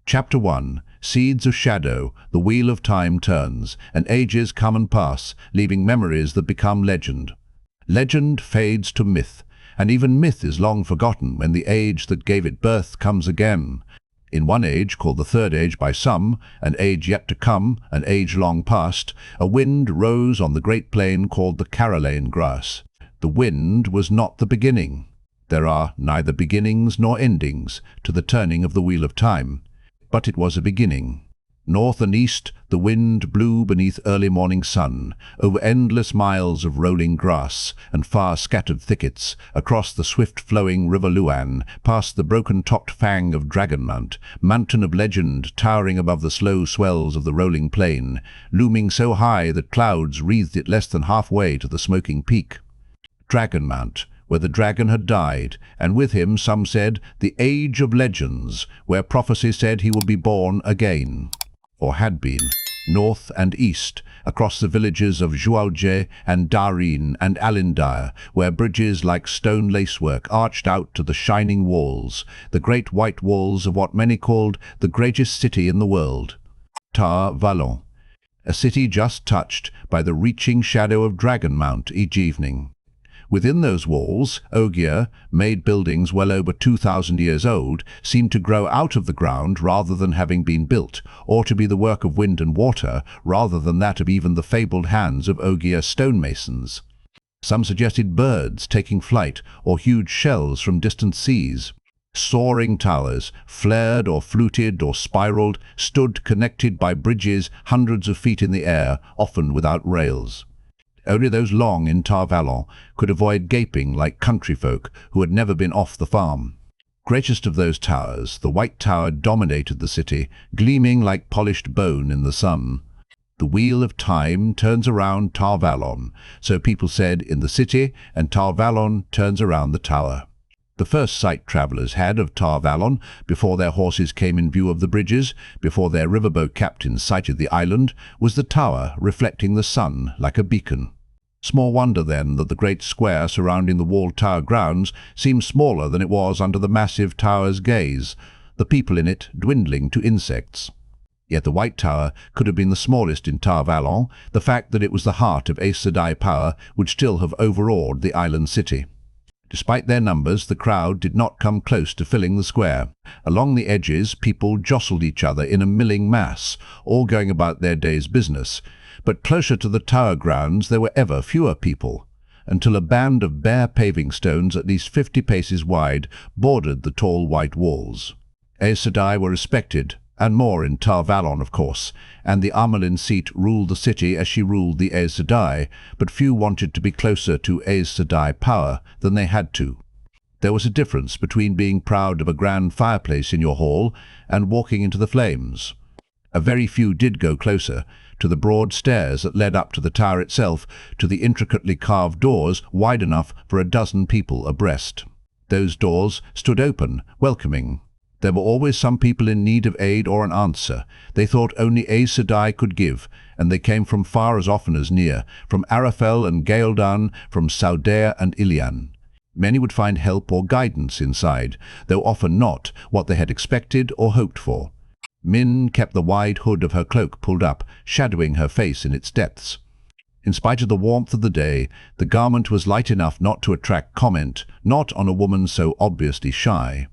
Chapter 1. Seeds of Shadow. The wheel of time turns, and ages come and pass, leaving memories that become legend. Legend fades to myth, and even myth is long forgotten when the age that gave it birth comes again. In one age, called the Third Age by some, an age yet to come, an age long past, a wind rose on the great plain called the Caroline grass. The wind was not the beginning. There are neither beginnings nor endings to the turning of the wheel of time. But it was a beginning. North and east the wind blew beneath early morning sun, over endless miles of rolling grass and far scattered thickets, across the swift-flowing river Luan, past the broken-topped fang of Dragonmount, mountain of legend towering above the slow swells of the rolling plain, looming so high that clouds wreathed it less than halfway to the smoking peak. Dragonmount, where the dragon had died, and with him, some said, the age of legends, where prophecy said he would be born again, or had been, north and east, across the villages of Joualje and Darin and Alindir, where bridges like stone lacework arched out to the shining walls, the great white walls of what many called the greatest city in the world, Tar Valon, a city just touched by the reaching shadow of Dragonmount each evening. Within those walls, Ogier, made buildings well over 2,000 years old, seemed to grow out of the ground rather than having been built, or to be the work of wind and water rather than that of even the fabled hands of Ogier stonemasons. Some suggested birds taking flight, or huge shells from distant seas. Soaring towers, flared or fluted or spiraled, stood connected by bridges hundreds of feet in the air, often without rails. Only those long in Tar Valon could avoid gaping like country folk who had never been off the farm. Greatest of those towers, the White Tower dominated the city, gleaming like polished bone in the sun. The wheel of time turns around Tar Valon, so people said in the city, and Tar Valon turns around the tower. The first sight travellers had of Tar Valon, before their horses came in view of the bridges, before their riverboat captains sighted the island, was the tower reflecting the sun like a beacon. Small wonder, then, that the great square surrounding the walled tower grounds seemed smaller than it was under the massive tower's gaze, the people in it dwindling to insects. Yet the White Tower could have been the smallest in Tar Valon. The fact that it was the heart of Aes Sedai power would still have overawed the island city. Despite their numbers, the crowd did not come close to filling the square. Along the edges, people jostled each other in a milling mass, all going about their day's business. But closer to the tower grounds there were ever fewer people, until a band of bare paving stones at least 50 paces wide bordered the tall white walls. Aes Sedai were respected, and more in Tar Valon, of course, and the amyrlin seat ruled the city as she ruled the Aes Sedai, but few wanted to be closer to Aes Sedai power than they had to. There was a difference between being proud of a grand fireplace in your hall and walking into the flames. A very few did go closer, to the broad stairs that led up to the tower itself, to the intricately carved doors wide enough for a dozen people abreast. Those doors stood open, welcoming. There were always some people in need of aid or an answer. They thought only Aes Sedai could give, and they came from far as often as near, from Arafel and Ghealdan, from Saudair and Ilian. Many would find help or guidance inside, though often not what they had expected or hoped for. Min kept the wide hood of her cloak pulled up, shadowing her face in its depths. In spite of the warmth of the day, the garment was light enough not to attract comment, not on a woman so obviously shy.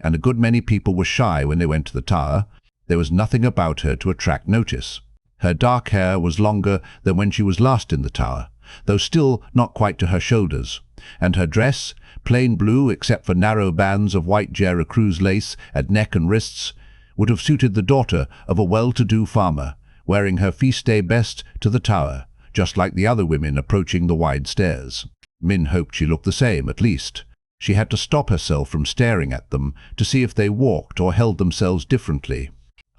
And a good many people were shy when they went to the tower. There was nothing about her to attract notice. Her dark hair was longer than when she was last in the tower, though still not quite to her shoulders, and her dress, plain blue except for narrow bands of white Jera-Cruz lace at neck and wrists, would have suited the daughter of a well-to-do farmer, wearing her feast day best to the tower, just like the other women approaching the wide stairs. Min hoped she looked the same, at least. She had to stop herself from staring at them to see if they walked or held themselves differently.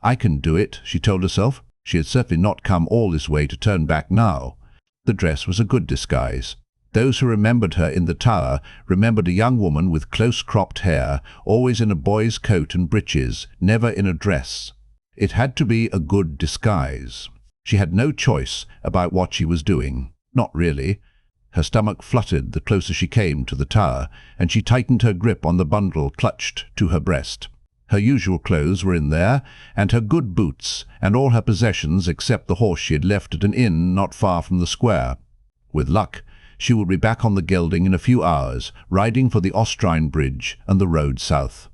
I can do it, she told herself. She had certainly not come all this way to turn back now. The dress was a good disguise. Those who remembered her in the tower remembered a young woman with close-cropped hair, always in a boy's coat and breeches, never in a dress. It had to be a good disguise. She had no choice about what she was doing. Not really. Her stomach fluttered the closer she came to the tower, and she tightened her grip on the bundle clutched to her breast. Her usual clothes were in there, and her good boots, and all her possessions except the horse she had left at an inn not far from the square. With luck, she would be back on the gelding in a few hours, riding for the Austrine Bridge and the road south.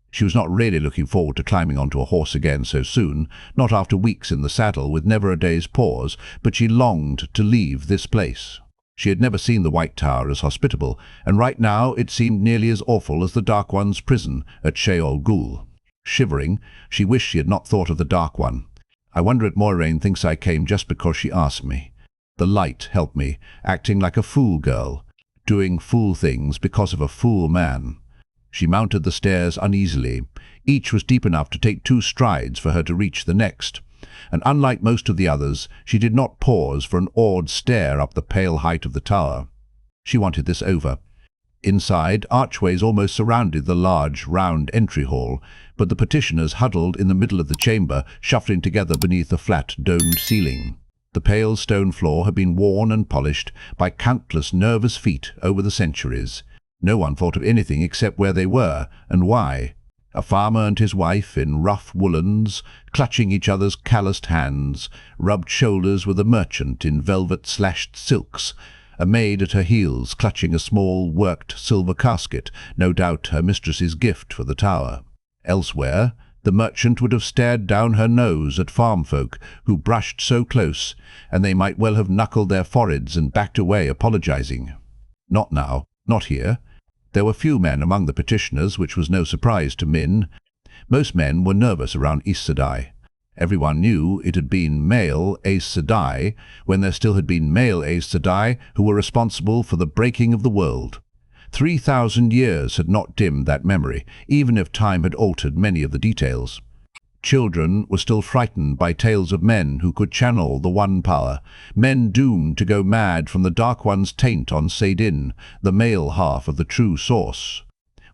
She was not really looking forward to climbing onto a horse again so soon, not after weeks in the saddle with never a day's pause, but she longed to leave this place. She had never seen the White Tower as hospitable, and right now it seemed nearly as awful as the Dark One's prison at Sheol Ghul. Shivering, she wished she had not thought of the Dark One. I wonder if Moiraine thinks I came just because she asked me. The light helped me, acting like a fool girl, doing fool things because of a fool man. She mounted the stairs uneasily. Each was deep enough to take 2 strides for her to reach the next, and unlike most of the others, she did not pause for an awed stare up the pale height of the tower. She wanted this over. Inside, archways almost surrounded the large, round entry hall, but the petitioners huddled in the middle of the chamber, shuffling together beneath a flat, domed ceiling. The pale stone floor had been worn and polished by countless nervous feet over the centuries. No one thought of anything except where they were and why. A farmer and his wife, in rough woolens, clutching each other's calloused hands, rubbed shoulders with a merchant in velvet-slashed silks, a maid at her heels clutching a small, worked silver casket, no doubt her mistress's gift for the tower. Elsewhere, the merchant would have stared down her nose at farm folk who brushed so close, and they might well have knuckled their foreheads and backed away apologizing. Not now, not here. There were few men among the petitioners, which was no surprise to Min. Most men were nervous around Aes Sedai. Everyone knew it had been male Aes Sedai when there still had been male Aes Sedai who were responsible for the breaking of the world. 3,000 years had not dimmed that memory, even if time had altered many of the details. Children were still frightened by tales of men who could channel the One Power, men doomed to go mad from the Dark One's taint on Saidin, the male half of the true source.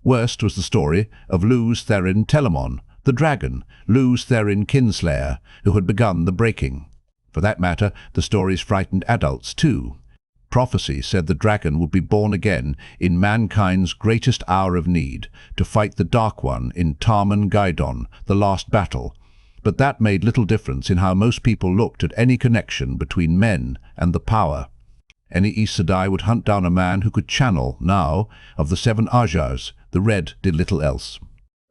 Worst was the story of Luz Therin Telamon, the dragon, Luz Therin Kinslayer, who had begun the breaking. For that matter, the stories frightened adults too. Prophecy said the dragon would be born again in mankind's greatest hour of need, to fight the Dark One in Tarmongaidon, the last battle, but that made little difference in how most people looked at any connection between men and the power. Any Aes Sedai would hunt down a man who could channel, now, of the 7 ajahs. The red did little else.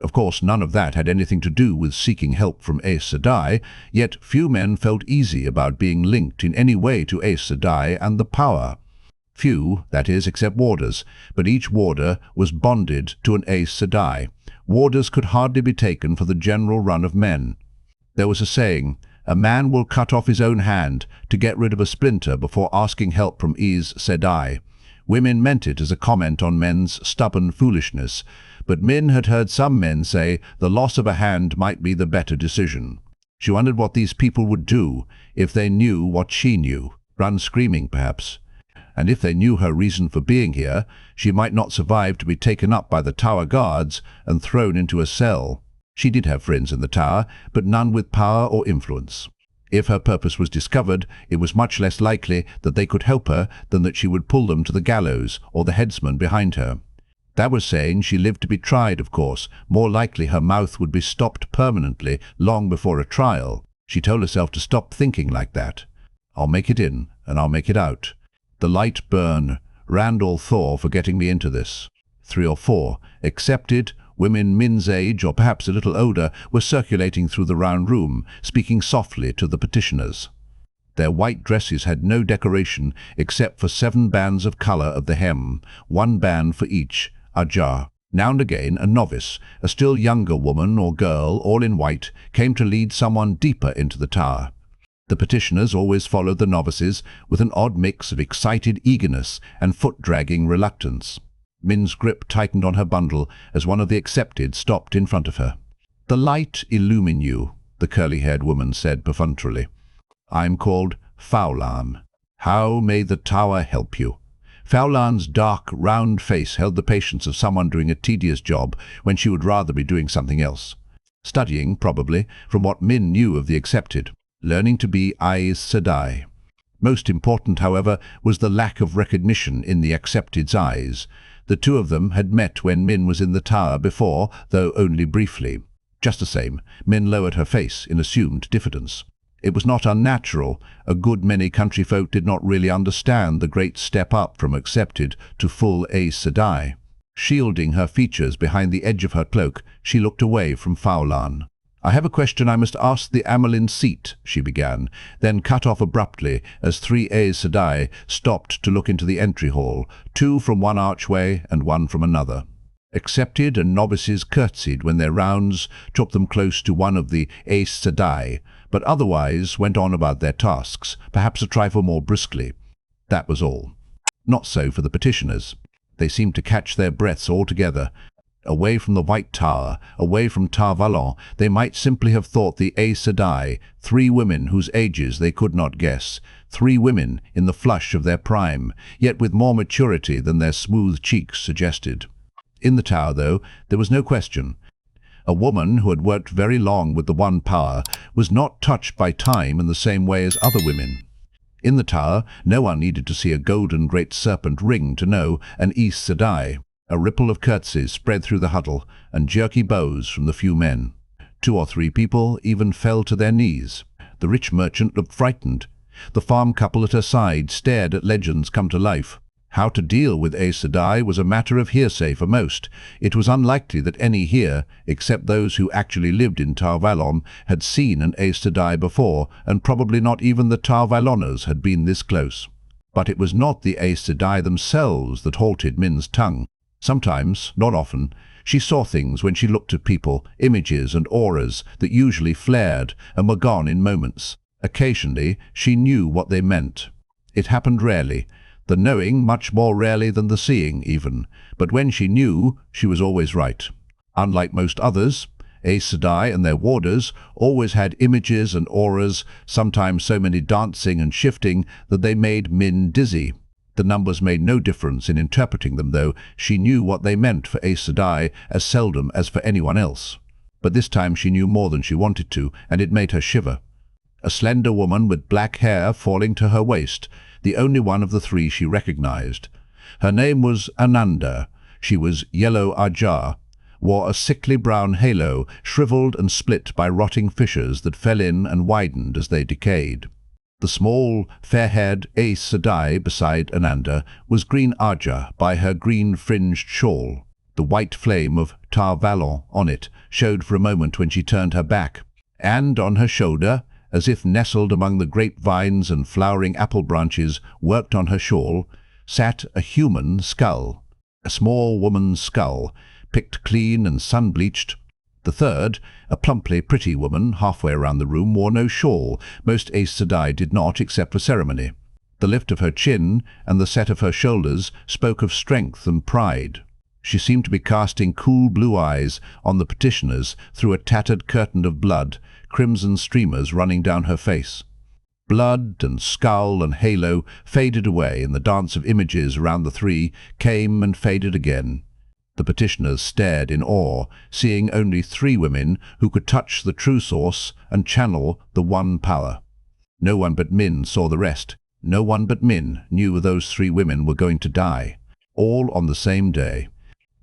Of course, none of that had anything to do with seeking help from Aes Sedai, yet few men felt easy about being linked in any way to Aes Sedai and the power. Few, that is, except warders, but each warder was bonded to an Aes Sedai. Warders could hardly be taken for the general run of men. There was a saying, "A man will cut off his own hand to get rid of a splinter before asking help from Aes Sedai." Women meant it as a comment on men's stubborn foolishness, but Min had heard some men say the loss of a hand might be the better decision. She wondered what these people would do if they knew what she knew, run screaming perhaps. And if they knew her reason for being here, she might not survive to be taken up by the tower guards and thrown into a cell. She did have friends in the tower, but none with power or influence. If her purpose was discovered, it was much less likely that they could help her than that she would pull them to the gallows or the headsman behind her. That was saying she lived to be tried, of course. More likely her mouth would be stopped permanently long before a trial. She told herself to stop thinking like that. I'll make it in, and I'll make it out. The light burn. Randall Thor for getting me into this. 3 or 4, accepted, women Min's age or perhaps a little older, were circulating through the round room, speaking softly to the petitioners. Their white dresses had no decoration except for 7 bands of colour of the hem, 1 band for each, ajah. Now and again a novice, a still younger woman or girl, all in white, came to lead someone deeper into the tower. The petitioners always followed the novices with an odd mix of excited eagerness and foot-dragging reluctance. Min's grip tightened on her bundle as one of the accepted stopped in front of her. "The light illumine you," the curly-haired woman said perfunctorily. "I'm called Faulan. How may the tower help you?" Faulan's dark, round face held the patience of someone doing a tedious job when she would rather be doing something else. Studying, probably, from what Min knew of the accepted. Learning to be Aes Sedai. Most important, however, was the lack of recognition in the accepted's eyes. The 2 of them had met when Min was in the tower before, though only briefly. Just the same, Min lowered her face in assumed diffidence. It was not unnatural. A good many country folk did not really understand the great step up from accepted to full Aes Sedai. Shielding her features behind the edge of her cloak, she looked away from Faulan. "I have a question I must ask the amyrlin seat," she began, then cut off abruptly as 3 Aes Sedai stopped to look into the entry hall, 2 from one archway and 1 from another. Accepted and novices curtsied when their rounds took them close to one of the Aes Sedai, but otherwise went on about their tasks, perhaps a trifle more briskly. That was all. Not so for the petitioners. They seemed to catch their breaths altogether. Away from the White Tower, away from Tar Valon, they might simply have thought the Aes Sedai, 3 women whose ages they could not guess, 3 women in the flush of their prime, yet with more maturity than their smooth cheeks suggested. In the tower, though, there was no question. A woman who had worked very long with the One Power was not touched by time in the same way as other women. In the tower, no one needed to see a golden great serpent ring to know an Aes Sedai. A ripple of curtsies spread through the huddle, and jerky bows from the few men. 2 or 3 people even fell to their knees. The rich merchant looked frightened. The farm couple at her side stared at legends come to life. How to deal with Aes Sedai was a matter of hearsay for most. It was unlikely that any here, except those who actually lived in Tar Valon, had seen an Aes Sedai before, and probably not even the Tar Valoners had been this close. But it was not the Aes Sedai themselves that halted Min's tongue. Sometimes, not often, she saw things when she looked at people, images and auras that usually flared and were gone in moments. Occasionally, she knew what they meant. It happened rarely, the knowing much more rarely than the seeing even, but when she knew, she was always right. Unlike most others, Aes Sedai and their warders always had images and auras, sometimes so many dancing and shifting that they made Min dizzy. The numbers made no difference in interpreting them, though. She knew what they meant for Aes Sedai as seldom as for anyone else. But this time she knew more than she wanted to, and it made her shiver. A slender woman with black hair falling to her waist, the only one of the 3 she recognized. Her name was Ananda. She was yellow ajah, wore a sickly brown halo, shriveled and split by rotting fissures that fell in and widened as they decayed. The small, fair-haired Aes Sedai beside Ananda was green ajah by her green-fringed shawl. The white flame of Tar Valon on it showed for a moment when she turned her back, and on her shoulder, as if nestled among the grapevines and flowering apple branches worked on her shawl, sat a human skull, a small woman's skull, picked clean and sun-bleached. The third, a plumply pretty woman halfway around the room, wore no shawl. Most Aes Sedai did not, except for ceremony. The lift of her chin and the set of her shoulders spoke of strength and pride. She seemed to be casting cool blue eyes on the petitioners through a tattered curtain of blood, crimson streamers running down her face. Blood and skull and halo faded away, and the dance of images around the 3 came and faded again. The petitioners stared in awe, seeing only 3 women who could touch the true source and channel the One Power. No one but Min saw the rest. No one but Min knew those 3 women were going to die, all on the same day.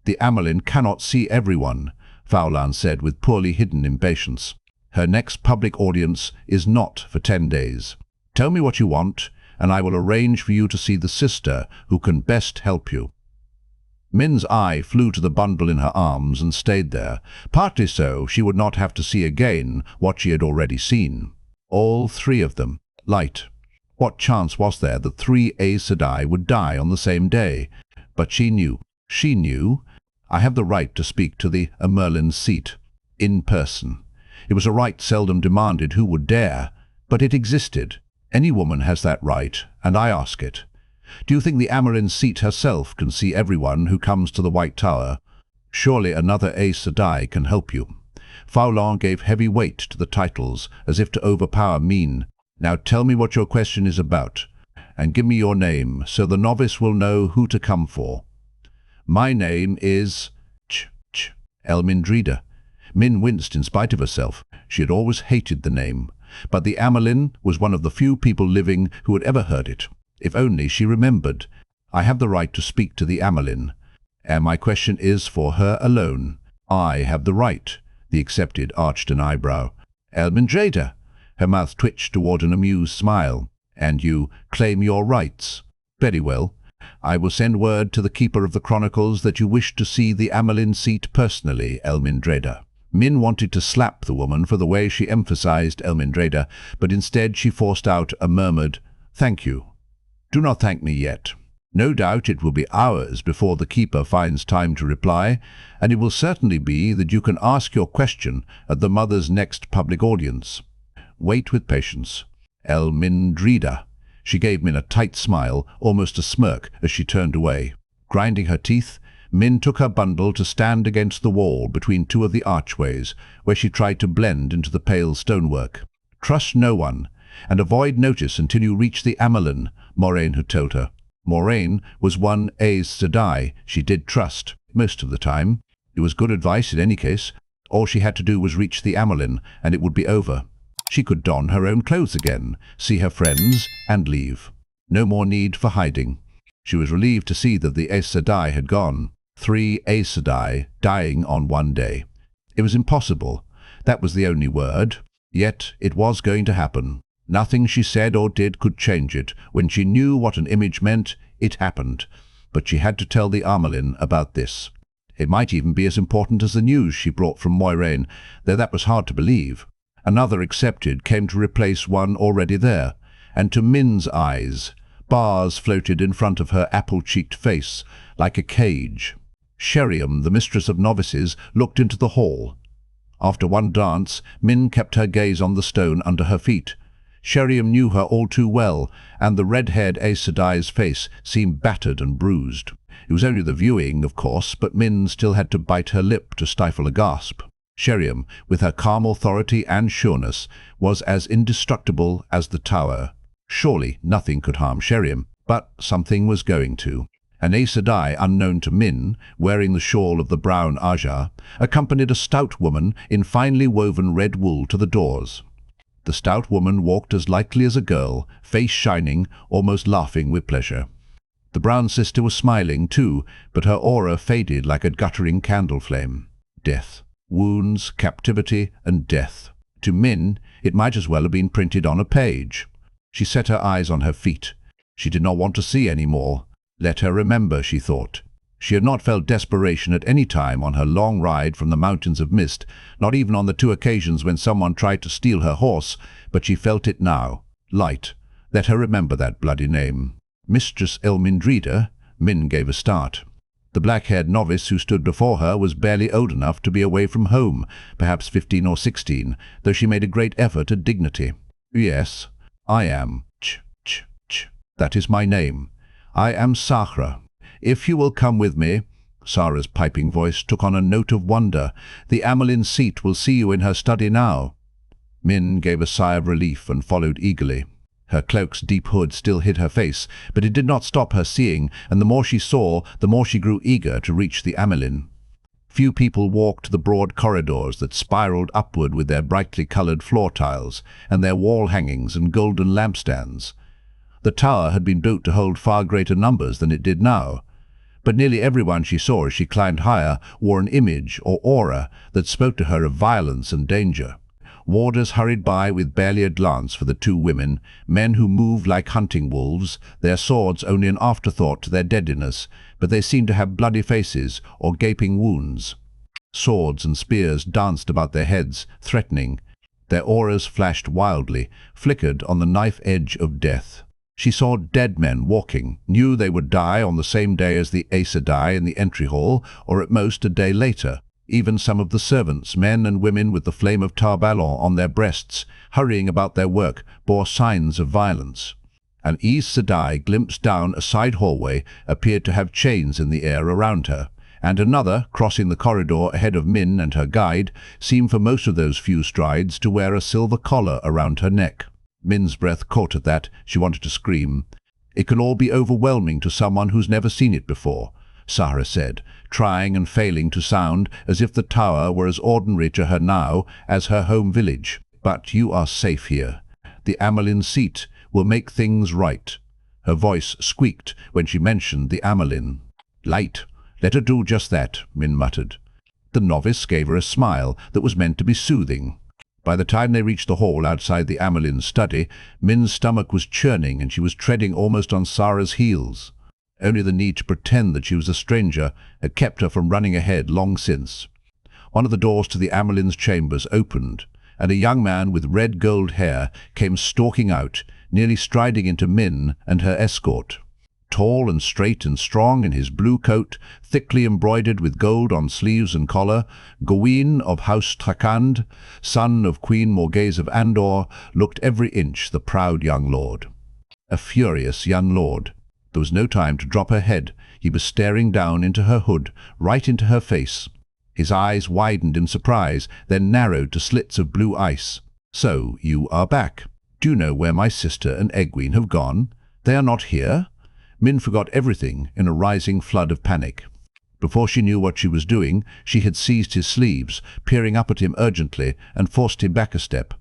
"The amyrlin cannot see everyone," Faulan said with poorly hidden impatience. "Her next public audience is not for 10 days. Tell me what you want, and I will arrange for you to see the sister who can best help you." Min's eye flew to the bundle in her arms and stayed there, partly so she would not have to see again what she had already seen. All 3 of them, light. What chance was there that 3 Aes Sedai would die on the same day? But she knew. She knew. I have the right to speak to the amyrlin seat, in person. It was a right seldom demanded who would dare, but it existed. Any woman has that right, and I ask it. Do you think the amyrlin seat herself can see everyone who comes to the White Tower? Surely another Aes Sedai can help you. Faulan gave heavy weight to the titles, as if to overpower Min. Now tell me what your question is about, and give me your name, so the novice will know who to come for. My name is Elmindrida. Min winced in spite of herself. She had always hated the name, but the amyrlin was one of the few people living who had ever heard it. If only she remembered. I have the right to speak to the amyrlin, and my question is for her alone. I have the right. The accepted arched an eyebrow. Elmindrada. Her mouth twitched toward an amused smile. And you claim your rights. Very well. I will send word to the Keeper of the Chronicles that you wish to see the amyrlin seat personally, Elmindrada. Min wanted to slap the woman for the way she emphasized Elmindrada, but instead she forced out a murmured, "Thank you. Do not thank me yet. No doubt it will be hours before the Keeper finds time to reply, and it will certainly be that you can ask your question at the Mother's next public audience. Wait with patience. Elmindrada." She gave Min a tight smile, almost a smirk, as she turned away. Grinding her teeth, Min took her bundle to stand against the wall between two of the archways, where she tried to blend into the pale stonework. "Trust no one, and avoid notice until you reach the amyrlin," Moiraine had told her. Moiraine was one Aes Sedai she did trust, most of the time. It was good advice in any case. All she had to do was reach the amyrlin, and it would be over. She could don her own clothes again, see her friends, and leave. No more need for hiding. She was relieved to see that the Aes Sedai had gone. 3 Aes Sedai dying on one day. It was impossible. That was the only word. Yet it was going to happen. Nothing she said or did could change it. When she knew what an image meant, it happened. But she had to tell the amyrlin about this. It might even be as important as the news she brought from Moiraine, though that was hard to believe. Another accepted came to replace one already there, and to Min's eyes, bars floated in front of her apple-cheeked face, like a cage. Sheriam, the mistress of novices, looked into the hall. After one dance, Min kept her gaze on the stone under her feet. Sheriam knew her all too well, and the red-haired Aes Sedai's face seemed battered and bruised. It was only the viewing, of course, but Min still had to bite her lip to stifle a gasp. Sheriam, with her calm authority and sureness, was as indestructible as the tower. Surely nothing could harm Sheriam, but something was going to. An Aes Sedai unknown to Min, wearing the shawl of the brown ajah, accompanied a stout woman in finely woven red wool to the doors. The stout woman walked as lightly as a girl, face shining, almost laughing with pleasure. The brown sister was smiling too, but her aura faded like a guttering candle flame. Death. Wounds, captivity, and death. To Min, it might as well have been printed on a page. She set her eyes on her feet. She did not want to see any more. Let her remember, she thought. She had not felt desperation at any time on her long ride from the mountains of mist, not even on the 2 occasions when someone tried to steal her horse, but she felt it now. Light. Let her remember that bloody name. Mistress Elmindrada. Min gave a start. The black-haired novice who stood before her was barely old enough to be away from home, perhaps 15 or 16, though she made a great effort at dignity. "Yes, I am. That is my name. I am Sahra. If you will come with me," Sarah's piping voice took on a note of wonder, "the amyrlin seat will see you in her study now." Min gave a sigh of relief and followed eagerly. Her cloak's deep hood still hid her face, but it did not stop her seeing, and the more she saw, the more she grew eager to reach the amyrlin. Few people walked the broad corridors that spiraled upward with their brightly coloured floor tiles, and their wall hangings and golden lampstands. The tower had been built to hold far greater numbers than it did now, but nearly everyone she saw as she climbed higher wore an image or aura that spoke to her of violence and danger. Warders hurried by with barely a glance for the 2 women, men who moved like hunting wolves, their swords only an afterthought to their deadliness, but they seemed to have bloody faces or gaping wounds. Swords and spears danced about their heads, threatening. Their auras flashed wildly, flickered on the knife edge of death. She saw dead men walking, knew they would die on the same day as the Aes Sedai in the entry hall, or at most a day later. Even some of the servants, men and women with the flame of Tar Valon on their breasts, hurrying about their work, bore signs of violence. An Aes Sedai glimpsed down a side hallway appeared to have chains in the air around her, and another, crossing the corridor ahead of Min and her guide, seemed for most of those few strides to wear a silver collar around her neck. Min's breath caught at that. She wanted to scream. "It can all be overwhelming to someone who's never seen it before," Sahra said, trying and failing to sound as if the tower were as ordinary to her now as her home village. "But you are safe here. The amyrlin seat will make things right." Her voice squeaked when she mentioned the amyrlin. "Light. Let her do just that," Min muttered. The novice gave her a smile that was meant to be soothing. By the time they reached the hall outside the amyrlin's study, Min's stomach was churning and she was treading almost on Sara's heels. Only the need to pretend that she was a stranger had kept her from running ahead long since. One of the doors to the amyrlin's chambers opened, and a young man with red-gold hair came stalking out, nearly striding into Min and her escort. Tall and straight and strong in his blue coat, thickly embroidered with gold on sleeves and collar, Egwene of House Trakand, son of Queen Morghese of Andor, looked every inch the proud young lord. A furious young lord. There was no time to drop her head. He was staring down into her hood, right into her face. His eyes widened in surprise, then narrowed to slits of blue ice. "So, you are back. Do you know where my sister and Egwene have gone? They are not here?" Min forgot everything in a rising flood of panic. Before she knew what she was doing, she had seized his sleeves, peering up at him urgently, and forced him back a step.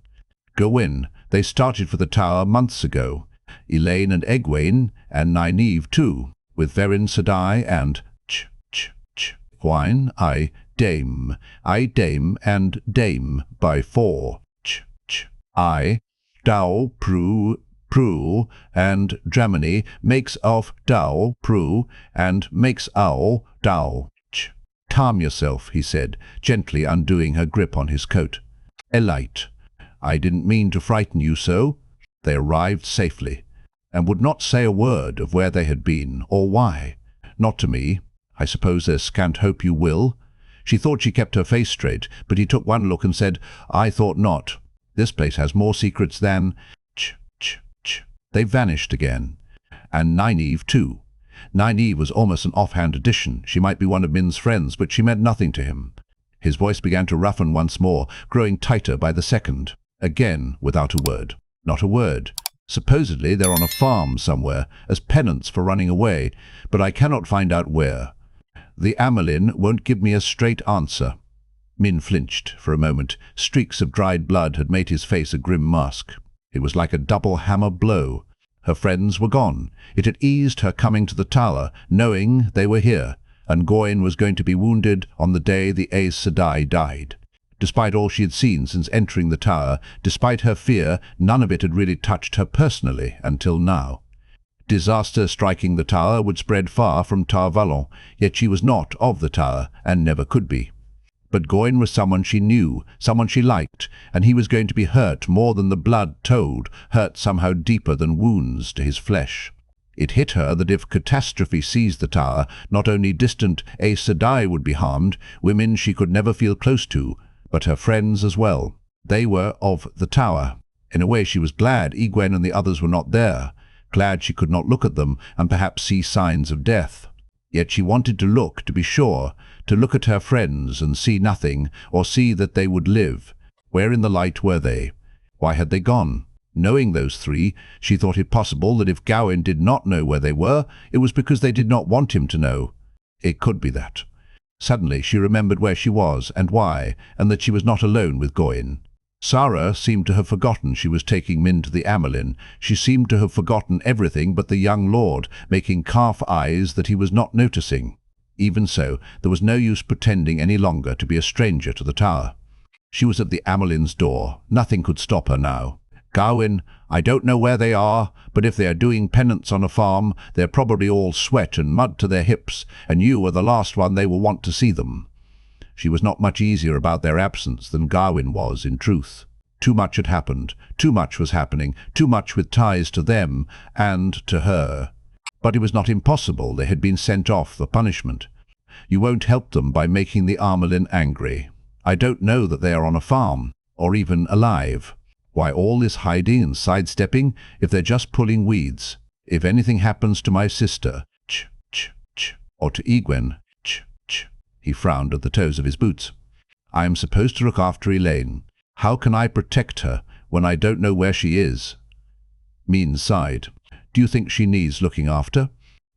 "Go in. They started for the tower months ago. Elaine and Egwene, and Nynaeve too, with Verin Sedai and Wine, Dame, and Dame by 4, Dao, Prue, and Dramini makes of Dao, Prue, and makes Owl, Dao. "Calm yourself," he said, gently undoing her grip on his coat. "Elite, I didn't mean to frighten you so." They arrived safely, and would not say a word of where they had been, or why. Not to me. I suppose there's scant hope you will. She thought she kept her face straight, but he took one look and said, "I thought not. This place has more secrets than—" They vanished again. And Nynaeve too. Nynaeve was almost an offhand addition. She might be one of Min's friends, but she meant nothing to him. His voice began to roughen once more, growing tighter by the second. Again, without a word. Not a word. Supposedly they're on a farm somewhere, as penance for running away, but I cannot find out where. The amyrlin won't give me a straight answer. Min flinched for a moment. Streaks of dried blood had made his face a grim mask. It was like a double hammer blow. Her friends were gone. It had eased her coming to the tower, knowing they were here, and Gawain was going to be wounded on the day the Aes Sedai died. Despite all she had seen since entering the tower, despite her fear, none of it had really touched her personally until now. Disaster striking the tower would spread far from Tar Valon, yet she was not of the tower, and never could be. But Gawain was someone she knew, someone she liked, and he was going to be hurt more than the blood told, hurt somehow deeper than wounds to his flesh. It hit her that if catastrophe seized the tower, not only distant Aes Sedai would be harmed, women she could never feel close to, but her friends as well. They were of the tower. In a way she was glad Egwene and the others were not there, glad she could not look at them and perhaps see signs of death. Yet she wanted to look, to be sure, to look at her friends and see nothing, or see that they would live. Where in the light were they? Why had they gone? Knowing those three, she thought it possible that if Gawain did not know where they were, it was because they did not want him to know. It could be that. Suddenly she remembered where she was, and why, and that she was not alone with Gawain. Sara seemed to have forgotten she was taking Min to the amyrlin. She seemed to have forgotten everything but the young lord, making calf eyes that he was not noticing. Even so, there was no use pretending any longer to be a stranger to the tower. She was at the amyrlin's door. Nothing could stop her now. "Gawain, I don't know where they are, but if they are doing penance on a farm, they're probably all sweat and mud to their hips, and you are the last one they will want to see them." She was not much easier about their absence than Gawain was, in truth. Too much had happened, too much was happening, too much with ties to them and to her. But it was not impossible they had been sent off for punishment. You won't help them by making the amyrlin angry. I don't know that they are on a farm, or even alive. Why all this hiding and sidestepping if they're just pulling weeds? If anything happens to my sister, or to Egwene, he frowned at the toes of his boots. I am supposed to look after Elaine. How can I protect her when I don't know where she is? Min sighed. Do you think she needs looking after?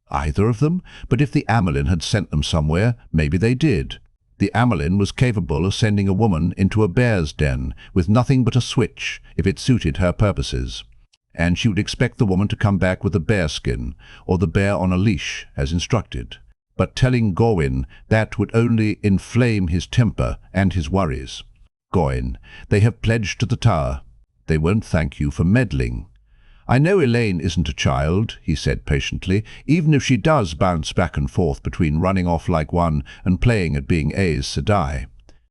Either of them? But if the amyrlin had sent them somewhere, maybe they did. The amyrlin was capable of sending a woman into a bear's den with nothing but a switch if it suited her purposes. And she would expect the woman to come back with a bear skin, or the bear on a leash, as instructed. but telling Gawain that would only inflame his temper and his worries. Gawain, they have pledged to the tower. They won't thank you for meddling. I know Elaine isn't a child, he said patiently, even if she does bounce back and forth between running off like one and playing at being Aes Sedai.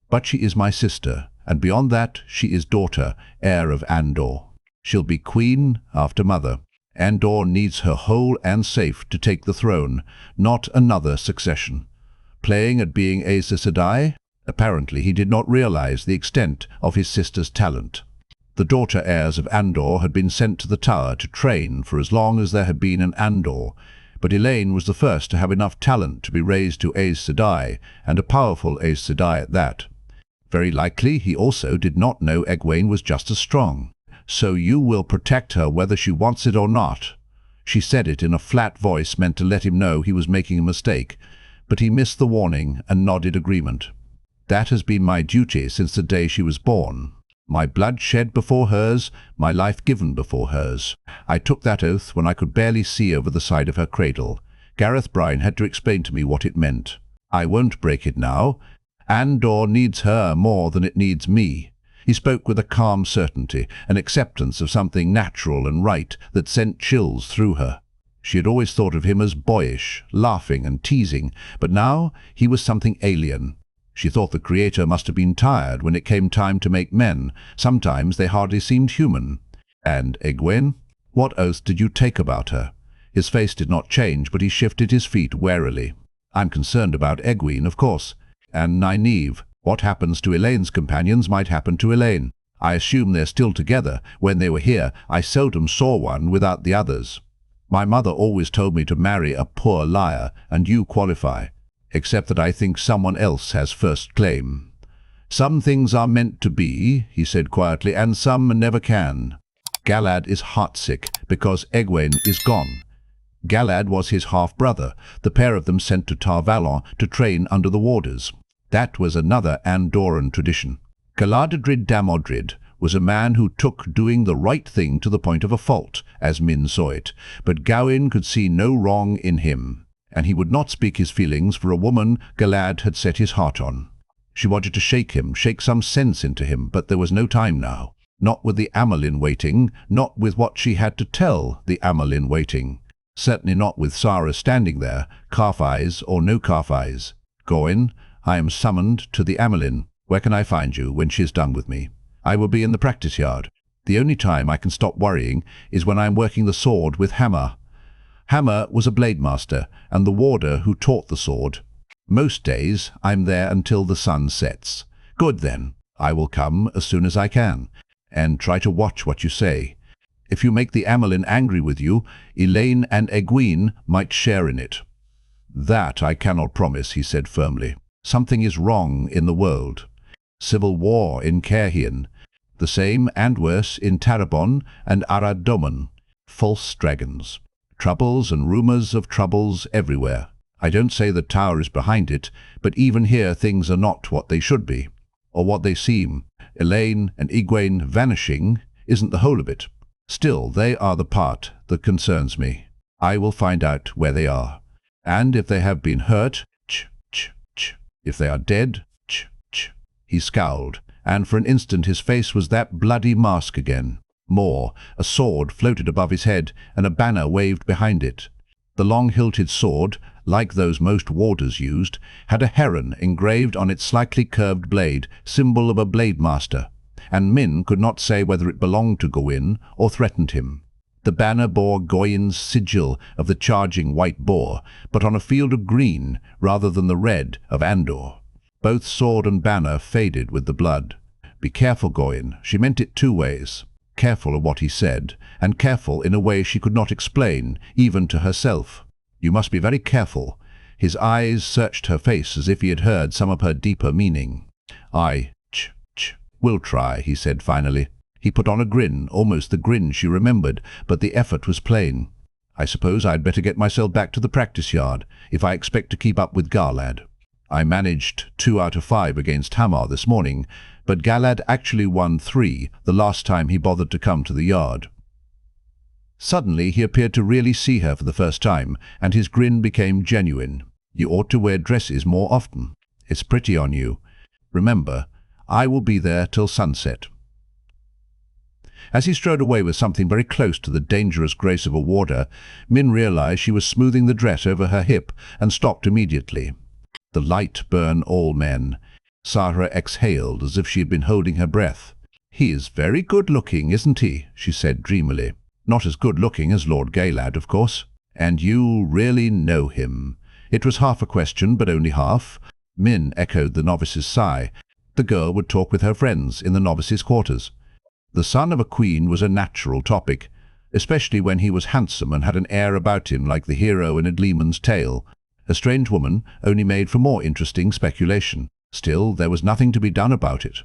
But she is my sister, and beyond that she is daughter, heir of Andor. She'll be queen after mother. Andor needs her whole and safe to take the throne, not another succession. Playing at being Aes Sedai? Apparently he did not realize the extent of his sister's talent. The daughter heirs of Andor had been sent to the tower to train for as long as there had been an Andor, but Elaine was the first to have enough talent to be raised to Aes Sedai, and a powerful Aes Sedai at that. Very likely he also did not know Egwene was just as strong. So you will protect her whether she wants it or not. She said it in a flat voice meant to let him know he was making a mistake, but he missed the warning and nodded agreement. That has been my duty since the day she was born. My blood shed before hers, my life given before hers. I took that oath when I could barely see over the side of her cradle. Gareth Bryan had to explain to me what it meant. I won't break it now. Andor needs her more than it needs me. He spoke with a calm certainty, an acceptance of something natural and right that sent chills through her. She had always thought of him as boyish, laughing and teasing, but now he was something alien. She thought the Creator must have been tired when it came time to make men. Sometimes they hardly seemed human. And Egwene? What oath did you take about her? His face did not change, but he shifted his feet warily. I'm concerned about Egwene, of course. And Nynaeve. What happens to Elaine's companions might happen to Elaine. I assume they're still together. When they were here, I seldom saw one without the others. My mother always told me to marry a poor liar, and you qualify. Except that I think someone else has first claim. Some things are meant to be, he said quietly, and some never can. Galad is heartsick because Egwene is gone. Galad was his half-brother, the pair of them sent to Tar Valon to train under the Warders. That was another Andoran tradition. Galadriel Damodred was a man who took doing the right thing to the point of a fault, as Min saw it, but Gawain could see no wrong in him, and he would not speak his feelings for a woman Galad had set his heart on. She wanted to shake him, shake some sense into him, but there was no time now. Not with the amyrlin waiting, not with what she had to tell the amyrlin waiting. Certainly not with Sara standing there, calf-eyes or no calf-eyes. Gawain, I am summoned to the amyrlin. Where can I find you when she is done with me? I will be in the practice yard. The only time I can stop worrying is when I am working the sword with Hammer. Hammer was a blade master, and the warder who taught the sword. Most days I'm there until the sun sets. Good then, I will come as soon as I can, and try to watch what you say. If you make the amyrlin angry with you, Elaine and Egwene might share in it. That I cannot promise, he said firmly. Something is wrong in the world. Civil war in Caerhien. The same and worse in Tarabon and Arad-Doman. False dragons. Troubles and rumors of troubles everywhere. I don't say the tower is behind it, but even here things are not what they should be, or what they seem. Elaine and Egwene vanishing isn't the whole of it. Still, they are the part that concerns me. I will find out where they are. And if they have been hurt, if they are dead, He scowled, and for an instant his face was that bloody mask again. More, a sword floated above his head, and a banner waved behind it. The long-hilted sword, like those most warders used, had a heron engraved on its slightly curved blade, symbol of a blade master, and Min could not say whether it belonged to Gawain or threatened him. The banner bore Gawain's sigil of the charging white boar, but on a field of green rather than the red of Andor. Both sword and banner faded with the blood. Be careful, Gawain. She meant it two ways. Careful of what he said, and careful in a way she could not explain, even to herself. You must be very careful. His eyes searched her face as if he had heard some of her deeper meaning. I will try, he said finally. He put on a grin, almost the grin she remembered, but the effort was plain. I suppose I'd better get myself back to the practice yard, if I expect to keep up with Galad. I managed 2 out of 5 against Hamar this morning, but Galad actually won 3 the last time he bothered to come to the yard. Suddenly he appeared to really see her for the first time, and his grin became genuine. You ought to wear dresses more often. It's pretty on you. Remember, I will be there till sunset." As he strode away with something very close to the dangerous grace of a warder, Min realized she was smoothing the dress over her hip and stopped immediately. The light burned all men. Sarah exhaled as if she had been holding her breath. "He is very good-looking, isn't he?" she said dreamily. "Not as good-looking as Lord Gaylad, of course. And you really know him." It was half a question, but only half. Min echoed the novice's sigh. The girl would talk with her friends in the novice's quarters. The son of a queen was a natural topic, especially when he was handsome and had an air about him like the hero in a Gleeman's Tale. A strange woman only made for more interesting speculation. Still, there was nothing to be done about it.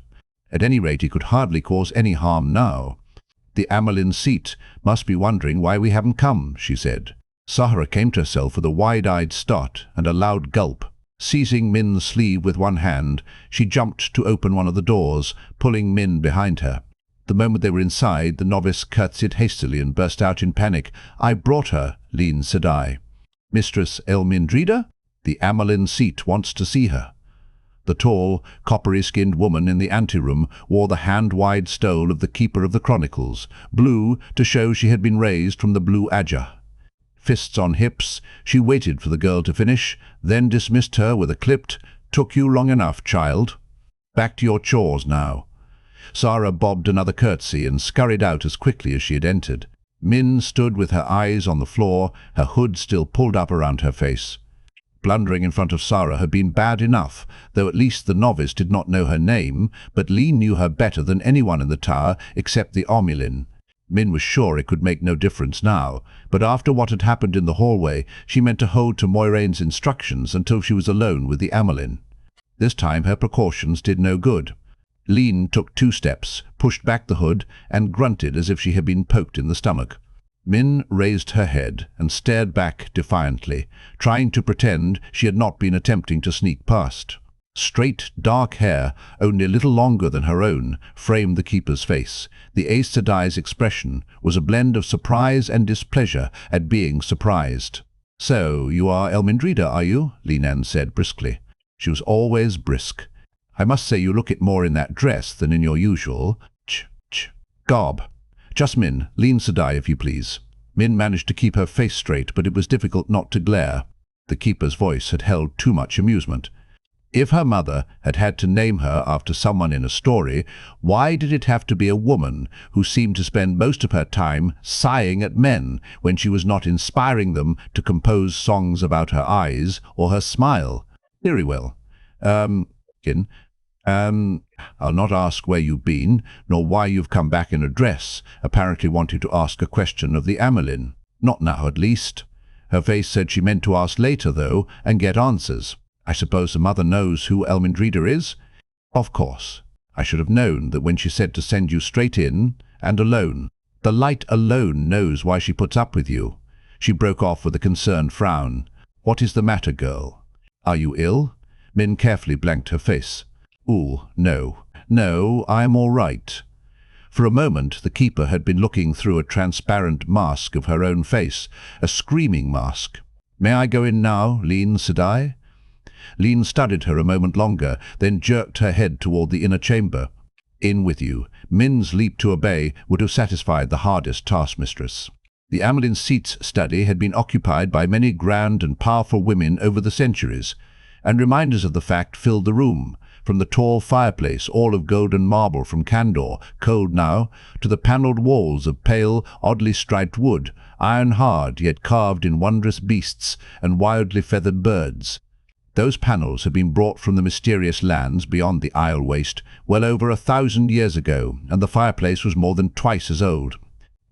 At any rate, he could hardly cause any harm now. "The amyrlin seat must be wondering why we haven't come," she said. Sahara came to herself with a wide-eyed start and a loud gulp. Seizing Min's sleeve with one hand, she jumped to open one of the doors, pulling Min behind her. The moment they were inside, the novice curtsied hastily and burst out in panic. "I brought her," Leen said I. "Mistress Elmindrida? The amyrlin seat wants to see her." The tall, coppery-skinned woman in the anteroom wore the hand-wide stole of the Keeper of the Chronicles, blue to show she had been raised from the blue ajah. Fists on hips, she waited for the girl to finish, then dismissed her with a clipped, "Took you long enough, child. Back to your chores now." Sarah bobbed another curtsy and scurried out as quickly as she had entered. Min stood with her eyes on the floor, her hood still pulled up around her face. Blundering in front of Sarah had been bad enough, though at least the novice did not know her name, but Lee knew her better than anyone in the tower except the amyrlin. Min was sure it could make no difference now, but after what had happened in the hallway, she meant to hold to Moiraine's instructions until she was alone with the amyrlin. This time her precautions did no good. Leen took 2 steps, pushed back the hood, and grunted as if she had been poked in the stomach. Min raised her head and stared back defiantly, trying to pretend she had not been attempting to sneak past. Straight, dark hair, only a little longer than her own, framed the keeper's face. The Aes Sedai's expression was a blend of surprise and displeasure at being surprised. "So, you are Elmindrida, are you?" Leenan said briskly. She was always brisk. "I must say you look it more in that dress than in your usual." Gob. "Just Min, Leen Sedai, if you please." Min managed to keep her face straight, but it was difficult not to glare. The keeper's voice had held too much amusement. If her mother had had to name her after someone in a story, why did it have to be a woman who seemed to spend most of her time sighing at men when she was not inspiring them to compose songs about her eyes or her smile? Very well. I'll not ask where you've been, nor why you've come back in a dress, apparently wanting to ask a question of the amyrlin. Not now, at least. Her face said she meant to ask later, though, and get answers. I suppose the mother knows who Elmindrida is? Of course. I should have known that when she said to send you straight in, and alone. The light alone knows why she puts up with you. She broke off with a concerned frown. What is the matter, girl? Are you ill? Min carefully blanked her face. Ooh, no. No, I'm all right. For a moment, the keeper had been looking through a transparent mask of her own face, a screaming mask. May I go in now, Leen Sedai? Leen studied her a moment longer, then jerked her head toward the inner chamber. In with you. Min's leap to obey would have satisfied the hardest taskmistress. The amyrlin seat's study had been occupied by many grand and powerful women over the centuries, and reminders of the fact filled the room, from the tall fireplace, all of golden marble from Kandor, cold now, to the panelled walls of pale, oddly striped wood, iron-hard yet carved in wondrous beasts and wildly feathered birds. Those panels had been brought from the mysterious lands beyond the Isle Waste well over 1,000 years ago, and the fireplace was more than twice as old.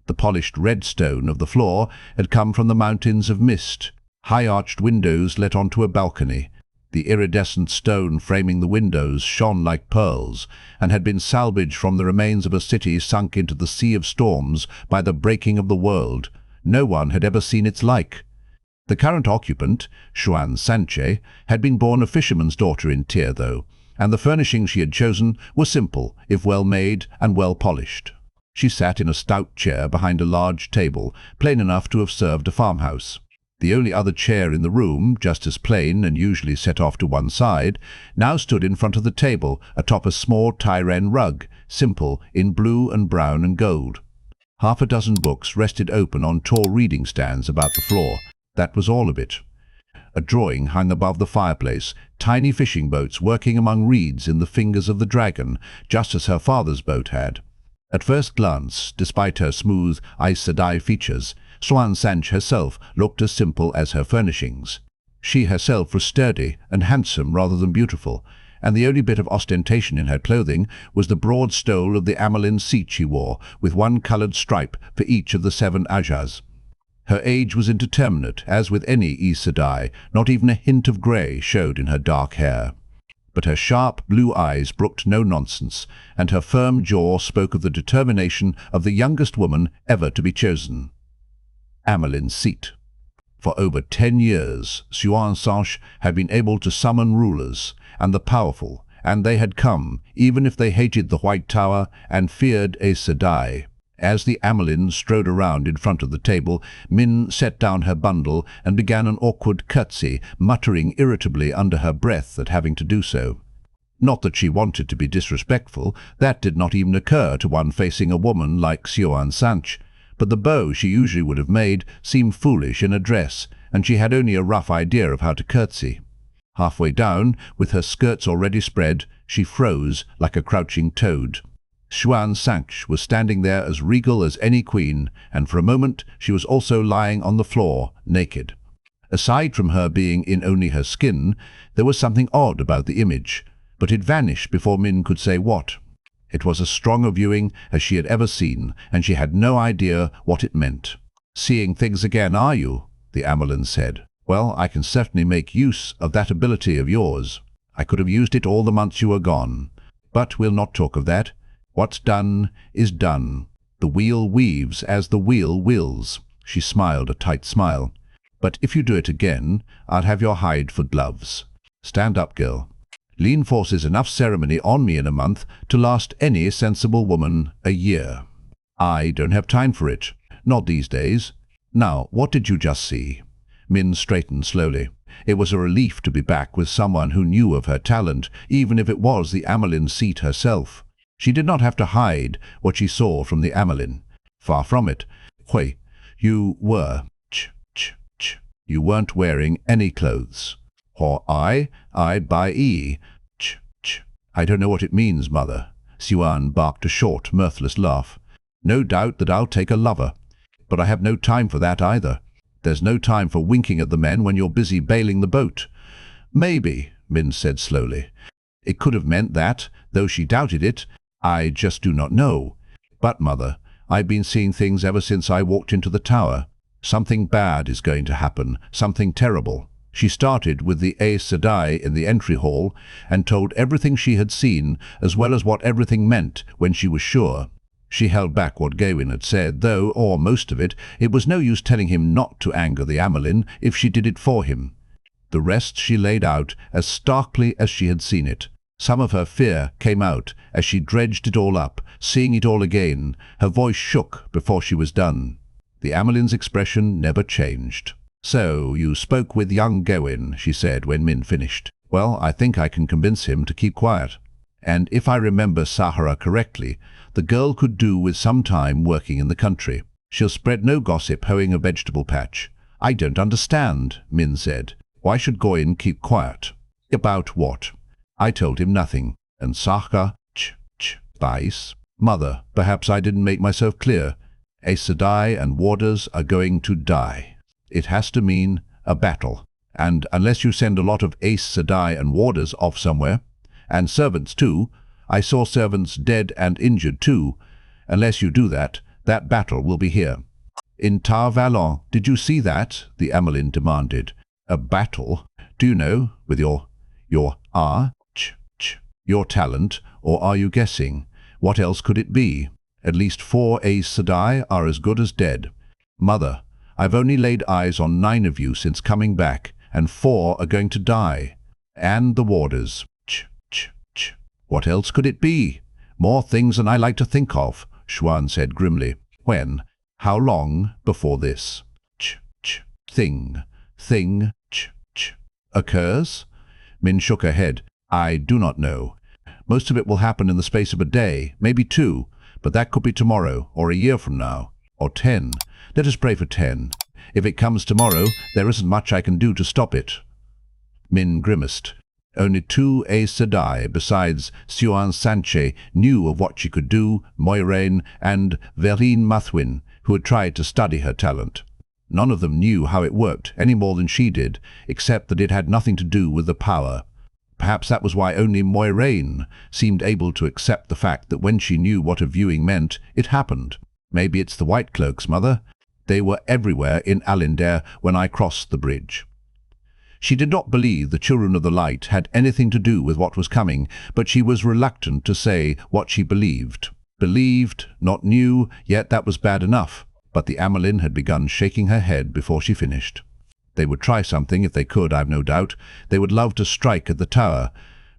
The polished red stone of the floor had come from the mountains of mist. High-arched windows let onto a balcony. The iridescent stone framing the windows shone like pearls, and had been salvaged from the remains of a city sunk into the sea of storms by the breaking of the world. No one had ever seen its like. The current occupant, Xuan Sanche, had been born a fisherman's daughter in Tyr, though, and the furnishings she had chosen were simple, if well made and well polished. She sat in a stout chair behind a large table, plain enough to have served a farmhouse. The only other chair in the room, just as plain and usually set off to one side, now stood in front of the table atop a small Tyren rug, simple in blue and brown and gold. Half a dozen books rested open on tall reading stands about the floor. That was all of it. A drawing hung above the fireplace, tiny fishing boats working among reeds in the fingers of the dragon, just as her father's boat had. At first glance, despite her smooth Aes Sedai features, seanchan herself looked as simple as her furnishings. She herself was sturdy and handsome rather than beautiful, and the only bit of ostentation in her clothing was the broad stole of the amyrlin seat she wore, with one coloured stripe for each of the 7 ajahs. Her age was indeterminate, as with any Aes Sedai. Not even a hint of grey showed in her dark hair. But her sharp blue eyes brooked no nonsense, and her firm jaw spoke of the determination of the youngest woman ever to be chosen. Amyrlin's seat. For over 10 years, seanchan had been able to summon rulers, and the powerful, and they had come, even if they hated the White Tower and feared Aes Sedai. As the amyrlin strode around in front of the table, Min set down her bundle and began an awkward curtsy, muttering irritably under her breath at having to do so. Not that she wanted to be disrespectful, that did not even occur to one facing a woman like seanchan, but the bow she usually would have made seemed foolish in a dress, and she had only a rough idea of how to curtsy. Halfway down, with her skirts already spread, she froze like a crouching toad. Seanchan was standing there as regal as any queen, and for a moment she was also lying on the floor, naked. Aside from her being in only her skin, there was something odd about the image, but it vanished before Min could say what. It was as strong a viewing as she had ever seen, and she had no idea what it meant. "Seeing things again, are you?" the amyrlin said. "Well, I can certainly make use of that ability of yours. I could have used it all the months you were gone. But we'll not talk of that. What's done is done. The wheel weaves as the wheel wills." She smiled a tight smile. "But if you do it again, I'll have your hide for gloves. Stand up, girl. Lean forces enough ceremony on me in a month to last any sensible woman a year. I don't have time for it. Not these days. Now, what did you just see?" Min straightened slowly. It was a relief to be back with someone who knew of her talent, even if it was the amyrlin seat herself. She did not have to hide what she saw from the amyrlin. Far from it. "Hui, you were. You weren't wearing any clothes." "Or I by e. I don't know what it means, mother." Siwan barked a short, mirthless laugh. "No doubt that I'll take a lover. But I have no time for that either. There's no time for winking at the men when you're busy bailing the boat." "Maybe," Min said slowly. "It could have meant that, though she doubted it. I just do not know. But, mother, I've been seeing things ever since I walked into the tower. Something bad is going to happen, something terrible." She started with the Aes Sedai in the entry hall and told everything she had seen, as well as what everything meant when she was sure. She held back what egwene had said, though, or most of it, it was no use telling him not to anger the amyrlin if she did it for him. The rest she laid out as starkly as she had seen it. Some of her fear came out as she dredged it all up, seeing it all again. Her voice shook before she was done. The amyrlin's expression never changed. "So, you spoke with young egwene," she said when Min finished. "Well, I think I can convince him to keep quiet. And if I remember Sahara correctly, the girl could do with some time working in the country. She'll spread no gossip hoeing a vegetable patch." "I don't understand," Min said. "Why should Goyin keep quiet?" "About what?" I told him nothing. And Sahara, spice. "Mother, perhaps I didn't make myself clear. Aes Sedai and warders are going to die. It has to mean a battle. And unless you send a lot of Aes Sedai and warders off somewhere, and servants too, I saw servants dead and injured too, unless you do that, that battle will be here." "In Tar Valon, did you see that?" the amyrlin demanded. "A battle? Do you know, with your talent, or are you guessing? What else could it be? At least 4 Aes Sedai are as good as dead. Mother, I've only laid eyes on 9 of you since coming back, and 4 are going to die. And the warders. What else could it be? More things than I like to think of," Siwan said grimly. "When? How long before this? Thing. thing occurs? Min shook her head. I do not know. Most of it will happen in the space of a day, maybe 2, but that could be tomorrow, or a year from now, or 10. Let us pray for 10. If it comes tomorrow, there isn't much I can do to stop it. Min grimaced. Only 2 Aes Sedai, besides seanchan, knew of what she could do, Moiraine and Vereen Mathwin, who had tried to study her talent. None of them knew how it worked, any more than she did, except that it had nothing to do with the power. Perhaps that was why only Moiraine seemed able to accept the fact that when she knew what a viewing meant, it happened. Maybe it's the White Cloaks, Mother. They were everywhere in Alindair when I crossed the bridge. She did not believe the Children of the Light had anything to do with what was coming, but she was reluctant to say what she believed. Believed, not knew, yet that was bad enough. But the amyrlin had begun shaking her head before she finished. They would try something if they could, I've no doubt. They would love to strike at the tower.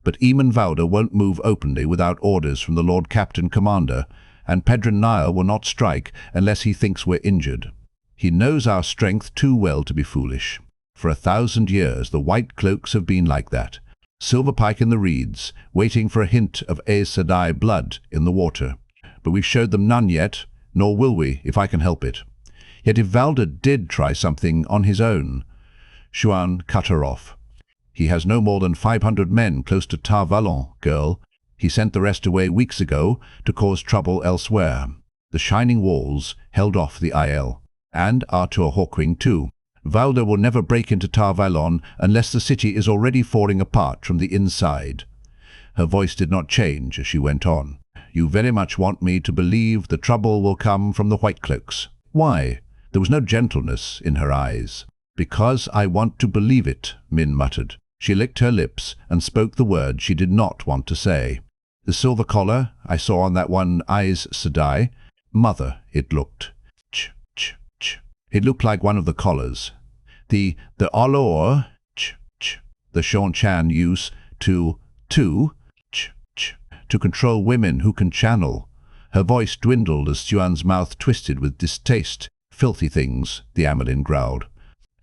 But Eamon Valder won't move openly without orders from the Lord Captain Commander, and Pedron Niall will not strike unless he thinks we're injured. He knows our strength too well to be foolish. For 1,000 years the White Cloaks have been like that. Silverpike in the reeds, waiting for a hint of Aes Sedai blood in the water. But we've showed them none yet, nor will we, if I can help it. Yet if Valder did try something on his own— Siuan cut her off. He has no more than 500 men close to Tar Valon, girl. He sent the rest away weeks ago to cause trouble elsewhere. The Shining Walls held off the aiel, and Artur Hawkwing too. Valder will never break into Tar Valon unless the city is already falling apart from the inside. Her voice did not change as she went on. You very much want me to believe the trouble will come from the White Cloaks. Why? There was no gentleness in her eyes. Because I want to believe it, Min muttered. She licked her lips and spoke the word she did not want to say. The silver collar I saw on that one Aes Sedai. Mother, it looked. It looked like one of the collars. The allure, the seanchan use to control women who can channel. Her voice dwindled as Siuan's mouth twisted with distaste. Filthy things, the amyrlin growled.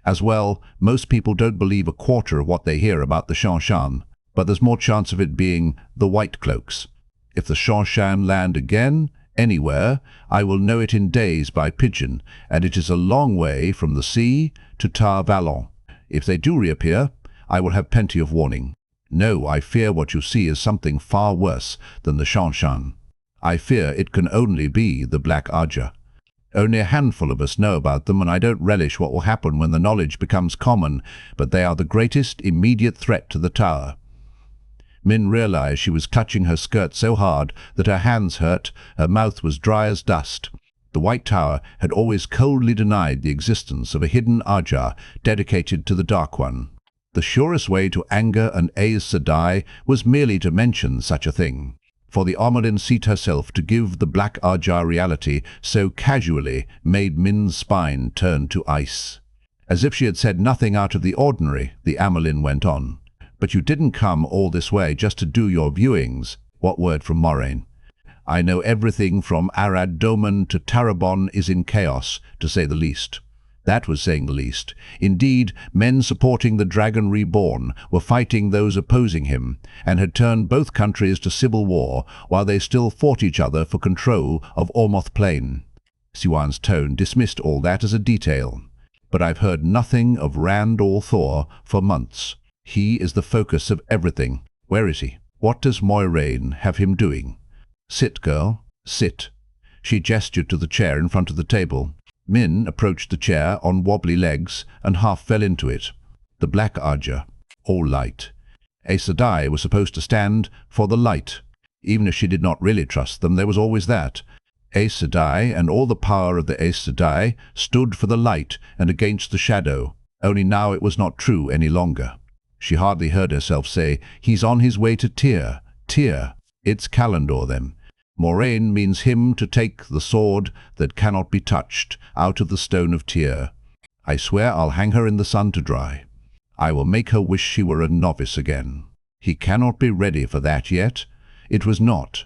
As well, most people don't believe a quarter of what they hear about the seanchan, but there's more chance of it being the White Cloaks. If the seanchan land again, anywhere, I will know it in days by pigeon, and it is a long way from the sea to Tar Valon. If they do reappear, I will have plenty of warning. No, I fear what you see is something far worse than the seanchan. I fear it can only be the Black Ajah. Only a handful of us know about them, and I don't relish what will happen when the knowledge becomes common, but they are the greatest immediate threat to the tower. Min realized she was clutching her skirt so hard that her hands hurt, her mouth was dry as dust. The White Tower had always coldly denied the existence of a hidden ajah dedicated to the Dark One. The surest way to anger an Aes Sedai was merely to mention such a thing. For the amyrlin seat herself to give the Black Ajah reality so casually made Min's spine turn to ice. As if she had said nothing out of the ordinary, the amyrlin went on. But you didn't come all this way just to do your viewings. What word from Moiraine? I know everything from Arad Doman to Tarabon is in chaos, to say the least. That was saying the least. Indeed, men supporting the Dragon Reborn were fighting those opposing him, and had turned both countries to civil war while they still fought each other for control of Ormoth Plain. Siuan's tone dismissed all that as a detail. But I've heard nothing of Rand or Thor for months. He is the focus of everything. Where is he? What does Moiraine have him doing? Sit, girl, sit. She gestured to the chair in front of the table. Min approached the chair on wobbly legs and half fell into it. The Black Ajah, all light. Aes Sedai was supposed to stand for the light. Even if she did not really trust them, there was always that. Aes Sedai and all the power of the Aes Sedai stood for the light and against the shadow. Only now it was not true any longer. She hardly heard herself say, "He's on his way to Tyr. Tyr. It's Calendor, then." Moiraine means him to take the sword that cannot be touched out of the stone of Tyr. I swear I'll hang her in the sun to dry. I will make her wish she were a novice again. He cannot be ready for that yet. It was not.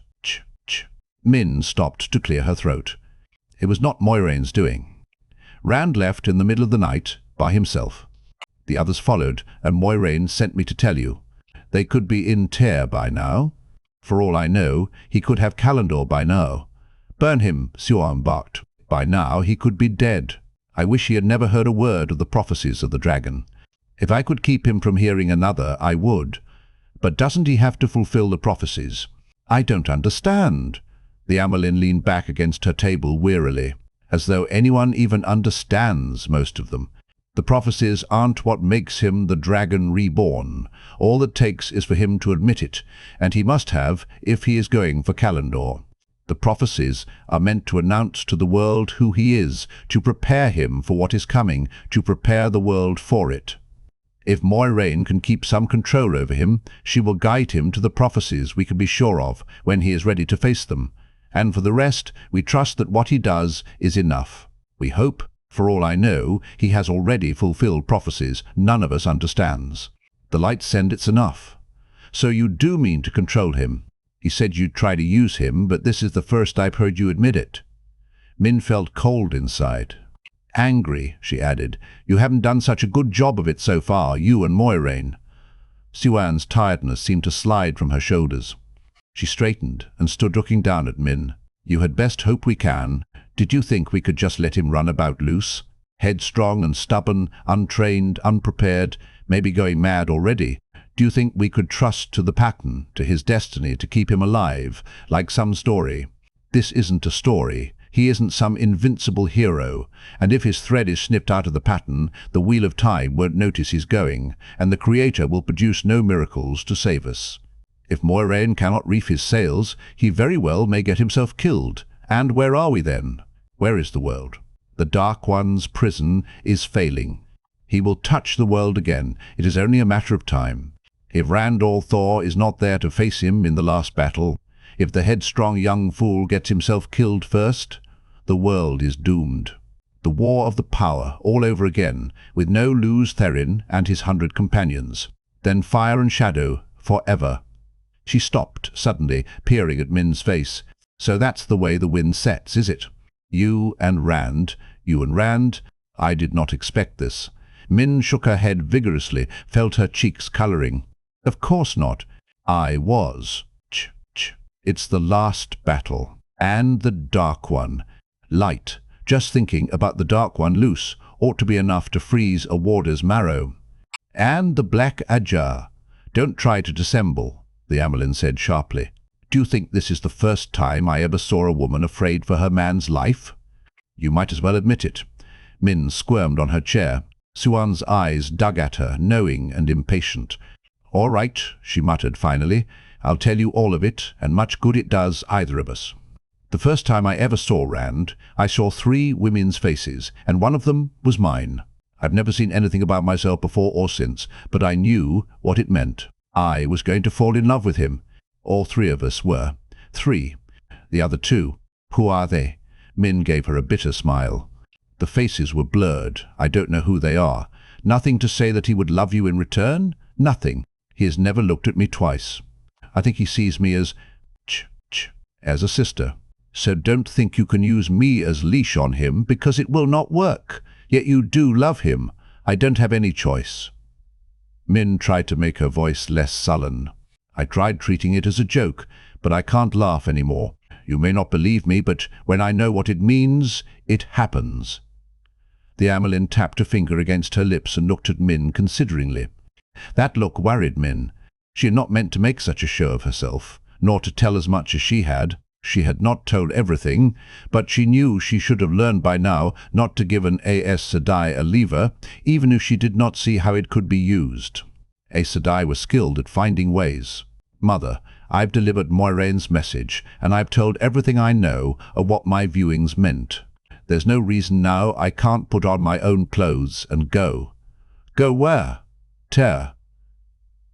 Min stopped to clear her throat. It was not Moiraine's doing. Rand left in the middle of the night by himself. The others followed, and Moiraine sent me to tell you. They could be in Tear by now. For all I know, he could have Calendor by now. Burn him, Siouan barked. By now he could be dead. I wish he had never heard a word of the prophecies of the dragon. If I could keep him from hearing another, I would. But doesn't he have to fulfill the prophecies? I don't understand. The amyrlin leaned back against her table wearily, as though anyone even understands most of them. The prophecies aren't what makes him the dragon reborn. All it takes is for him to admit it, and he must have if he is going for Calendor. The prophecies are meant to announce to the world who he is, to prepare him for what is coming, to prepare the world for it. If Moiraine can keep some control over him, she will guide him to the prophecies we can be sure of when he is ready to face them. And for the rest, we trust that what he does is enough. We hope, for all I know, he has already fulfilled prophecies none of us understands. The lights send it's enough. So you do mean to control him. He said you'd try to use him, but this is the first I've heard you admit it. Min felt cold inside. Angry, she added. You haven't done such a good job of it so far, you and Moiraine. Siouan's tiredness seemed to slide from her shoulders. She straightened and stood looking down at Min. You had best hope we can. Did you think we could just let him run about loose? Headstrong and stubborn, untrained, unprepared, maybe going mad already. Do you think we could trust to the pattern, to his destiny, to keep him alive, like some story? This isn't a story. He isn't some invincible hero, and if his thread is snipped out of the pattern, the wheel of time won't notice he's going, and the Creator will produce no miracles to save us. If Moiraine cannot reef his sails, he very well may get himself killed. And where are we then? Where is the world? The Dark One's prison is failing. He will touch the world again. It is only a matter of time. If Randall Thor is not there to face him in the last battle, if the headstrong young fool gets himself killed first, the world is doomed. The War of the Power all over again, with no Luz Therin and his 100 companions. Then fire and shadow forever. She stopped suddenly, peering at Min's face. So that's the way the wind sets, is it? You and Rand. I did not expect this. Min shook her head vigorously, felt her cheeks colouring. Of course not. I was. It's the last battle. And the Dark One. Light. Just thinking about the Dark One loose ought to be enough to freeze a warder's marrow. And the Black Ajah. Don't try to dissemble, the amyrlin said sharply. Do you think this is the first time I ever saw a woman afraid for her man's life? You might as well admit it. Min squirmed on her chair. Siouan's eyes dug at her, knowing and impatient. All right, she muttered finally. I'll tell you all of it, and much good it does either of us. The first time I ever saw Rand, I saw 3 women's faces, and one of them was mine. I've never seen anything about myself before or since, but I knew what it meant. I was going to fall in love with him. All 3 of us were. 3. The other 2. Who are they? Min gave her a bitter smile. The faces were blurred. I don't know who they are. Nothing to say that he would love you in return? Nothing. He has never looked at me twice. I think he sees me as a sister. So don't think you can use me as leash on him, because it will not work. Yet you do love him. I don't have any choice. Min tried to make her voice less sullen. I tried treating it as a joke, but I can't laugh anymore. You may not believe me, but when I know what it means, it happens. The amyrlin tapped a finger against her lips and looked at Min consideringly. That look worried Min. She had not meant to make such a show of herself, nor to tell as much as she had. She had not told everything, but she knew she should have learned by now not to give an Aes Sedai a lever, even if she did not see how it could be used. Aes Sedai was skilled at finding ways. Mother, I've delivered Moiraine's message, and I've told everything I know of what my viewings meant. There's no reason now I can't put on my own clothes and go. Go where? Tear.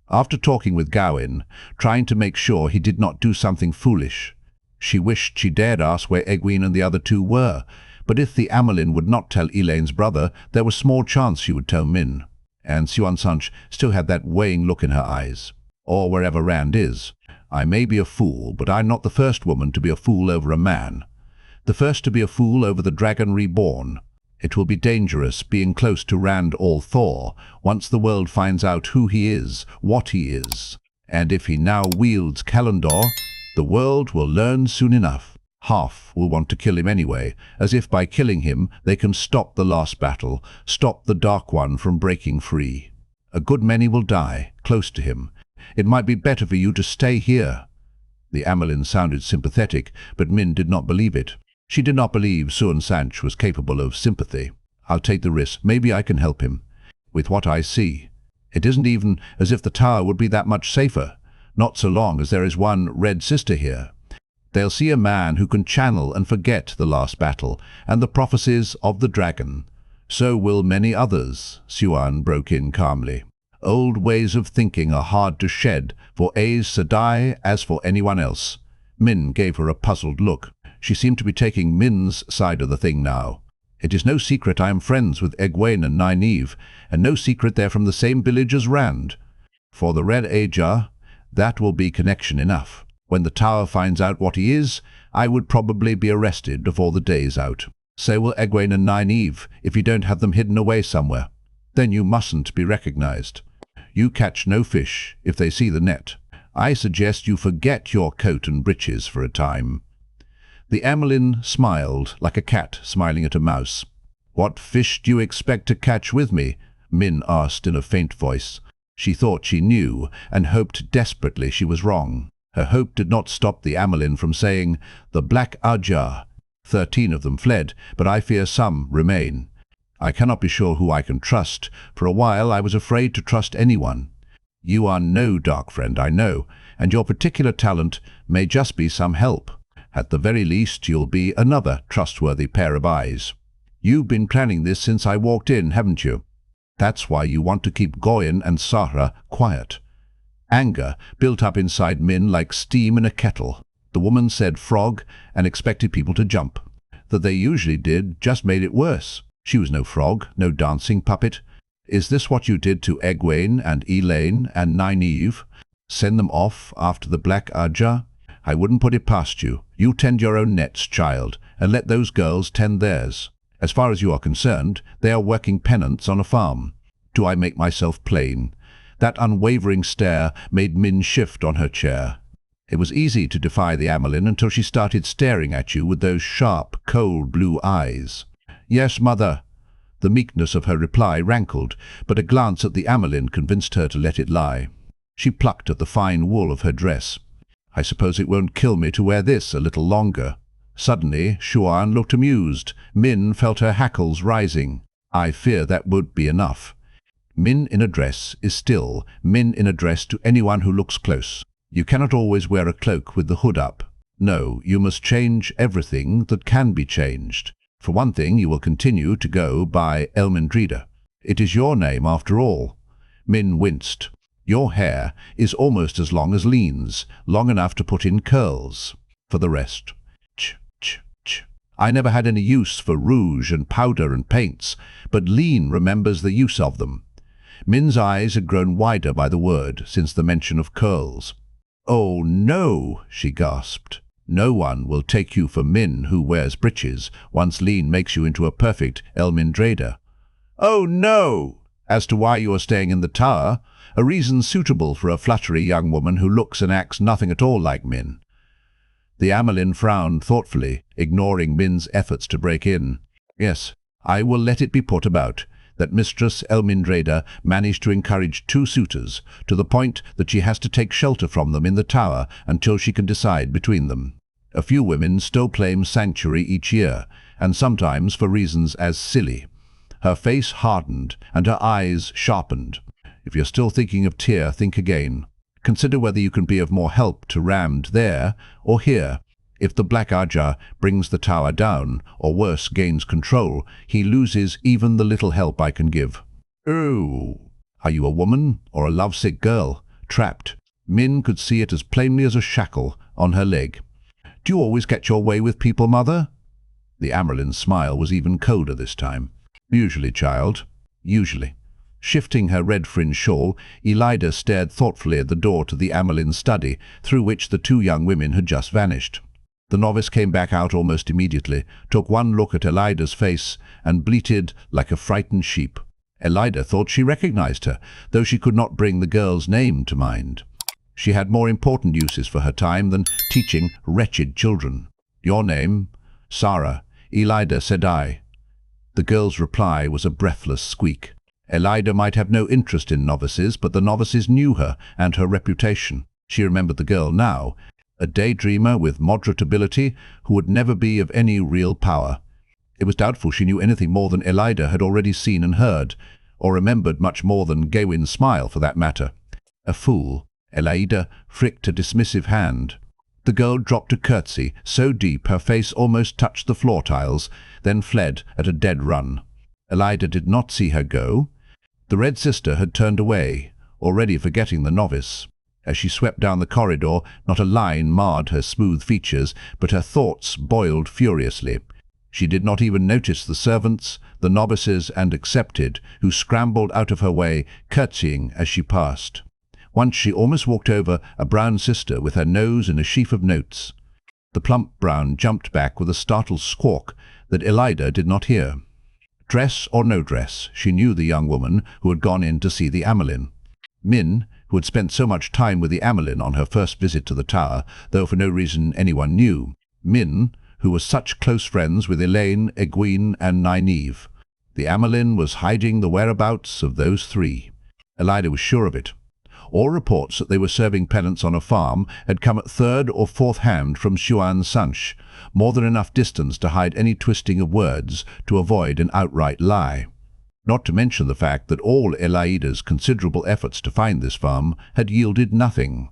After talking with Gawain, trying to make sure he did not do something foolish, she wished she dared ask where Egwene and the other 2 were, but if the amyrlin would not tell Elaine's brother, there was small chance she would tell Min. And Siouan Sanche still had that weighing look in her eyes. Or wherever Rand is. I may be a fool, but I'm not the first woman to be a fool over a man. The first to be a fool over the dragon reborn. It will be dangerous being close to Rand Althor once the world finds out who he is, what he is. And if he now wields Kalimdor, the world will learn soon enough. Half will want to kill him anyway, as if by killing him they can stop the last battle, stop the Dark One from breaking free. A good many will die, close to him. It might be better for you to stay here. The amyrlin sounded sympathetic, but Min did not believe it. She did not believe seanchan was capable of sympathy. I'll take the risk. Maybe I can help him. With what I see. It isn't even as if the tower would be that much safer, not so long as there is one Red Sister here. They'll see a man who can channel and forget the last battle and the prophecies of the dragon. So will many others, Siuan broke in calmly. Old ways of thinking are hard to shed for Aes Sedai as for anyone else. Min gave her a puzzled look. She seemed to be taking Min's side of the thing now. It is no secret I am friends with Egwene and Nynaeve, and no secret they're from the same village as Rand. For the Red Ajah, that will be connection enough. When the tower finds out what he is, I would probably be arrested before the day's out. So will Egwene and Nynaeve, if you don't have them hidden away somewhere. Then you mustn't be recognized. You catch no fish if they see the net. I suggest you forget your coat and breeches for a time. The amyrlin smiled like a cat smiling at a mouse. What fish do you expect to catch with me? Min asked in a faint voice. She thought she knew, and hoped desperately she was wrong. Her hope did not stop the amyrlin from saying, "The black ajah." 13 of them fled, but I fear some remain. I cannot be sure who I can trust. For a while I was afraid to trust anyone. You are no dark friend, I know, and your particular talent may just be some help. At the very least, you'll be another trustworthy pair of eyes. You've been planning this since I walked in, haven't you? That's why you want to keep Goyen and Sahra quiet. Anger built up inside Min like steam in a kettle. The woman said frog and expected people to jump. That they usually did just made it worse. She was no frog, no dancing puppet. Is this what you did to Egwene and Elaine and Nynaeve? Send them off after the black ajah? I wouldn't put it past you. You tend your own nets, child, and let those girls tend theirs. As far as you are concerned, they are working penance on a farm. Do I make myself plain? That unwavering stare made Min shift on her chair. It was easy to defy the amyrlin until she started staring at you with those sharp, cold blue eyes. Yes, mother. The meekness of her reply rankled, but a glance at the amyrlin convinced her to let it lie. She plucked at the fine wool of her dress. I suppose it won't kill me to wear this a little longer. Suddenly, Siuan looked amused. Min felt her hackles rising. I fear that would be enough. Min in a dress is still Min in a dress to anyone who looks close. You cannot always wear a cloak with the hood up. No, you must change everything that can be changed. For one thing, you will continue to go by Elmendrida. It is your name, after all. Min winced. Your hair is almost as long as Lean's, long enough to put in curls. For the rest, I never had any use for rouge and powder and paints, but Lean remembers the use of them. Min's eyes had grown wider by the word since the mention of curls. Oh, no, she gasped. No one will take you for Min who wears breeches once Lean makes you into a perfect Elmendrida. Oh, no! As to why you are staying in the tower, a reason suitable for a fluttery young woman who looks and acts nothing at all like Min. The amyrlin frowned thoughtfully, ignoring Min's efforts to break in. Yes, I will let it be put about that Mistress Elmendrida managed to encourage 2 suitors, to the point that she has to take shelter from them in the tower until she can decide between them. A few women still claim sanctuary each year, and sometimes for reasons as silly. Her face hardened, and her eyes sharpened. If you're still thinking of Tyr, think again. Consider whether you can be of more help to Rand there or here. If the Black Ajah brings the tower down, or worse, gains control, he loses even the little help I can give. Oh, are you a woman or a lovesick girl? Trapped. Min could see it as plainly as a shackle on her leg. Do you always get your way with people, mother? The amyrlin's smile was even colder this time. Usually, child. Usually. Shifting her red-fringed shawl, Elida stared thoughtfully at the door to the amyrlin's study, through which the 2 young women had just vanished. The novice came back out almost immediately, took one look at Elida's face, and bleated like a frightened sheep. Elida thought she recognized her, though she could not bring the girl's name to mind. She had more important uses for her time than teaching wretched children. "Your name?" "Sarah." "Elida," said I. The girl's reply was a breathless squeak. Elida might have no interest in novices, but the novices knew her and her reputation. She remembered the girl now, a daydreamer with moderate ability who would never be of any real power. It was doubtful she knew anything more than Elida had already seen and heard, or remembered much more than Gawain's smile, for that matter. A fool. Elida fricked a dismissive hand. The girl dropped a curtsy, so deep her face almost touched the floor tiles, then fled at a dead run. Elida did not see her go. The Red Sister had turned away, already forgetting the novice. As she swept down the corridor, not a line marred her smooth features, but her thoughts boiled furiously. She did not even notice the servants, the novices and accepted, who scrambled out of her way, curtsying as she passed. Once she almost walked over a brown sister with her nose in a sheaf of notes. The plump brown jumped back with a startled squawk that Elida did not hear. Dress or no dress, she knew the young woman who had gone in to see the amyrlin. Min, who had spent so much time with the amyrlin on her first visit to the tower, though for no reason anyone knew. Min, who was such close friends with Elaine, Egwene and Nynaeve. The amyrlin was hiding the whereabouts of those three. Elida was sure of it. All reports that they were serving penance on a farm had come at third or fourth hand from Seanchan, more than enough distance to hide any twisting of words to avoid an outright lie. Not to mention the fact that all Elida's considerable efforts to find this farm had yielded nothing.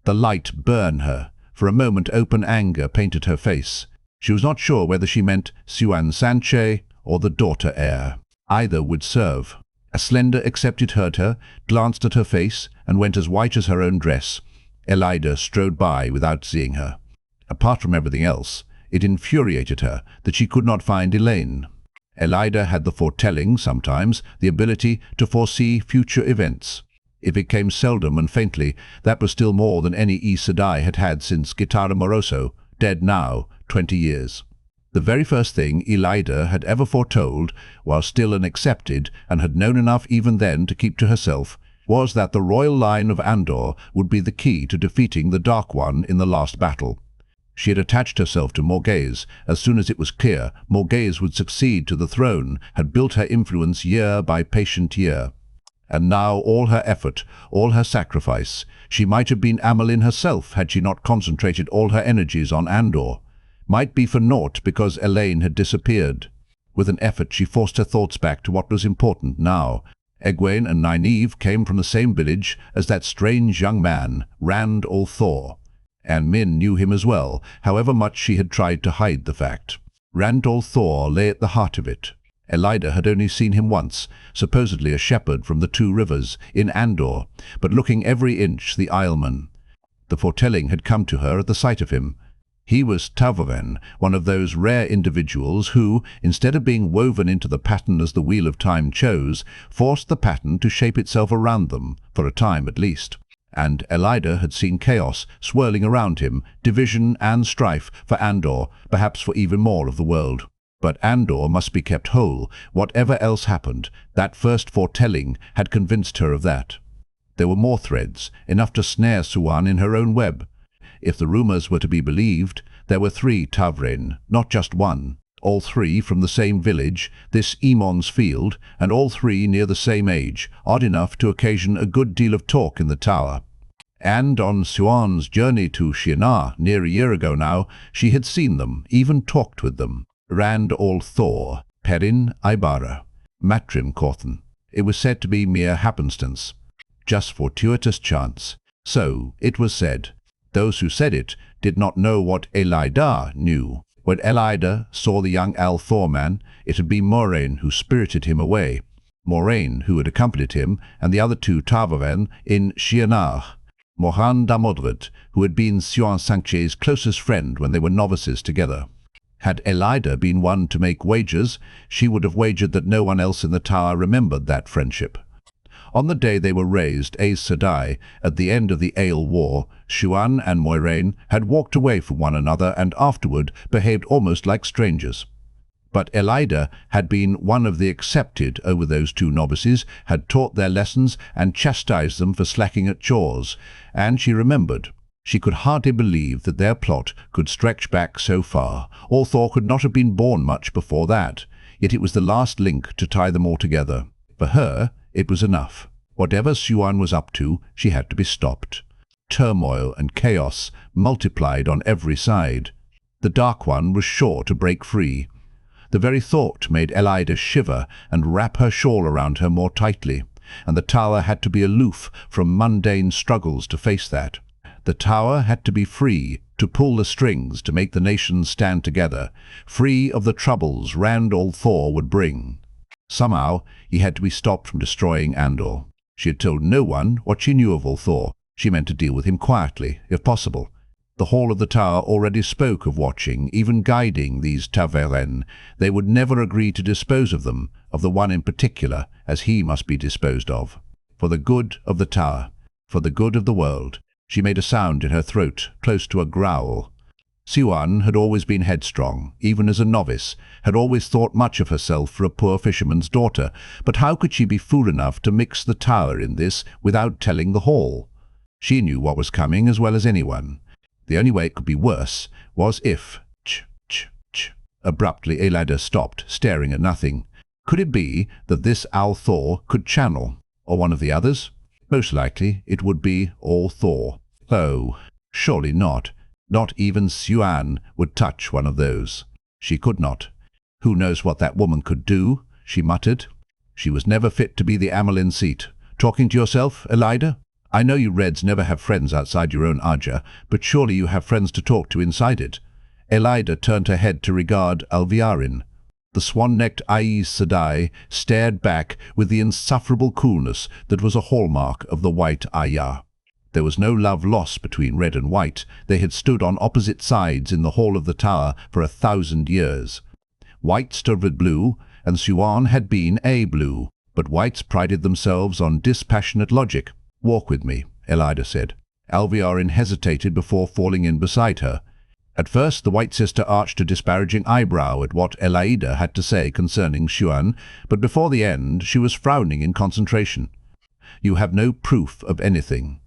The light burned her. For a moment open anger painted her face. She was not sure whether she meant Seanchan or the daughter heir. Either would serve. A slender accepted heard her, glanced at her face, and went as white as her own dress. Elida strode by without seeing her. Apart from everything else, it infuriated her that she could not find Elaine. Elida had the foretelling, sometimes, the ability to foresee future events. If it came seldom and faintly, that was still more than any Aes Sedai had had since Gitara Moroso, dead now, 20 years. The very first thing Elida had ever foretold, while still an accepted, and had known enough even then to keep to herself, was that the royal line of Andor would be the key to defeating the Dark One in the last battle. She had attached herself to Morghese as soon as it was clear Morghese would succeed to the throne, had built her influence year by patient year. And now all her effort, all her sacrifice, she might have been Amyrlin herself had she not concentrated all her energies on Andor, might be for naught because Elaine had disappeared. With an effort she forced her thoughts back to what was important now. Egwene and Nynaeve came from the same village as that strange young man, Rand al'Thor. And Min knew him as well, however much she had tried to hide the fact. Rand al'Thor lay at the heart of it. Elida had only seen him once, supposedly a shepherd from the Two Rivers, in Andor, but looking every inch the Aielman. The foretelling had come to her at the sight of him. He was Taveren, one of those rare individuals who, instead of being woven into the pattern as the Wheel of Time chose, forced the pattern to shape itself around them, for a time at least. And Elida had seen chaos swirling around him, division and strife for Andor, perhaps for even more of the world. But Andor must be kept whole. Whatever else happened, that first foretelling had convinced her of that. There were more threads, enough to snare Siuan in her own web. If the rumors were to be believed, there were 3 Tavren, not just one. All 3 from the same village, this Emon's field, and all 3 near the same age, odd enough to occasion a good deal of talk in the tower. And on Siuan's journey to Shi'nar, near a year ago now, she had seen them, even talked with them. Rand al'Thor, Perrin Aibara, Matrim cauthon. It was said to be mere happenstance, just fortuitous chance. So it was said. Those who said it did not know what Elida knew. When Elida saw the young al'Thor man, it had been Moiraine who spirited him away. Moiraine, who had accompanied him, and the other 2 Tavern in Shi'nar. Mohan Damodred, who had been Seanchan's closest friend when they were novices together. Had Elida been one to make wagers, she would have wagered that no one else in the tower remembered that friendship. On the day they were raised, Aes Sedai, at the end of the Aiel War, Siuan and Moiraine had walked away from one another and afterward behaved almost like strangers. But Elaida had been one of the accepted over those two novices, had taught their lessons and chastised them for slacking at chores, and she remembered. She could hardly believe that their plot could stretch back so far. Thor could not have been born much before that, yet it was the last link to tie them all together. For her, it was enough. Whatever Siuan was up to, she had to be stopped. Turmoil and chaos multiplied on every side. The Dark One was sure to break free. The very thought made Elaida shiver and wrap her shawl around her more tightly, and the tower had to be aloof from mundane struggles to face that. The tower had to be free to pull the strings to make the nations stand together, free of the troubles Randall Thor would bring. Somehow, he had to be stopped from destroying Andor. She had told no one what she knew of Thor. She meant to deal with him quietly, if possible. The Hall of the Tower already spoke of watching, even guiding these taverns. They would never agree to dispose of them, of the one in particular, as he must be disposed of. For the good of the Tower, for the good of the world. She made a sound in her throat, close to a growl. Siuan had always been headstrong, even as a novice, had always thought much of herself for a poor fisherman's daughter, but how could she be fool enough to mix the Tower in this without telling the Hall? She knew what was coming as well as anyone. The only way it could be worse was if... Abruptly, Elaida stopped, staring at nothing. Could it be that this Thor could channel, or one of the others? Most likely it would be all Thor. Oh, surely not. Not even Siuan would touch one of those. She could not. Who knows what that woman could do, she muttered. She was never fit to be the amyrlin seat. Talking to yourself, Elaida? I know you Reds never have friends outside your own ajah, but surely you have friends to talk to inside it. Elaida turned her head to regard Alviarin. The swan-necked Aes Sedai stared back with the insufferable coolness that was a hallmark of the white ajah. There was no love lost between red and white. They had stood on opposite sides in the hall of the tower for 1,000 years. White stood with blue, and Siuan had been a blue, but whites prided themselves on dispassionate logic. "Walk with me," Elaida said. Alviarin hesitated before falling in beside her. At first the white sister arched a disparaging eyebrow at what Elaida had to say concerning Siuan, but before the end she was frowning in concentration. "You have no proof of anything."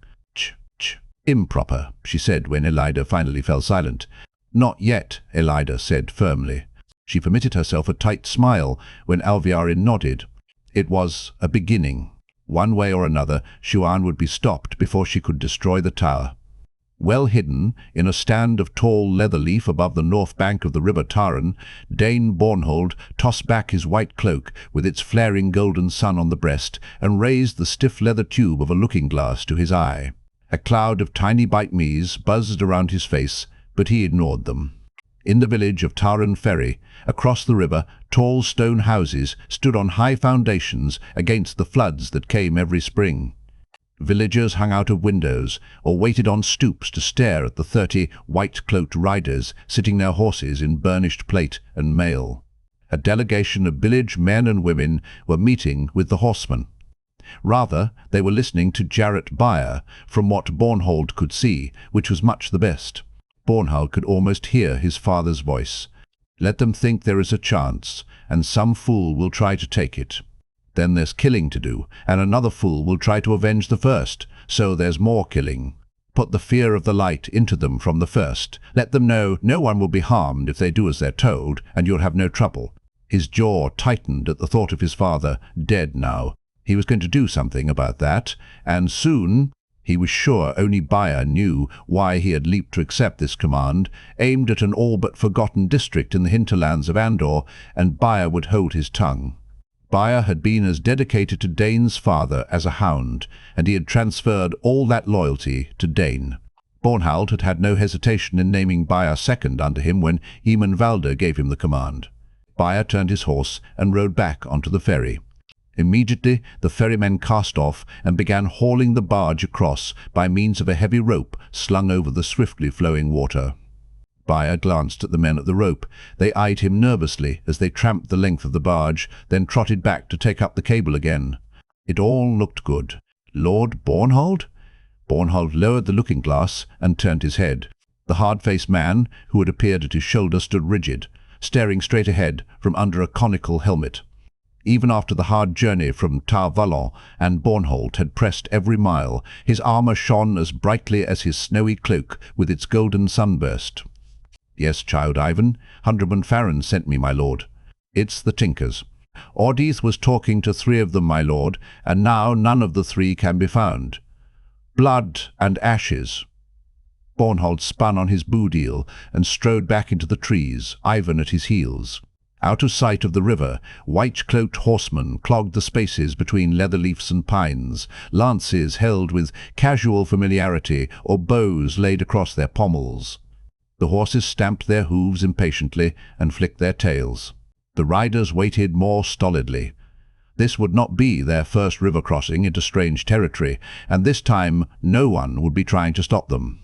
"Improper," she said when Elaida finally fell silent. "Not yet," Elaida said firmly. She permitted herself a tight smile when Alviarin nodded. It was a beginning. One way or another, Siuan would be stopped before she could destroy the tower. Well hidden, in a stand of tall leather leaf above the north bank of the river Tarn, Dane Bornhold tossed back his white cloak with its flaring golden sun on the breast and raised the stiff leather tube of a looking-glass to his eye. A cloud of tiny bite-me's buzzed around his face, but he ignored them. In the village of Tarn Ferry, across the river, tall stone houses stood on high foundations against the floods that came every spring. Villagers hung out of windows or waited on stoops to stare at the 30 white-cloaked riders sitting their horses in burnished plate and mail. A delegation of village men and women were meeting with the horsemen. Rather, they were listening to Jarrett Byer, from what Bornhold could see, which was much the best. Bornhold could almost hear his father's voice. "Let them think there is a chance, and some fool will try to take it. Then there's killing to do, and another fool will try to avenge the first, so there's more killing. Put the fear of the light into them from the first. Let them know no one will be harmed if they do as they're told, and you'll have no trouble." His jaw tightened at the thought of his father, dead now. He was going to do something about that, and soon. He was sure only Byer knew why he had leaped to accept this command, aimed at an all-but-forgotten district in the hinterlands of Andor, and Byer would hold his tongue. Byer had been as dedicated to Dane's father as a hound, and he had transferred all that loyalty to Dane. Bornhold had had no hesitation in naming Byer second under him when Eamon Valder gave him the command. Byer turned his horse and rode back onto the ferry. Immediately the ferrymen cast off and began hauling the barge across by means of a heavy rope slung over the swiftly flowing water. Byer glanced at the men at the rope. They eyed him nervously as they tramped the length of the barge, then trotted back to take up the cable again. It all looked good. Lord Bornhold? Bornhold lowered the looking-glass and turned his head. The hard-faced man, who had appeared at his shoulder, stood rigid, staring straight ahead from under a conical helmet. Even after the hard journey from Tar Valon and Bornhold had pressed every mile, his armour shone as brightly as his snowy cloak with its golden sunburst. "Yes, Child Ivan, Hundredman Farron sent me, my lord. It's the Tinkers. Ordeith was talking to 3 of them, my lord, and now none of the 3 can be found. Blood and ashes." Bornhold spun on his boudil and strode back into the trees, Ivan at his heels. Out of sight of the river, white-cloaked horsemen clogged the spaces between leather leaves and pines, lances held with casual familiarity or bows laid across their pommels. The horses stamped their hooves impatiently and flicked their tails. The riders waited more stolidly. This would not be their first river crossing into strange territory, and this time no one would be trying to stop them.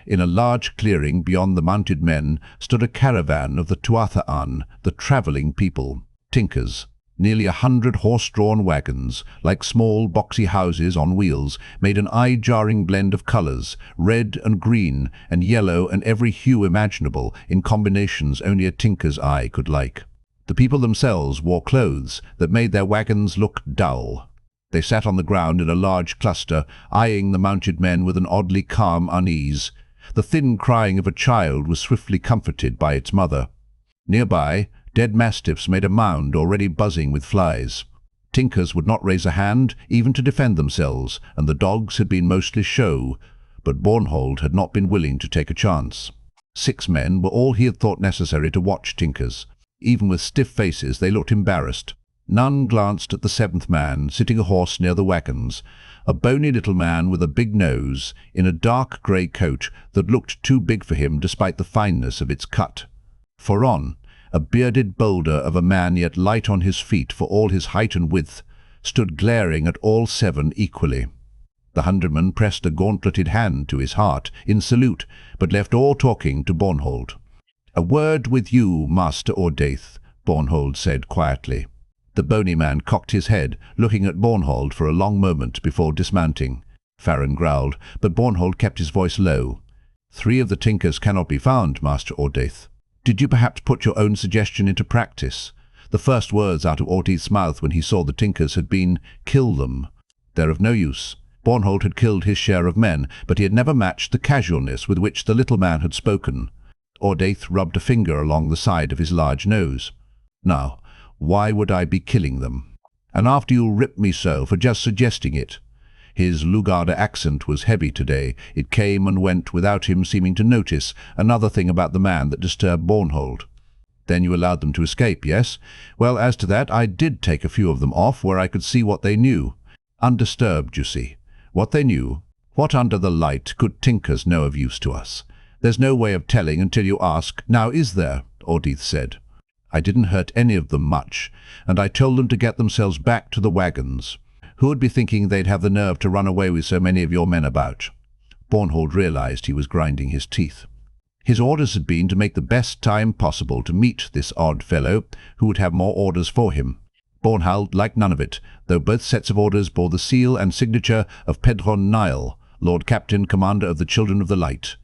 In a large clearing beyond the mounted men stood a caravan of the Tuatha'an, the travelling people, Tinkers. Nearly 100 horse-drawn wagons, like small boxy houses on wheels, made an eye-jarring blend of colours, red and green and yellow and every hue imaginable, in combinations only a tinker's eye could like. The people themselves wore clothes that made their wagons look dull. They sat on the ground in a large cluster, eyeing the mounted men with an oddly calm unease. The thin crying of a child was swiftly comforted by its mother. Nearby, dead mastiffs made a mound already buzzing with flies. Tinkers would not raise a hand, even to defend themselves, and the dogs had been mostly show, but Bornhold had not been willing to take a chance. 6 men were all he had thought necessary to watch Tinkers. Even with stiff faces, they looked embarrassed. None glanced at the 7th man, sitting a horse near the wagons, a bony little man with a big nose, in a dark grey coat that looked too big for him despite the fineness of its cut. Foron, a bearded boulder of a man yet light on his feet for all his height and width, stood glaring at all 7 equally. The hundredman pressed a gauntleted hand to his heart in salute, but left all talking to Bornhold. "A word with you, Master Ordaith," Bornhold said quietly. The bony man cocked his head, looking at Bornhold for a long moment before dismounting. Farron growled, but Bornhold kept his voice low. 3 of the Tinkers cannot be found, Master Ordaith. Did you perhaps put your own suggestion into practice?" The first words out of Ordeith's mouth when he saw the Tinkers had been, "Kill them." "They're of no use." Bornhold had killed his share of men, but he had never matched the casualness with which the little man had spoken. Ordaith rubbed a finger along the side of his large nose. "Now, why would I be killing them? And after you ripped me so for just suggesting it." His Lugarda accent was heavy today. It came and went without him seeming to notice, another thing about the man that disturbed Bornhold. "Then you allowed them to escape, yes? Well, as to that, I did take a few of them off where I could see what they knew. Undisturbed, you see. What they knew. What under the light could Tinkers know of use to us? There's no way of telling until you ask. Now is there?" Ordeith said. "I didn't hurt any of them much, and I told them to get themselves back to the wagons. Who would be thinking they'd have the nerve to run away with so many of your men about?" Bornhold realized he was grinding his teeth. His orders had been to make the best time possible to meet this odd fellow, who would have more orders for him. Bornhold liked none of it, though both sets of orders bore the seal and signature of Pedron Nile, Lord Captain Commander of the Children of the Light.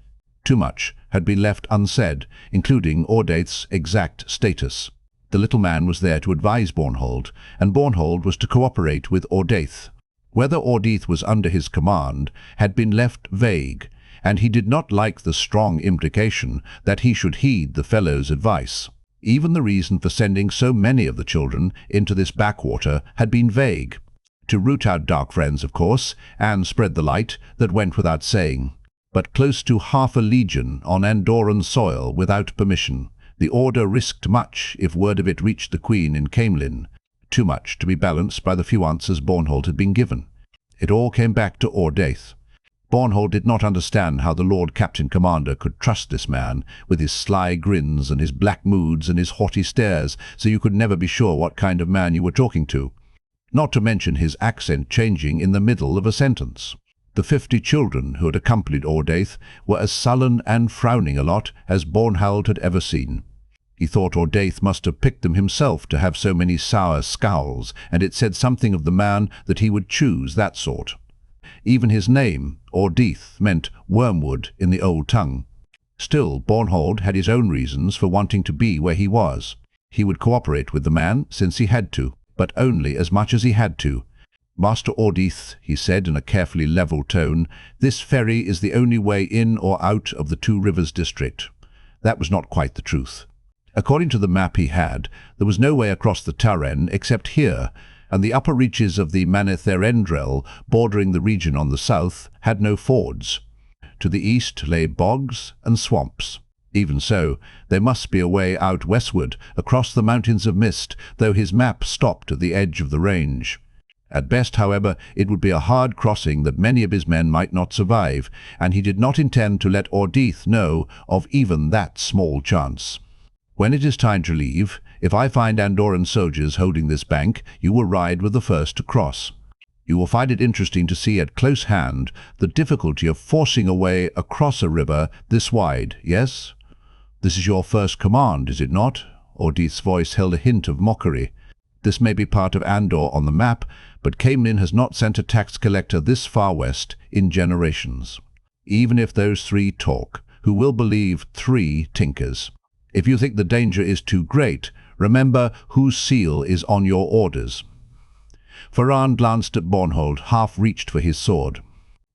Too much had been left unsaid, including Ordaith's exact status. The little man was there to advise Bornhold, and Bornhold was to cooperate with Ordaith. Whether Ordeith was under his command had been left vague, and he did not like the strong implication that he should heed the fellow's advice. Even the reason for sending so many of the children into this backwater had been vague. To root out dark friends, of course, and spread the light, that went without saying. But close to half a legion on Andorran soil without permission. The order risked much if word of it reached the Queen in Camelin. Too much to be balanced by the few answers Bornhold had been given. It all came back to Ordaith. Bornhold did not understand how the Lord Captain Commander could trust this man, with his sly grins and his black moods and his haughty stares, so you could never be sure what kind of man you were talking to. Not to mention his accent changing in the middle of a sentence. The 50 children who had accompanied Ordaith were as sullen and frowning a lot as Bornhold had ever seen. He thought Ordaith must have picked them himself to have so many sour scowls, and it said something of the man that he would choose that sort. Even his name, Ordaith, meant wormwood in the old tongue. Still, Bornhold had his own reasons for wanting to be where he was. He would cooperate with the man since he had to, but only as much as he had to. "Master Ordaith," he said in a carefully level tone, "this ferry is the only way in or out of the Two Rivers district." That was not quite the truth. According to the map he had, there was no way across the Taren except here, and the upper reaches of the Manetherendrel, bordering the region on the south, had no fords. To the east lay bogs and swamps. Even so, there must be a way out westward, across the mountains of mist, though his map stopped at the edge of the range. At best, however, it would be a hard crossing that many of his men might not survive, and he did not intend to let Ordaith know of even that small chance. "When it is time to leave, if I find Andoran soldiers holding this bank, you will ride with the first to cross. You will find it interesting to see at close hand the difficulty of forcing a way across a river this wide, yes? This is your first command, is it not?" Ordaith's voice held a hint of mockery. "This may be part of Andor on the map, but Caemlyn has not sent a tax collector this far west in generations. Even if those three talk, who will believe three tinkers? If you think the danger is too great, remember whose seal is on your orders." Faran glanced at Bornhold, half reached for his sword.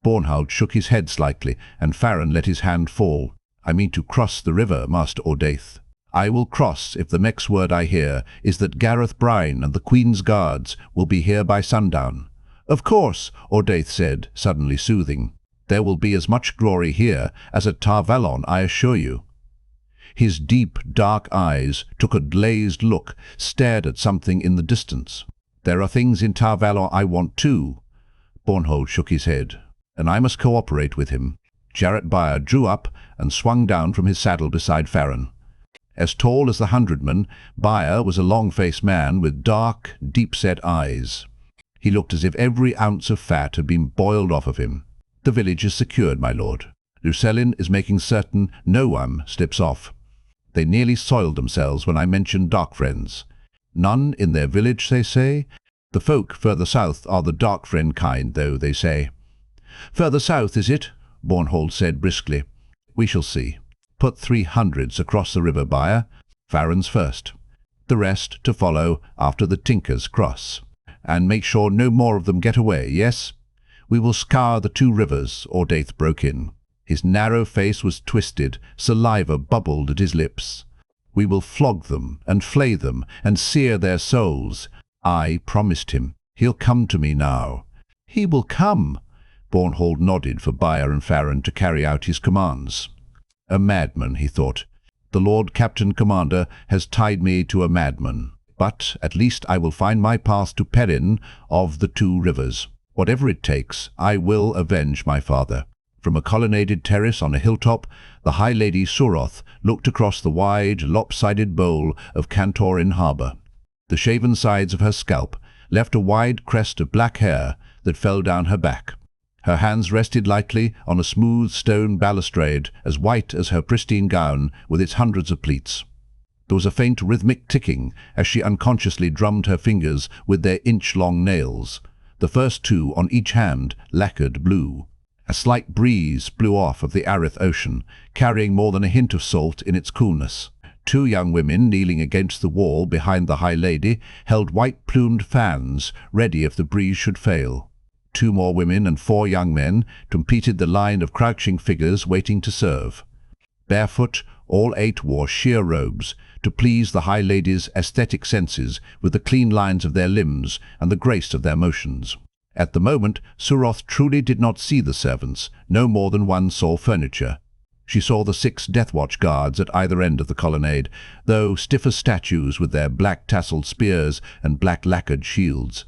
Bornhold shook his head slightly, and Faran let his hand fall. "I mean to cross the river, Master Ordaith. I will cross if the next word I hear is that Gareth Brine and the Queen's guards will be here by sundown." "Of course," Ordaith said, suddenly soothing. "There will be as much glory here as at Tar Valon, I assure you." His deep, dark eyes took a glazed look, stared at something in the distance. "There are things in Tar Valon I want too." Bornhold shook his head. "And I must cooperate with him." Jarrett Byer drew up and swung down from his saddle beside Faran. As tall as the hundredman, Byer was a long-faced man with dark, deep-set eyes. He looked as if every ounce of fat had been boiled off of him. "The village is secured, my lord. Lucellin is making certain no one slips off. They nearly soiled themselves when I mentioned dark friends. None in their village, they say. The folk further south are the dark friend kind, though, they say." "Further south, is it?" Bornhold said briskly. "We shall see. Put 300s across the river, Byer. Faran's first. The rest to follow after the Tinkers cross. And make sure no more of them get away, yes? We will scour the two rivers," Ordaith broke in. His narrow face was twisted, saliva bubbled at his lips. "We will flog them and flay them and sear their souls. I promised him. He'll come to me now." "He will come." Bornhold nodded for Byer and Faran to carry out his commands. A madman, he thought. The Lord Captain Commander has tied me to a madman. But at least I will find my path to Perrin of the Two Rivers. Whatever it takes, I will avenge my father. From a colonnaded terrace on a hilltop, the High Lady Suroth looked across the wide, lopsided bowl of Cantorin Harbour. The shaven sides of her scalp left a wide crest of black hair that fell down her back. Her hands rested lightly on a smooth stone balustrade as white as her pristine gown with its hundreds of pleats. There was a faint rhythmic ticking as she unconsciously drummed her fingers with their inch-long nails, the first two on each hand lacquered blue. A slight breeze blew off of the Arith Ocean, carrying more than a hint of salt in its coolness. Two young women kneeling against the wall behind the High Lady held white-plumed fans, ready if the breeze should fail. Two more women and 4 young men completed the line of crouching figures waiting to serve. Barefoot, all 8 wore sheer robes to please the High Lady's aesthetic senses with the clean lines of their limbs and the grace of their motions. At the moment, Suroth truly did not see the servants, no more than one saw furniture. She saw the 6 Deathwatch guards at either end of the colonnade, though stiff as statues with their black tasseled spears and black lacquered shields.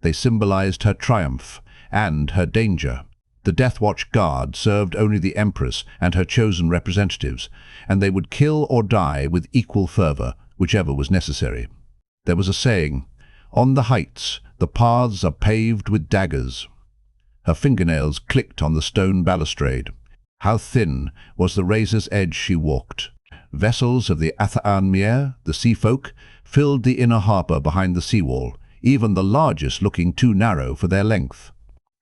They symbolized her triumph and her danger. The Deathwatch Guard served only the Empress and her chosen representatives, and they would kill or die with equal fervor, whichever was necessary. There was a saying, "On the heights, the paths are paved with daggers." Her fingernails clicked on the stone balustrade. How thin was the razor's edge she walked. Vessels of the Athaan the sea folk, filled the inner harbour behind the seawall, even the largest looking too narrow for their length.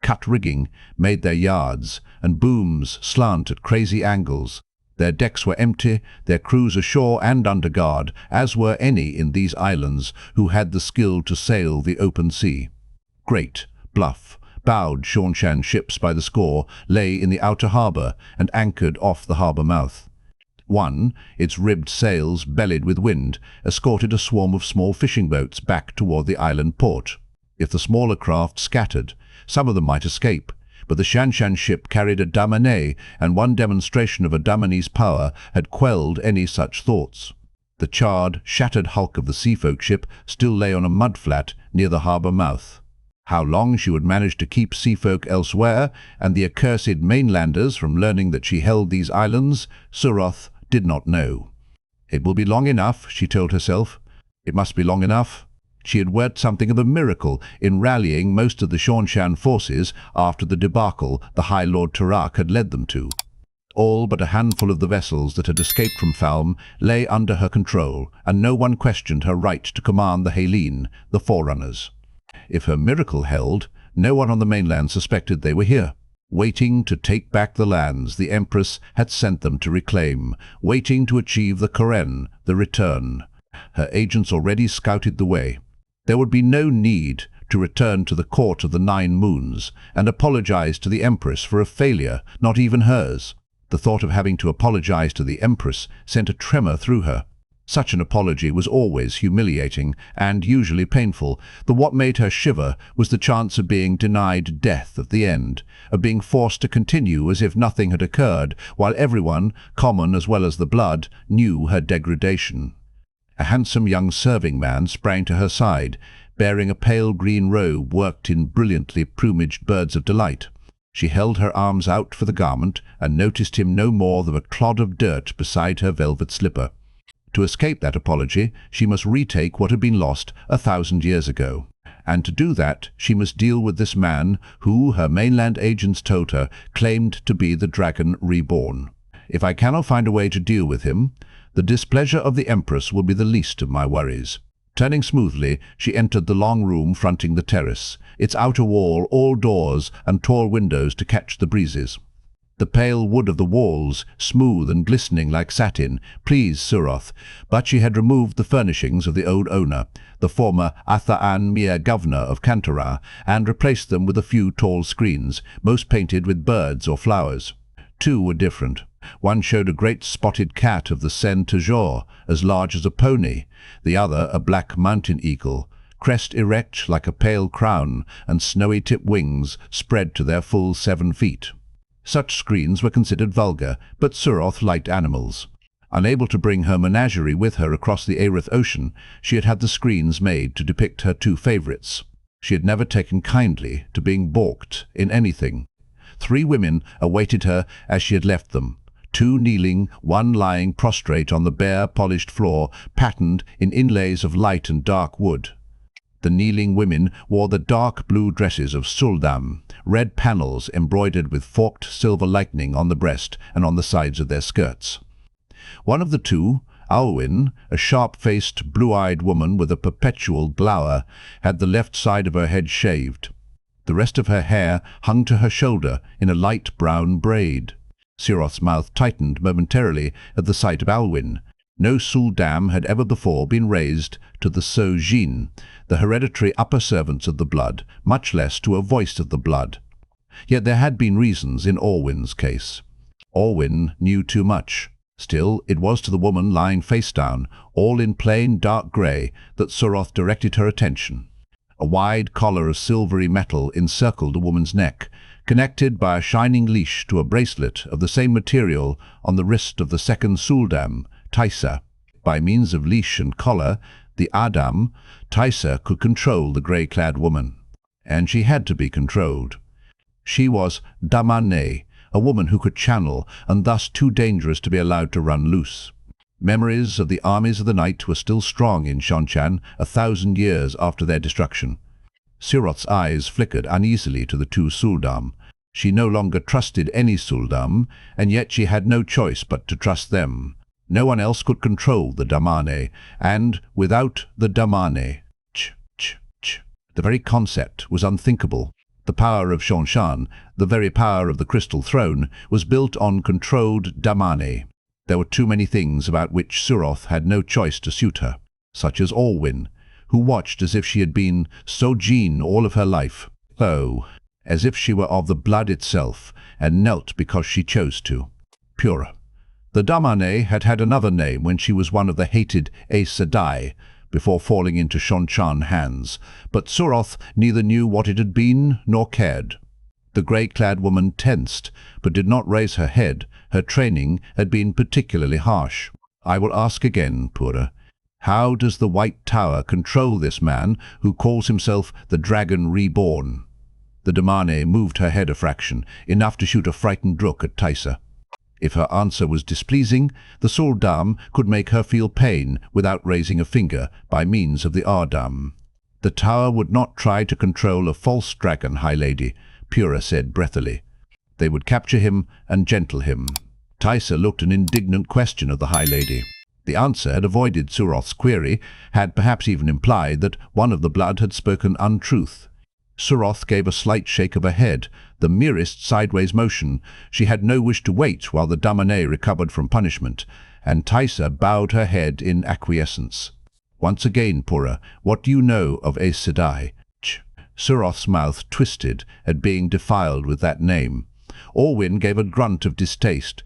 Cut rigging made their yards, and booms slant at crazy angles. Their decks were empty, their crews ashore and under guard, as were any in these islands who had the skill to sail the open sea. Great, bluff, bowed seanchan ships by the score lay in the outer harbour and anchored off the harbour mouth. One, its ribbed sails bellied with wind, escorted a swarm of small fishing boats back toward the island port. If the smaller craft scattered, some of them might escape, but the seanchan ship carried a damanay, and one demonstration of a damanese power had quelled any such thoughts. The charred, shattered hulk of the seafolk ship still lay on a mudflat near the harbour mouth. How long she would manage to keep seafolk elsewhere, and the accursed mainlanders from learning that she held these islands, Suroth did not know. It will be long enough, she told herself. It must be long enough. She had worked something of a miracle in rallying most of the seanchan forces after the debacle the High Lord Tarak had led them to. All but a handful of the vessels that had escaped from Falm lay under her control, and no one questioned her right to command the Haleen, the Forerunners. If her miracle held, no one on the mainland suspected they were here, waiting to take back the lands the Empress had sent them to reclaim, waiting to achieve the Koren, the return. Her agents already scouted the way. There would be no need to return to the court of the 9 moons and apologize to the Empress for a failure, not even hers. The thought of having to apologize to the Empress sent a tremor through her. Such an apology was always humiliating and usually painful, but what made her shiver was the chance of being denied death at the end, of being forced to continue as if nothing had occurred, while everyone, common as well as the blood, knew her degradation. A handsome young serving man sprang to her side, bearing a pale green robe worked in brilliantly plumaged birds of delight. She held her arms out for the garment and noticed him no more than a clod of dirt beside her velvet slipper. To escape that apology, she must retake what had been lost 1,000 years ago. And to do that, she must deal with this man who, her mainland agents told her, claimed to be the dragon reborn. If I cannot find a way to deal with him, the displeasure of the Empress will be the least of my worries. Turning smoothly, she entered the long room fronting the terrace, its outer wall all doors and tall windows to catch the breezes. The pale wood of the walls, smooth and glistening like satin, pleased Suroth, but she had removed the furnishings of the old owner, the former Athaan governor of Kantara, and replaced them with a few tall screens, most painted with birds or flowers. 2 were different. One showed a great spotted cat of the Sen Tajor, as large as a pony, the other a black mountain eagle, crest erect like a pale crown, and snowy-tipped wings spread to their full 7 feet. Such screens were considered vulgar, but Suroth liked animals. Unable to bring her menagerie with her across the Aerith Ocean, she had had the screens made to depict her 2 favourites. She had never taken kindly to being balked in anything. 3 women awaited her as she had left them, 2 kneeling, 1 lying prostrate on the bare, polished floor, patterned in inlays of light and dark wood. The kneeling women wore the dark blue dresses of Suldam, red panels embroidered with forked silver lightning on the breast and on the sides of their skirts. One of the 2, Alwyn, a sharp-faced, blue-eyed woman with a perpetual glower, had the left side of her head shaved. The rest of her hair hung to her shoulder in a light brown braid. Suroth's mouth tightened momentarily at the sight of Alwyn. No Suldam had ever before been raised to the So-Jin, the hereditary upper servants of the blood, much less to a voice of the blood. Yet there had been reasons in Orwyn's case. Orwyn knew too much. Still, it was to the woman lying face down, all in plain dark grey, that Suroth directed her attention. A wide collar of silvery metal encircled the woman's neck, connected by a shining leash to a bracelet of the same material on the wrist of the second Suldam, Taisa. By means of leash and collar, the Adam, Taisa could control the grey-clad woman. And she had to be controlled. She was Damane, a woman who could channel, and thus too dangerous to be allowed to run loose. Memories of the armies of the night were still strong in seanchan 1,000 years after their destruction. Suroth's eyes flickered uneasily to the 2 Suldam. She no longer trusted any Suldam, and yet she had no choice but to trust them. No one else could control the damane, and without the damane, the very concept was unthinkable. The power of seanchan, the very power of the Crystal Throne, was built on controlled damane. There were too many things about which Suroth had no choice to suit her, such as Olwyn, who watched as if she had been Sojin all of her life. Oh, as if she were of the blood itself, and knelt because she chose to. Pura. The damane had had another name when she was one of the hated Aes Sedai, before falling into seanchan hands, but Suroth neither knew what it had been nor cared. The grey-clad woman tensed, but did not raise her head. Her training had been particularly harsh. I will ask again, Pura. How does the White Tower control this man who calls himself the Dragon Reborn? The damane moved her head a fraction, enough to shoot a frightened look at Taisa. If her answer was displeasing, the Suldam could make her feel pain without raising a finger by means of the Ardam. The tower would not try to control a false dragon, High Lady, Pura said breathily. They would capture him and gentle him. Taisa looked an indignant question of the High Lady. The answer had avoided Suroth's query, had perhaps even implied that one of the blood had spoken untruth. Suroth gave a slight shake of her head, the merest sideways motion. She had no wish to wait while the damane recovered from punishment, and Taisa bowed her head in acquiescence. Once again, Pura, what do you know of Aes Sedai? Suroth's mouth twisted at being defiled with that name. Orwyn gave a grunt of distaste.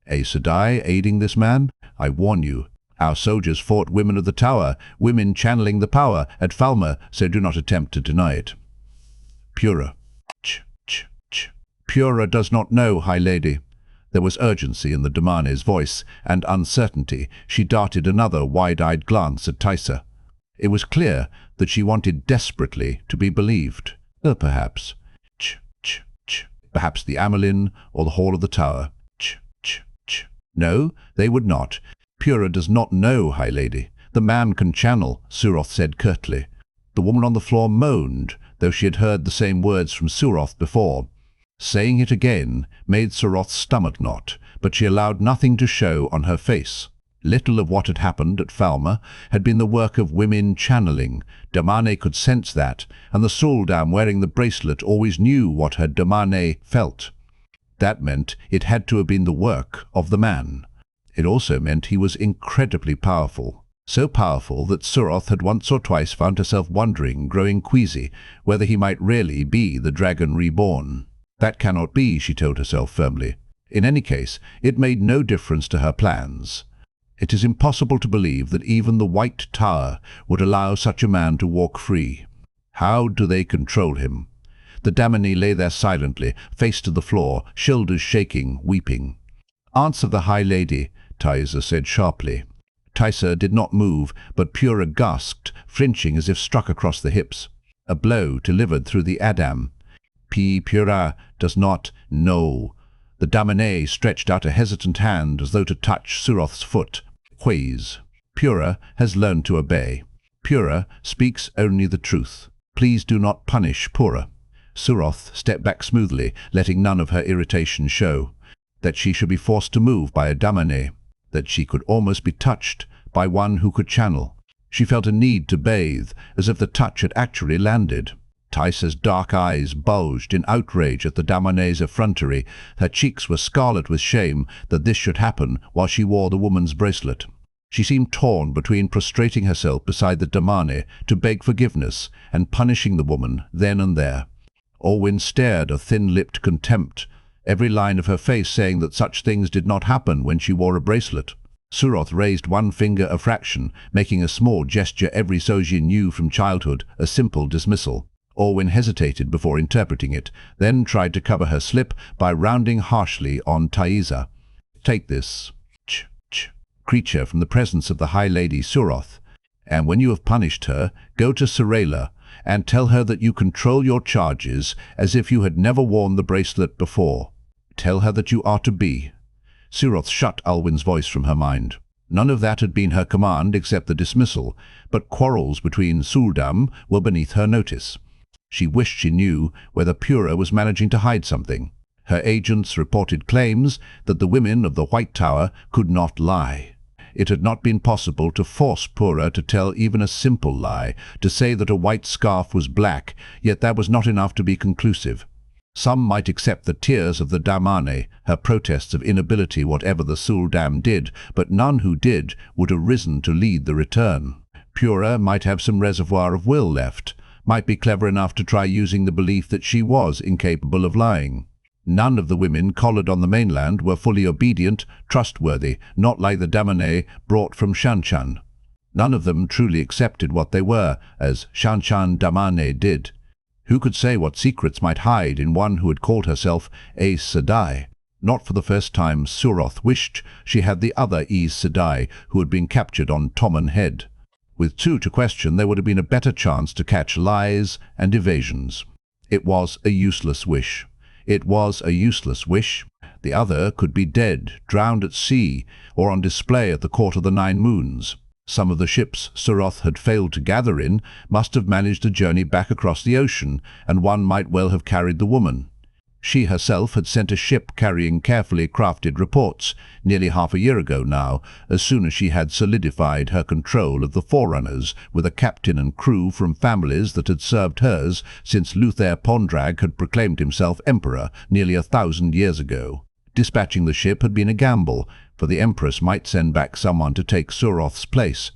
Aes Sedai aiding this man? I warn you. Our soldiers fought women of the tower, women channeling the power at Falmer, so do not attempt to deny it. Pura. Pura does not know, High Lady. There was urgency in the damane's voice, and uncertainty. She darted another wide-eyed glance at Taisa. It was clear that she wanted desperately to be believed. Perhaps. Perhaps the amyrlin or the hall of the tower. No, they would not. Pura does not know, High Lady. The man can channel, Suroth said curtly. The woman on the floor moaned, though she had heard the same words from Suroth before. Saying it again made Suroth's stomach knot, but she allowed nothing to show on her face. Little of what had happened at Falmer had been the work of women channeling. Damane could sense that, and the Suldam wearing the bracelet always knew what her damane felt. That meant it had to have been the work of the man. It also meant he was incredibly powerful, so powerful that Suroth had once or twice found herself wondering, growing queasy, whether he might really be the Dragon Reborn. That cannot be, she told herself firmly. In any case, it made no difference to her plans. It is impossible to believe that even the White Tower would allow such a man to walk free. How do they control him? The damane lay there silently, face to the floor, shoulders shaking, weeping. Answer the High Lady, Taisa said sharply. Taisa did not move, but Pura gasped, flinching as if struck across the hips. A blow delivered through the Adam. Pura does not know. The damane stretched out a hesitant hand as though to touch Suroth's foot. Huiz. Pura has learned to obey. Pura speaks only the truth. Please do not punish Pura. Suroth stepped back smoothly, letting none of her irritation show. That she should be forced to move by a damane, that she could almost be touched by one who could channel. She felt a need to bathe, as if the touch had actually landed. Taisa's dark eyes bulged in outrage at the damane's effrontery. Her cheeks were scarlet with shame that this should happen while she wore the woman's bracelet. She seemed torn between prostrating herself beside the damane to beg forgiveness and punishing the woman then and there. Orwyn stared a thin-lipped contempt, every line of her face saying that such things did not happen when she wore a bracelet. Suroth raised one finger a fraction, making a small gesture every Sojin knew from childhood, a simple dismissal. Orwyn hesitated before interpreting it, then tried to cover her slip by rounding harshly on Taisa. Take this creature from the presence of the High Lady Suroth, and when you have punished her, go to Serela and tell her that you control your charges as if you had never worn the bracelet before. Tell her that you are to be. Suroth shut Alwyn's voice from her mind. None of that had been her command except the dismissal, but quarrels between Suldam were beneath her notice. She wished she knew whether Pura was managing to hide something. Her agents reported claims that the women of the White Tower could not lie. It had not been possible to force Pura to tell even a simple lie, to say that a white scarf was black, yet that was not enough to be conclusive. Some might accept the tears of the damane, her protests of inability whatever the Suldam did, but none who did would have risen to lead the return. Pura might have some reservoir of will left, might be clever enough to try using the belief that she was incapable of lying. None of the women collared on the mainland were fully obedient, trustworthy, not like the damane brought from Seanchan. None of them truly accepted what they were, as Seanchan damane did. Who could say what secrets might hide in one who had called herself Aes Sedai? Not for the first time Suroth wished she had the other Aes Sedai who had been captured on Tommen Head. With two to question, there would have been a better chance to catch lies and evasions. It was a useless wish. It was a useless wish. The other could be dead, drowned at sea, or on display at the Court of the Nine Moons. Some of the ships Suroth had failed to gather in must have managed a journey back across the ocean, and one might well have carried the woman. She herself had sent a ship carrying carefully crafted reports, nearly half a year ago now, as soon as she had solidified her control of the Forerunners, with a captain and crew from families that had served hers since Luthair Pondrag had proclaimed himself emperor nearly 1,000 years ago. Dispatching the ship had been a gamble, for the Empress might send back someone to take Suroth's place.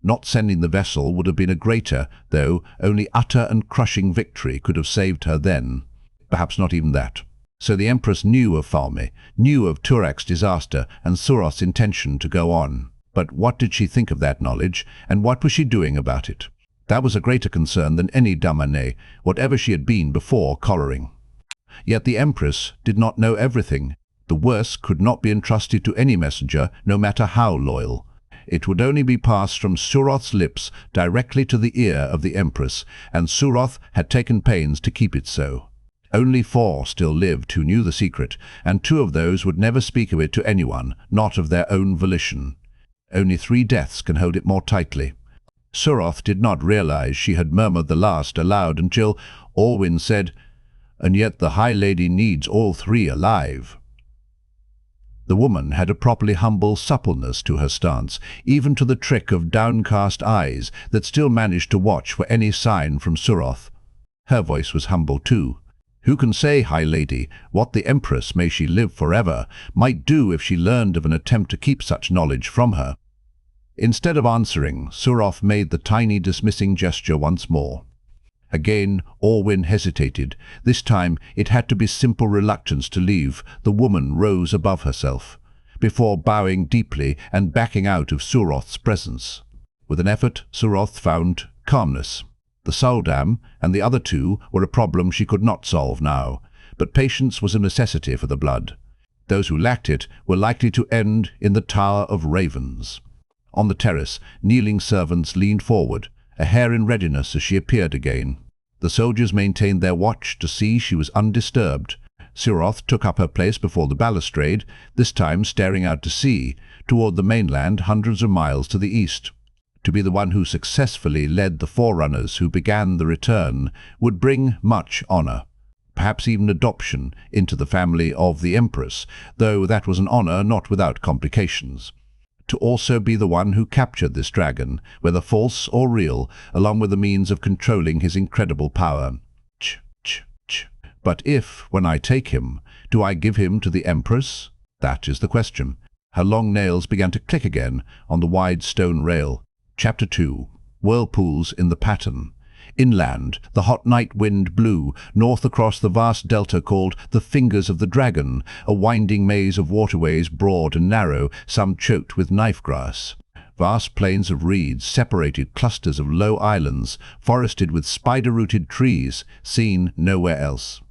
Not sending the vessel would have been a greater, though only utter and crushing victory could have saved her then. Perhaps not even that. So the Empress knew of Falme, knew of Turak's disaster and Suroth's intention to go on. But what did she think of that knowledge, and what was she doing about it? That was a greater concern than any damane, whatever she had been before collaring. Yet the Empress did not know everything. The worst could not be entrusted to any messenger, no matter how loyal. It would only be passed from Suroth's lips directly to the ear of the Empress, and Suroth had taken pains to keep it so. Only 4 still lived who knew the secret, and 2 of those would never speak of it to anyone, not of their own volition. Only 3 deaths can hold it more tightly. Suroth did not realize she had murmured the last aloud until Orwyn said, "And yet the High Lady needs all 3 alive." The woman had a properly humble suppleness to her stance, even to the trick of downcast eyes that still managed to watch for any sign from Suroth. Her voice was humble too. Who can say, High Lady, what the Empress, may she live forever, might do if she learned of an attempt to keep such knowledge from her? Instead of answering, Suroth made the tiny dismissing gesture once more. Again, Orwyn hesitated. This time it had to be simple reluctance to leave. The woman rose above herself, before bowing deeply and backing out of Suroth's presence. With an effort, Suroth found calmness. The Suldam and the other 2 were a problem she could not solve now, but patience was a necessity for the blood. Those who lacked it were likely to end in the Tower of Ravens. On the terrace, kneeling servants leaned forward, a hair in readiness as she appeared again. The soldiers maintained their watch to see she was undisturbed. Suroth took up her place before the balustrade, this time staring out to sea, toward the mainland hundreds of miles to the east. To be the one who successfully led the Forerunners who began the return would bring much honor, perhaps even adoption into the family of the Empress, though that was an honor not without complications. To also be the one who captured this dragon, whether false or real, along with the means of controlling his incredible power. But if, when I take him, do I give him to the Empress? That is the question. Her long nails began to click again on the wide stone rail. Chapter 2. Whirlpools in the Pattern. Inland, the hot night wind blew north across the vast delta called the Fingers of the Dragon, a winding maze of waterways broad and narrow, some choked with knife grass. Vast plains of reeds separated clusters of low islands, forested with spider-rooted trees, seen nowhere else.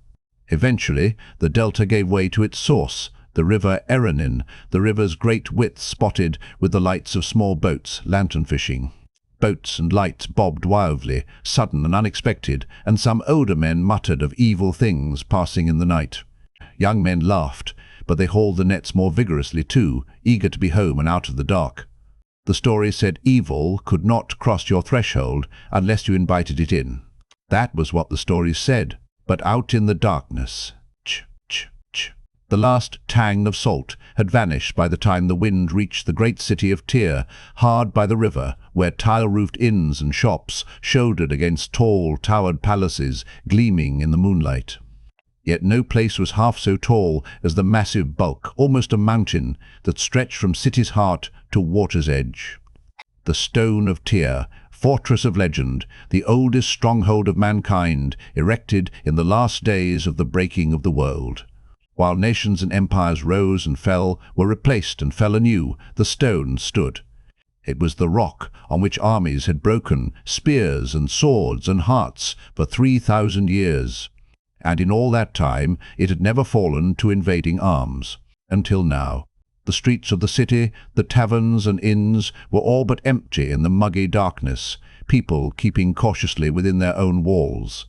Eventually, the delta gave way to its source, the river Erenin, the river's great width spotted with the lights of small boats lantern fishing. Boats and lights bobbed wildly, sudden and unexpected, and some older men muttered of evil things passing in the night. Young men laughed, but they hauled the nets more vigorously too, eager to be home and out of the dark. The story said evil could not cross your threshold unless you invited it in. That was what the story said, but out in the darkness. Ch, ch, ch. The last tang of salt had vanished by the time the wind reached the great city of Tyr, hard by the river, where tile-roofed inns and shops shouldered against tall, towered palaces gleaming in the moonlight. Yet no place was half so tall as the massive bulk, almost a mountain, that stretched from city's heart to water's edge. The Stone of Tyr, fortress of legend, the oldest stronghold of mankind, erected in the last days of the breaking of the world. While nations and empires rose and fell, were replaced and fell anew, the stone stood. It was the rock on which armies had broken spears and swords and hearts for 3,000 years. And in all that time it had never fallen to invading arms. Until now. The streets of the city, the taverns and inns, were all but empty in the muggy darkness, people keeping cautiously within their own walls.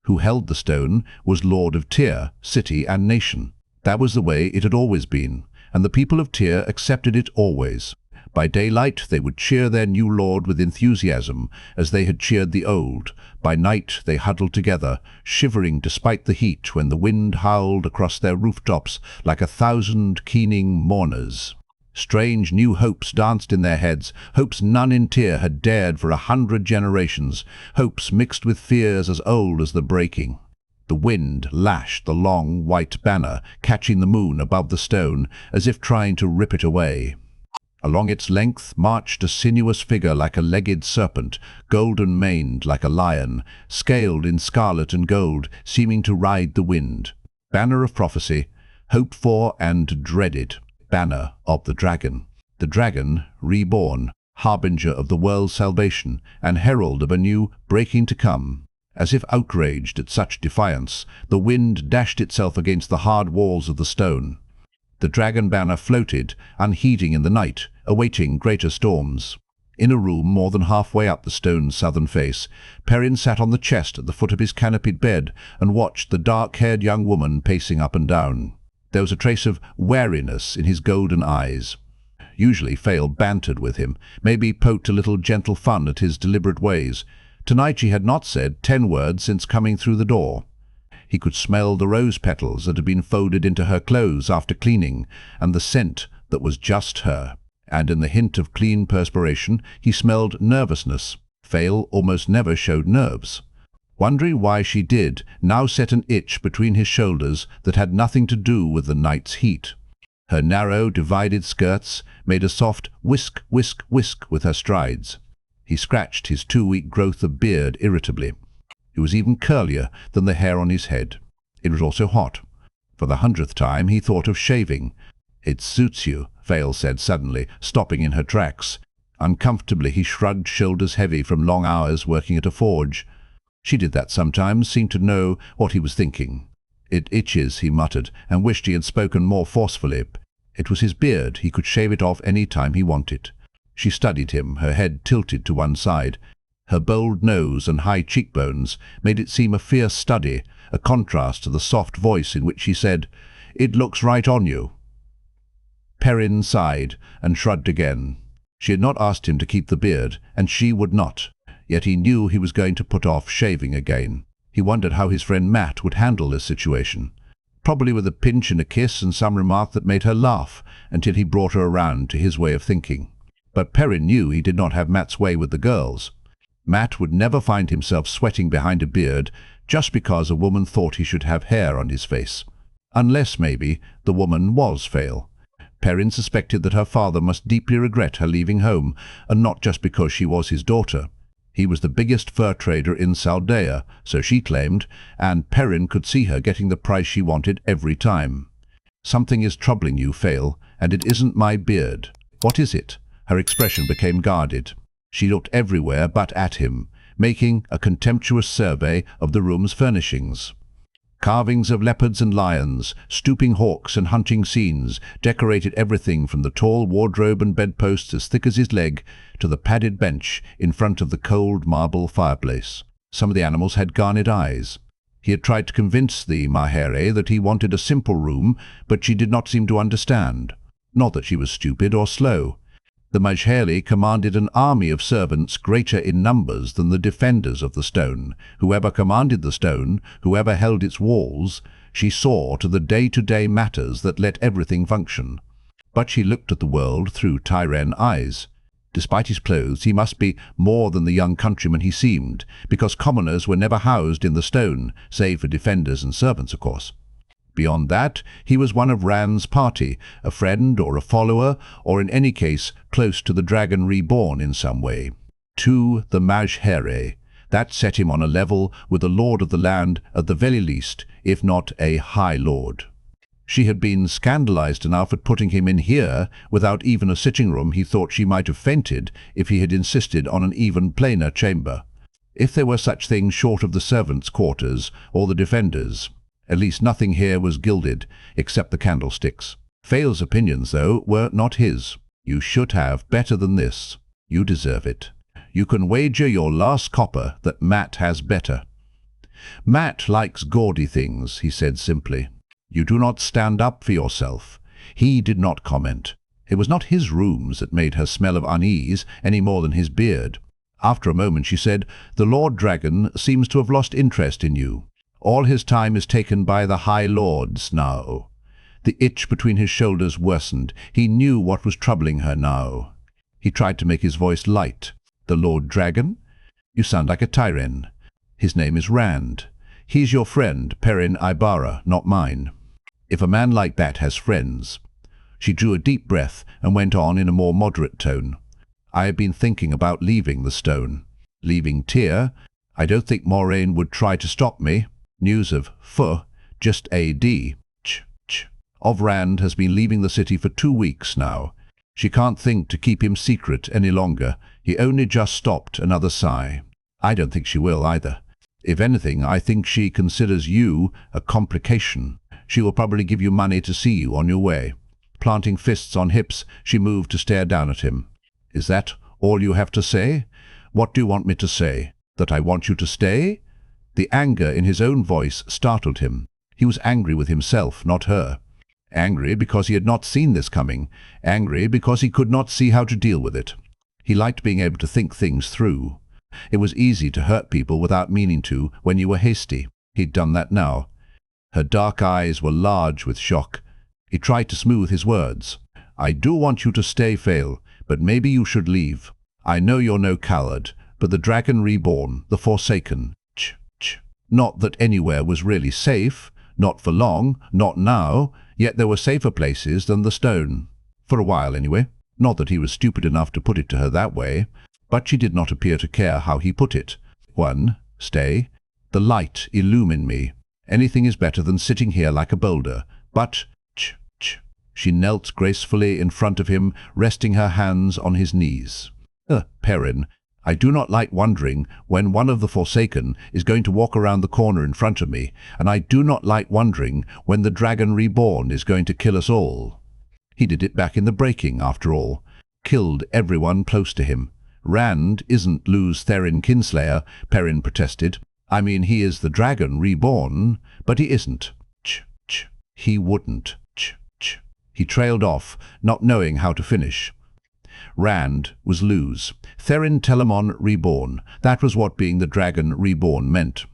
Who held the stone was Lord of Tyr, city and nation. That was the way it had always been, and the people of Tyr accepted it always. By daylight they would cheer their new lord with enthusiasm, as they had cheered the old. By night they huddled together, shivering despite the heat when the wind howled across their rooftops like 1,000 keening mourners. Strange new hopes danced in their heads, hopes none in Tyr had dared for 100 generations, hopes mixed with fears as old as the breaking. The wind lashed the long white banner, catching the moon above the stone, as if trying to rip it away. Along its length marched a sinuous figure like a legged serpent, golden-maned like a lion, scaled in scarlet and gold, seeming to ride the wind. Banner of prophecy, hoped for and dreaded. Banner of the dragon. The dragon, reborn, harbinger of the world's salvation, and herald of a new breaking to come. As if outraged at such defiance, the wind dashed itself against the hard walls of the stone. The dragon banner floated, unheeding in the night, awaiting greater storms. In a room more than halfway up the stone's southern face, Perrin sat on the chest at the foot of his canopied bed and watched the dark-haired young woman pacing up and down. There was a trace of wariness in his golden eyes. Usually Fael bantered with him, maybe poked a little gentle fun at his deliberate ways. Tonight she had not said 10 words since coming through the door. He could smell the rose petals that had been folded into her clothes after cleaning, and the scent that was just her. And in the hint of clean perspiration he smelled nervousness. Fael almost never showed nerves. Wondering why she did, now set an itch between his shoulders that had nothing to do with the night's heat. Her narrow, divided skirts made a soft whisk, whisk, whisk with her strides. He scratched his 2-week growth of beard irritably. It was even curlier than the hair on his head. It was also hot. For the 100th time he thought of shaving. "It suits you," Fael said suddenly, stopping in her tracks. Uncomfortably he shrugged, shoulders heavy from long hours working at a forge. She did that sometimes, seemed to know what he was thinking. "It itches," he muttered, and wished he had spoken more forcefully. It was his beard. He could shave it off any time he wanted. She studied him, her head tilted to one side. Her bold nose and high cheekbones made it seem a fierce study, a contrast to the soft voice in which she said, "It looks right on you." Perrin sighed and shrugged again. She had not asked him to keep the beard, and she would not. Yet he knew he was going to put off shaving again. He wondered how his friend Matt would handle this situation. Probably with a pinch and a kiss and some remark that made her laugh, until he brought her around to his way of thinking. But Perrin knew he did not have Matt's way with the girls. Matt would never find himself sweating behind a beard just because a woman thought he should have hair on his face. Unless, maybe, the woman was Fael. Perrin suspected that her father must deeply regret her leaving home, and not just because she was his daughter. He was the biggest fur trader in Saldea, so she claimed, and Perrin could see her getting the price she wanted every time. "Something is troubling you, Fael, and it isn't my beard. What is it?" Her expression became guarded. She looked everywhere but at him, making a contemptuous survey of the room's furnishings. Carvings of leopards and lions, stooping hawks and hunting scenes decorated everything from the tall wardrobe and bedposts as thick as his leg to the padded bench in front of the cold marble fireplace. Some of the animals had garnet eyes. He had tried to convince the Mahere that he wanted a simple room, but she did not seem to understand. Not that she was stupid or slow. The Majheri commanded an army of servants greater in numbers than the defenders of the stone. Whoever commanded the stone, whoever held its walls, She saw to the day-to-day matters that let everything function. But she looked at the world through Tyren eyes. Despite his clothes, he must be more than the young countryman he seemed, because commoners were never housed in the stone, save for defenders and servants, of course. Beyond that, he was one of Rand's party, a friend or a follower, or in any case, close to the dragon reborn in some way. To the Majhere. That set him on a level with the lord of the land at the very least, if not a high lord. She had been scandalized enough at putting him in here without even a sitting room. He thought she might have fainted if he had insisted on an even plainer chamber. If there were such things short of the servants' quarters or the defenders. At least nothing here was gilded, except the candlesticks. Fail's opinions, though, were not his. You should have better than this. You deserve it. You can wager your last copper that Matt has better. Matt likes gaudy things, he said simply. You do not stand up for yourself. He did not comment. It was not his rooms that made her smell of unease any more than his beard. After a moment she said, "The Lord Dragon seems to have lost interest in you. All his time is taken by the High Lords now." The itch between his shoulders worsened. He knew what was troubling her now. He tried to make his voice light. "The Lord Dragon? You sound like a Tyren. His name is Rand. He's your friend, Perrin Ibarra, not mine. If a man like that has friends." She drew a deep breath and went on in a more moderate tone. "I have been thinking about leaving the stone. Leaving Tyr. I don't think Moiraine would try to stop me. News of just AD, of Rand has been leaving the city for 2 weeks now. She can't think to keep him secret any longer. He only just stopped." Another sigh. "I don't think she will either. If anything, I think she considers you a complication. She will probably give you money to see you on your way." Planting fists on hips, she moved to stare down at him. "Is that all you have to say? What do you want me to say? That I want you to stay?" The anger in his own voice startled him. He was angry with himself, not her. Angry because he had not seen this coming. Angry because he could not see how to deal with it. He liked being able to think things through. It was easy to hurt people without meaning to when you were hasty. He'd done that now. Her dark eyes were large with shock. He tried to smooth his words. "I do want you to stay, Fail, but maybe you should leave. I know you're no coward, but the dragon reborn, the Forsaken. Not that anywhere was really safe, not for long, not now, yet there were safer places than the stone. For a while, anyway. Not that he was stupid enough to put it to her that way, but she did not appear to care how he put it. Stay. The light illumine me. Anything is better than sitting here like a boulder, but She knelt gracefully in front of him, resting her hands on his knees. Perrin, I do not like wondering when one of the Forsaken is going to walk around the corner in front of me, and I do not like wondering when the dragon reborn is going to kill us all. He did it back in the breaking, after all. Killed everyone close to him. Rand isn't Luz Therin Kinslayer, Perrin protested. I mean, he is the dragon reborn, but he isn't. He wouldn't. He trailed off, not knowing how to finish. Rand was Luz. Therin Telamon reborn. That was what being the dragon reborn meant.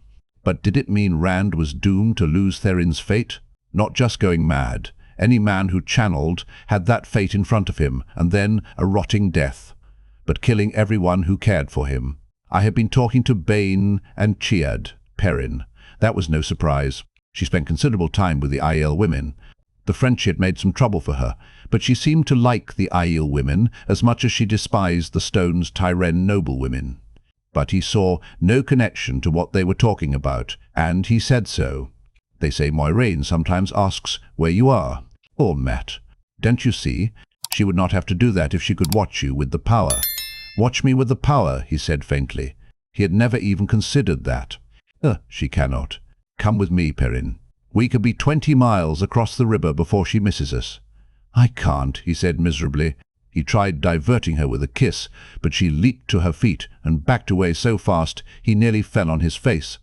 But did it mean Rand was doomed to lose Therin's fate? Not just going mad. Any man who channeled had that fate in front of him, and then a rotting death. But killing everyone who cared for him. I had been talking to Bane and Chiad, Perrin. That was no surprise. She spent considerable time with the aiel women. The friendship made some trouble for her, but she seemed to like the aiel women as much as she despised the stone's Tyren noblewomen. But he saw no connection to what they were talking about, and he said so. They say Moiraine sometimes asks where you are. Poor Matt. Don't you see? She would not have to do that if she could watch you with the power. Watch me with the power, he said faintly. He had never even considered that. She cannot. Come with me, Perrin. We could be 20 miles across the river before she misses us. I can't, he said miserably. He tried diverting her with a kiss, but she leaped to her feet and backed away so fast he nearly fell on his face.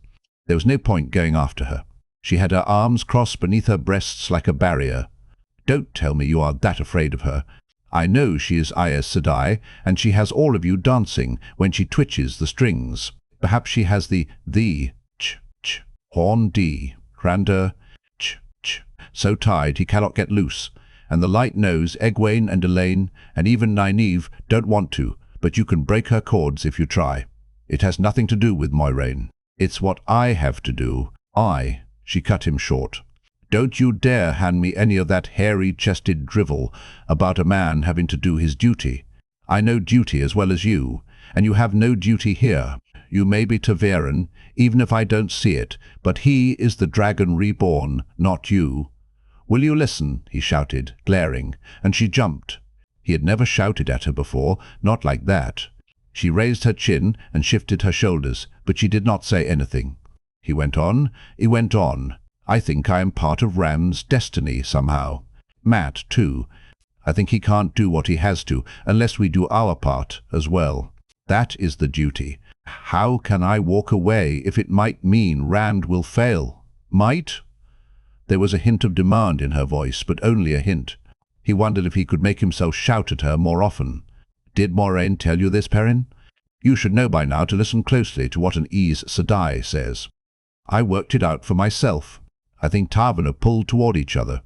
There was no point going after her. She had her arms crossed beneath her breasts like a barrier. Don't tell me you are that afraid of her. I know she is Aes Sedai, and she has all of you dancing when she twitches the strings. Perhaps she has the horn D, Crander, So tied he cannot get loose, and the light knows Egwene and Elaine and even Nynaeve don't want to, but you can break her cords if you try. It has nothing to do with Moiraine. It's what I have to do. She cut him short. Don't you dare hand me any of that hairy-chested drivel about a man having to do his duty. I know duty as well as you, and you have no duty here. You may be ta'veren, even if I don't see it, but he is the dragon reborn, not you. Will you listen? He shouted, glaring, and she jumped. He had never shouted at her before, not like that. She raised her chin and shifted her shoulders, but she did not say anything. He went on. I think I am part of Rand's destiny somehow. Matt, too. I think he can't do what he has to, unless we do our part as well. That is the duty. How can I walk away if it might mean Rand will fail? Might? There was a hint of demand in her voice, but only a hint. He wondered if he could make himself shout at her more often. Did Moiraine tell you this, Perrin? You should know by now to listen closely to what an Aes Sedai says. I worked it out for myself. I think Tarvin are pulled toward each other.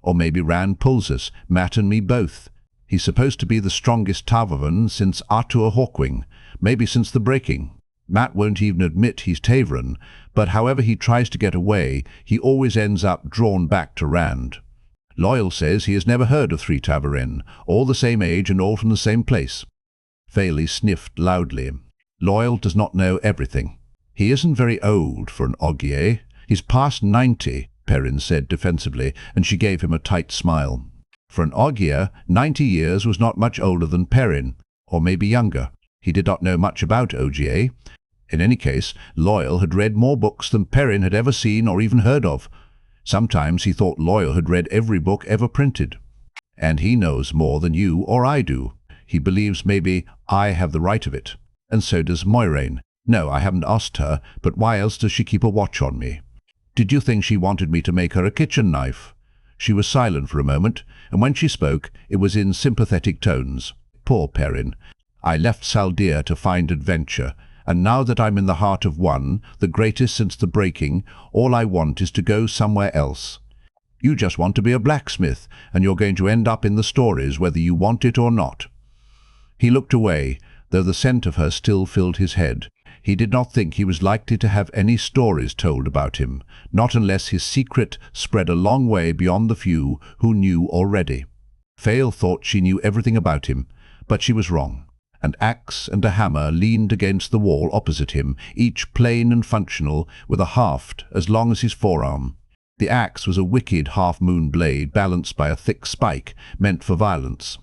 Or maybe Rand pulls us, Matt and me both. He's supposed to be the strongest Tarvin since Artur Hawkwing, maybe since the breaking. Matt won't even admit he's ta'veren, but however he tries to get away, he always ends up drawn back to Rand. Loyal says he has never heard of 3 ta'veren, all the same age and all from the same place. Fairley sniffed loudly. Loyal does not know everything. He isn't very old for an Ogier. He's past 90, Perrin said defensively, and she gave him a tight smile. For an Ogier, 90 years was not much older than Perrin, or maybe younger. He did not know much about Ogier. In any case, Loyal had read more books than Perrin had ever seen or even heard of. Sometimes he thought Loyal had read every book ever printed. And he knows more than you or I do. He believes maybe I have the right of it. And so does Moiraine. No, I haven't asked her, but why else does she keep a watch on me? Did you think she wanted me to make her a kitchen knife? She was silent for a moment, and when she spoke, it was in sympathetic tones. Poor Perrin. I left Saldir to find adventure, and now that I'm in the heart of one, the greatest since the breaking, all I want is to go somewhere else. You just want to be a blacksmith, and you're going to end up in the stories whether you want it or not. He looked away, though the scent of her still filled his head. He did not think he was likely to have any stories told about him, not unless his secret spread a long way beyond the few who knew already. Fael thought she knew everything about him, but she was wrong. An axe and a hammer leaned against the wall opposite him, each plain and functional, with a haft as long as his forearm. The axe was a wicked half-moon blade balanced by a thick spike, meant for violence.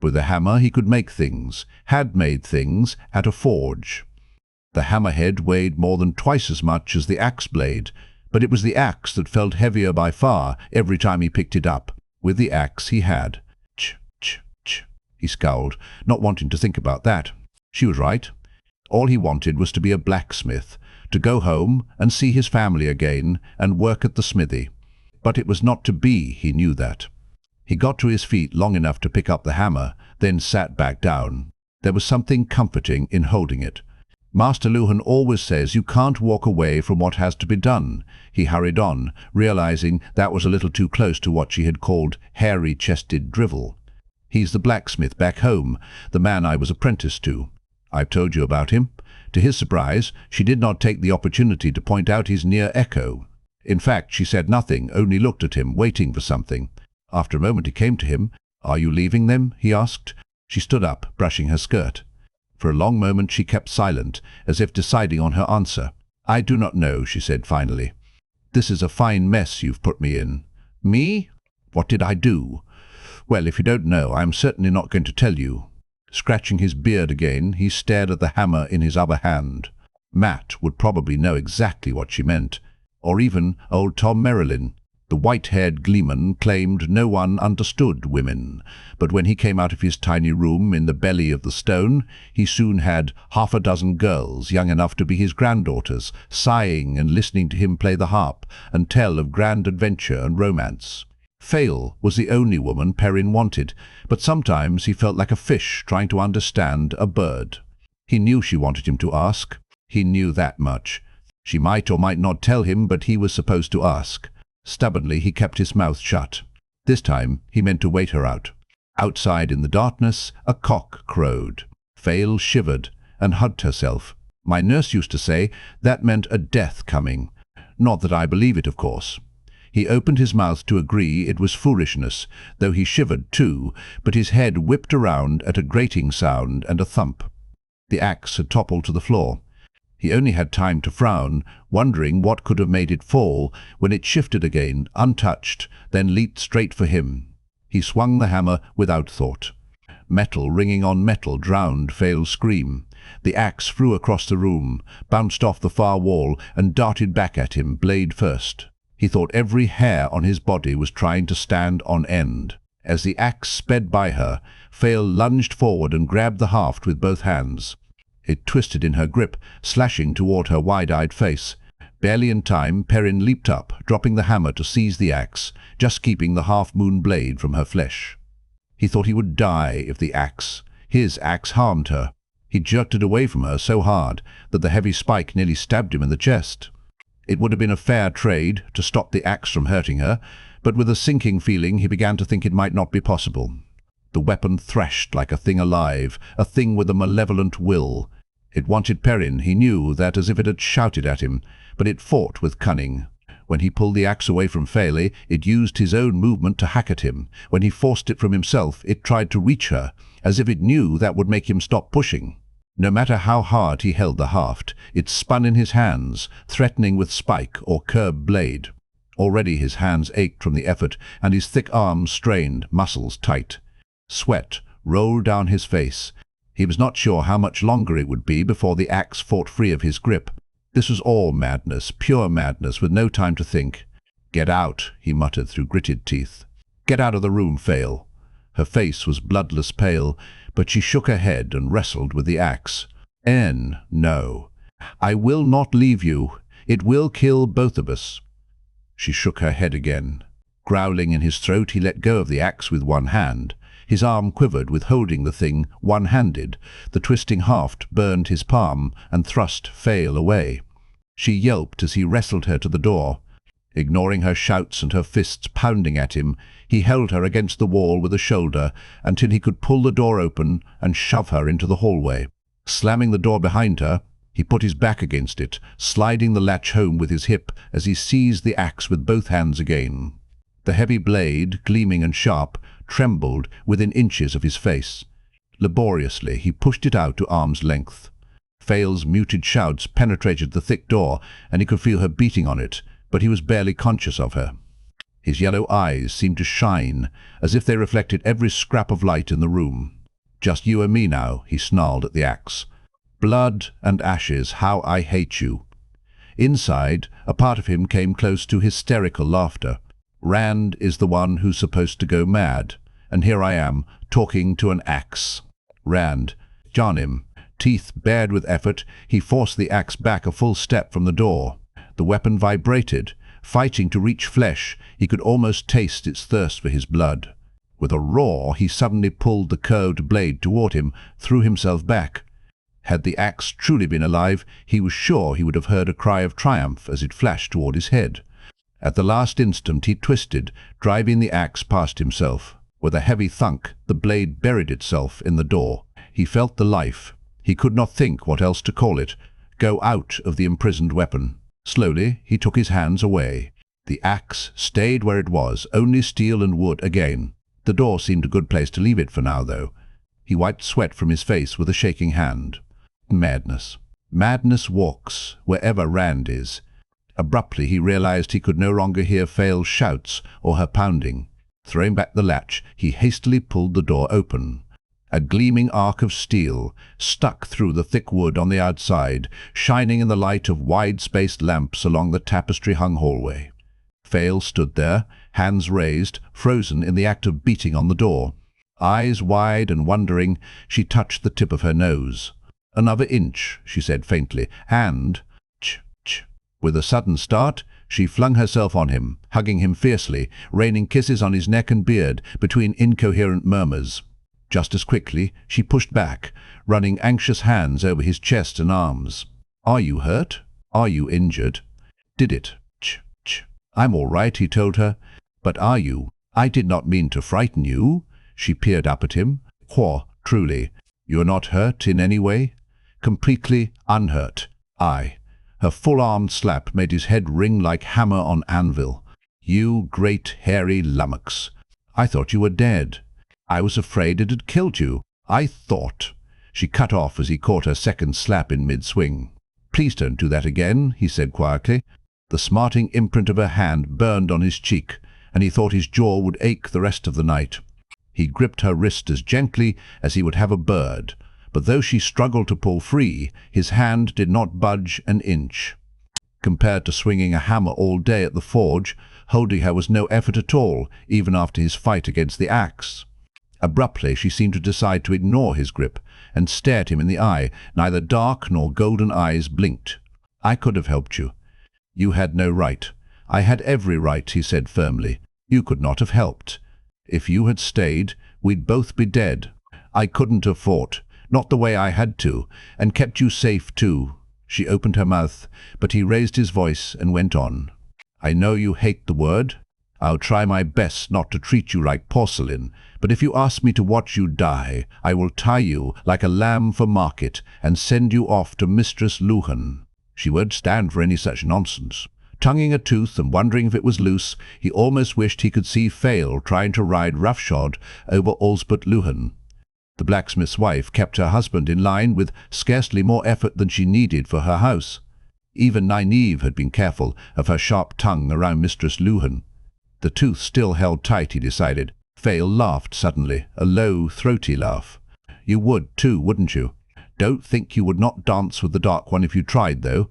With the hammer he could make things, had made things, at a forge. The hammerhead weighed more than twice as much as the axe blade, but it was the axe that felt heavier by far every time he picked it up. With the axe he had. He scowled, not wanting to think about that. She was right. All he wanted was to be a blacksmith, to go home and see his family again and work at the smithy. But it was not to be, he knew that. He got to his feet long enough to pick up the hammer, then sat back down. There was something comforting in holding it. Master Luhan always says you can't walk away from what has to be done. He hurried on, realizing that was a little too close to what she had called hairy-chested drivel. He's the blacksmith back home, the man I was apprenticed to. I've told you about him. To his surprise, she did not take the opportunity to point out his near echo. In fact, she said nothing, only looked at him, waiting for something. After a moment he came to him. Are you leaving them? He asked. She stood up, brushing her skirt. For a long moment she kept silent, as if deciding on her answer. I do not know, she said finally. This is a fine mess you've put me in. Me? What did I do? Well, if you don't know, I am certainly not going to tell you. Scratching his beard again, he stared at the hammer in his other hand. Matt would probably know exactly what she meant, or even old Tom Merrilin. The white-haired gleeman claimed no one understood women, but when he came out of his tiny room in the belly of the stone, he soon had 6 girls young enough to be his granddaughters, sighing and listening to him play the harp and tell of grand adventure and romance. Fael was the only woman Perrin wanted, but sometimes he felt like a fish trying to understand a bird. He knew she wanted him to ask. He knew that much. She might or might not tell him, but he was supposed to ask. Stubbornly, he kept his mouth shut. This time, he meant to wait her out. Outside in the darkness, a cock crowed. Fael shivered and hugged herself. My nurse used to say that meant a death coming. Not that I believe it, of course. He opened his mouth to agree it was foolishness, though he shivered too, but his head whipped around at a grating sound and a thump. The axe had toppled to the floor. He only had time to frown, wondering what could have made it fall, when it shifted again, untouched, then leaped straight for him. He swung the hammer without thought. Metal ringing on metal drowned Fael's scream. The axe flew across the room, bounced off the far wall, and darted back at him, blade first. He thought every hair on his body was trying to stand on end. As the axe sped by her, Fael lunged forward and grabbed the haft with both hands. It twisted in her grip, slashing toward her wide-eyed face. Barely in time, Perrin leaped up, dropping the hammer to seize the axe, just keeping the half-moon blade from her flesh. He thought he would die if his axe harmed her. He jerked it away from her so hard that the heavy spike nearly stabbed him in the chest. It would have been a fair trade to stop the axe from hurting her, but with a sinking feeling he began to think it might not be possible. The weapon thrashed like a thing alive, a thing with a malevolent will. It wanted Perrin, he knew that, as if it had shouted at him, but it fought with cunning. When he pulled the axe away from Fael, it used his own movement to hack at him. When he forced it from himself, it tried to reach her, as if it knew that would make him stop pushing. No matter how hard he held the haft, it spun in his hands, threatening with spike or curved blade. Already his hands ached from the effort, and his thick arms strained, muscles tight. Sweat rolled down his face. He was not sure how much longer it would be before the axe fought free of his grip. This was all madness, pure madness, with no time to think. "Get out," he muttered through gritted teeth. "Get out of the room, Fael." Her face was bloodless pale, but she shook her head and wrestled with the axe. No. I will not leave you. It will kill both of us." She shook her head again. Growling in his throat, he let go of the axe with one hand. His arm quivered with holding the thing one-handed. The twisting haft burned his palm and thrust Fael away. She yelped as he wrestled her to the door. Ignoring her shouts and her fists pounding at him, he held her against the wall with a shoulder until he could pull the door open and shove her into the hallway. Slamming the door behind her, he put his back against it, sliding the latch home with his hip as he seized the axe with both hands again. The heavy blade, gleaming and sharp, trembled within inches of his face. Laboriously, he pushed it out to arm's length. Fael's muted shouts penetrated the thick door, and he could feel her beating on it, but he was barely conscious of her. His yellow eyes seemed to shine, as if they reflected every scrap of light in the room. "Just you and me now," he snarled at the axe. "Blood and ashes, how I hate you." Inside, a part of him came close to hysterical laughter. Rand is the one who's supposed to go mad, and here I am, talking to an axe. Rand, John him. Teeth bared with effort, he forced the axe back a full step from the door. The weapon vibrated. Fighting to reach flesh, he could almost taste its thirst for his blood. With a roar, he suddenly pulled the curved blade toward him, threw himself back. Had the axe truly been alive, he was sure he would have heard a cry of triumph as it flashed toward his head. At the last instant he twisted, driving the axe past himself. With a heavy thunk, the blade buried itself in the door. He felt the life. He could not think what else to call it. Go out of the imprisoned weapon. Slowly, he took his hands away. The axe stayed where it was, only steel and wood again. The door seemed a good place to leave it for now, though. He wiped sweat from his face with a shaking hand. Madness. Madness walks wherever Rand is. Abruptly, he realized he could no longer hear Fael's shouts or her pounding. Throwing back the latch, he hastily pulled the door open. A gleaming arc of steel stuck through the thick wood on the outside, shining in the light of wide-spaced lamps along the tapestry-hung hallway. Fael stood there, hands raised, frozen in the act of beating on the door. Eyes wide and wondering, she touched the tip of her nose. "Another inch," she said faintly, and ch. With a sudden start, she flung herself on him, hugging him fiercely, raining kisses on his neck and beard between incoherent murmurs. Just as quickly, she pushed back, running anxious hands over his chest and arms. "Are you hurt? Are you injured?" "Did it? Ch. "I'm all right," he told her. "But are you? I did not mean to frighten you." She peered up at him. "What, truly? You are not hurt in any way?" "Completely unhurt." "Aye." Her full-armed slap made his head ring like hammer on anvil. "You great hairy lummox. I thought you were dead. I was afraid it had killed you. I thought—" She cut off as he caught her second slap in mid-swing. "Please don't do that again," he said quietly. The smarting imprint of her hand burned on his cheek, and he thought his jaw would ache the rest of the night. He gripped her wrist as gently as he would have a bird, but though she struggled to pull free, his hand did not budge an inch. Compared to swinging a hammer all day at the forge, holding her was no effort at all, even after his fight against the axe. Abruptly she seemed to decide to ignore his grip, and stared him in the eye. Neither dark nor golden eyes blinked. "I could have helped you." "You had no right." "I had every right," he said firmly. "You could not have helped. If you had stayed, we'd both be dead. I couldn't have fought, not the way I had to, and kept you safe too." She opened her mouth, but he raised his voice and went on. "I know you hate the word. I'll try my best not to treat you like porcelain, but if you ask me to watch you die, I will tie you like a lamb for market and send you off to Mistress Luhan." She won't stand for any such nonsense. Tonguing a tooth and wondering if it was loose, he almost wished he could see Fail trying to ride roughshod over Osbert Luhan. The blacksmith's wife kept her husband in line with scarcely more effort than she needed for her house. Even Nynaeve had been careful of her sharp tongue around Mistress Luhan. The tooth still held tight, he decided. Fail laughed suddenly, a low, throaty laugh. "You would too, wouldn't you? Don't think you would not dance with the Dark One if you tried, though."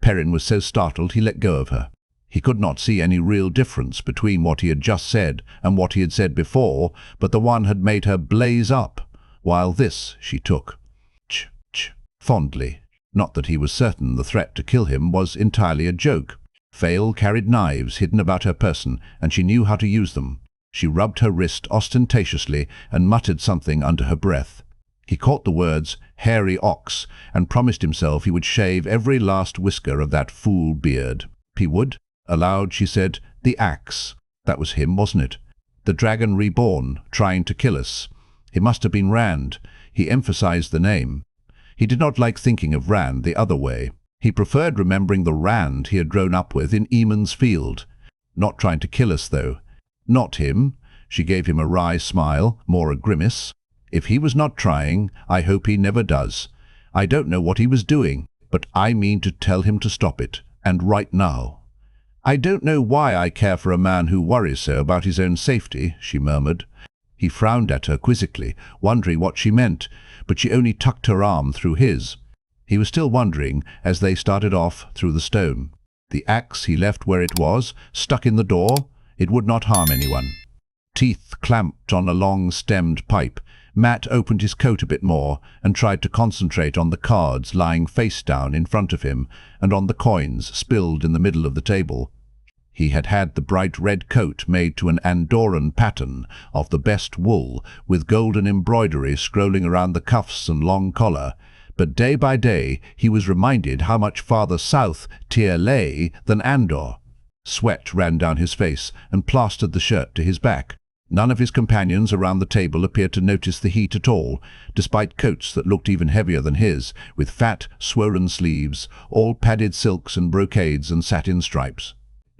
Perrin was so startled he let go of her. He could not see any real difference between what he had just said and what he had said before, but the one had made her blaze up, while this she took. Ch, fondly. Not that he was certain the threat to kill him was entirely a joke. Fail carried knives hidden about her person, and she knew how to use them. She rubbed her wrist ostentatiously and muttered something under her breath. He caught the words, "hairy ox," and promised himself he would shave every last whisker of that fool beard. He would. Aloud she said, "The axe." That was him, wasn't it? The dragon reborn, trying to kill us. It must have been Rand. He emphasized the name. He did not like thinking of Rand the other way. He preferred remembering the Rand he had grown up with in Eamon's Field. Not trying to kill us, though. Not him. She gave him a wry smile, more a grimace. If he was not trying, I hope he never does. I don't know what he was doing, but I mean to tell him to stop it, and right now. "I don't know why I care for a man who worries so about his own safety," she murmured. He frowned at her quizzically, wondering what she meant, but she only tucked her arm through his. He was still wondering as they started off through the stone. The axe he left where it was, stuck in the door. It would not harm anyone. Teeth clamped on a long-stemmed pipe. Matt opened his coat a bit more and tried to concentrate on the cards lying face down in front of him and on the coins spilled in the middle of the table. He had had the bright red coat made to an Andorran pattern of the best wool, with golden embroidery scrolling around the cuffs and long collar, but day by day he was reminded how much farther south Tyr lay than Andor. Sweat ran down his face and plastered the shirt to his back. None of his companions around the table appeared to notice the heat at all, despite coats that looked even heavier than his, with fat, swollen sleeves, all padded silks and brocades and satin stripes.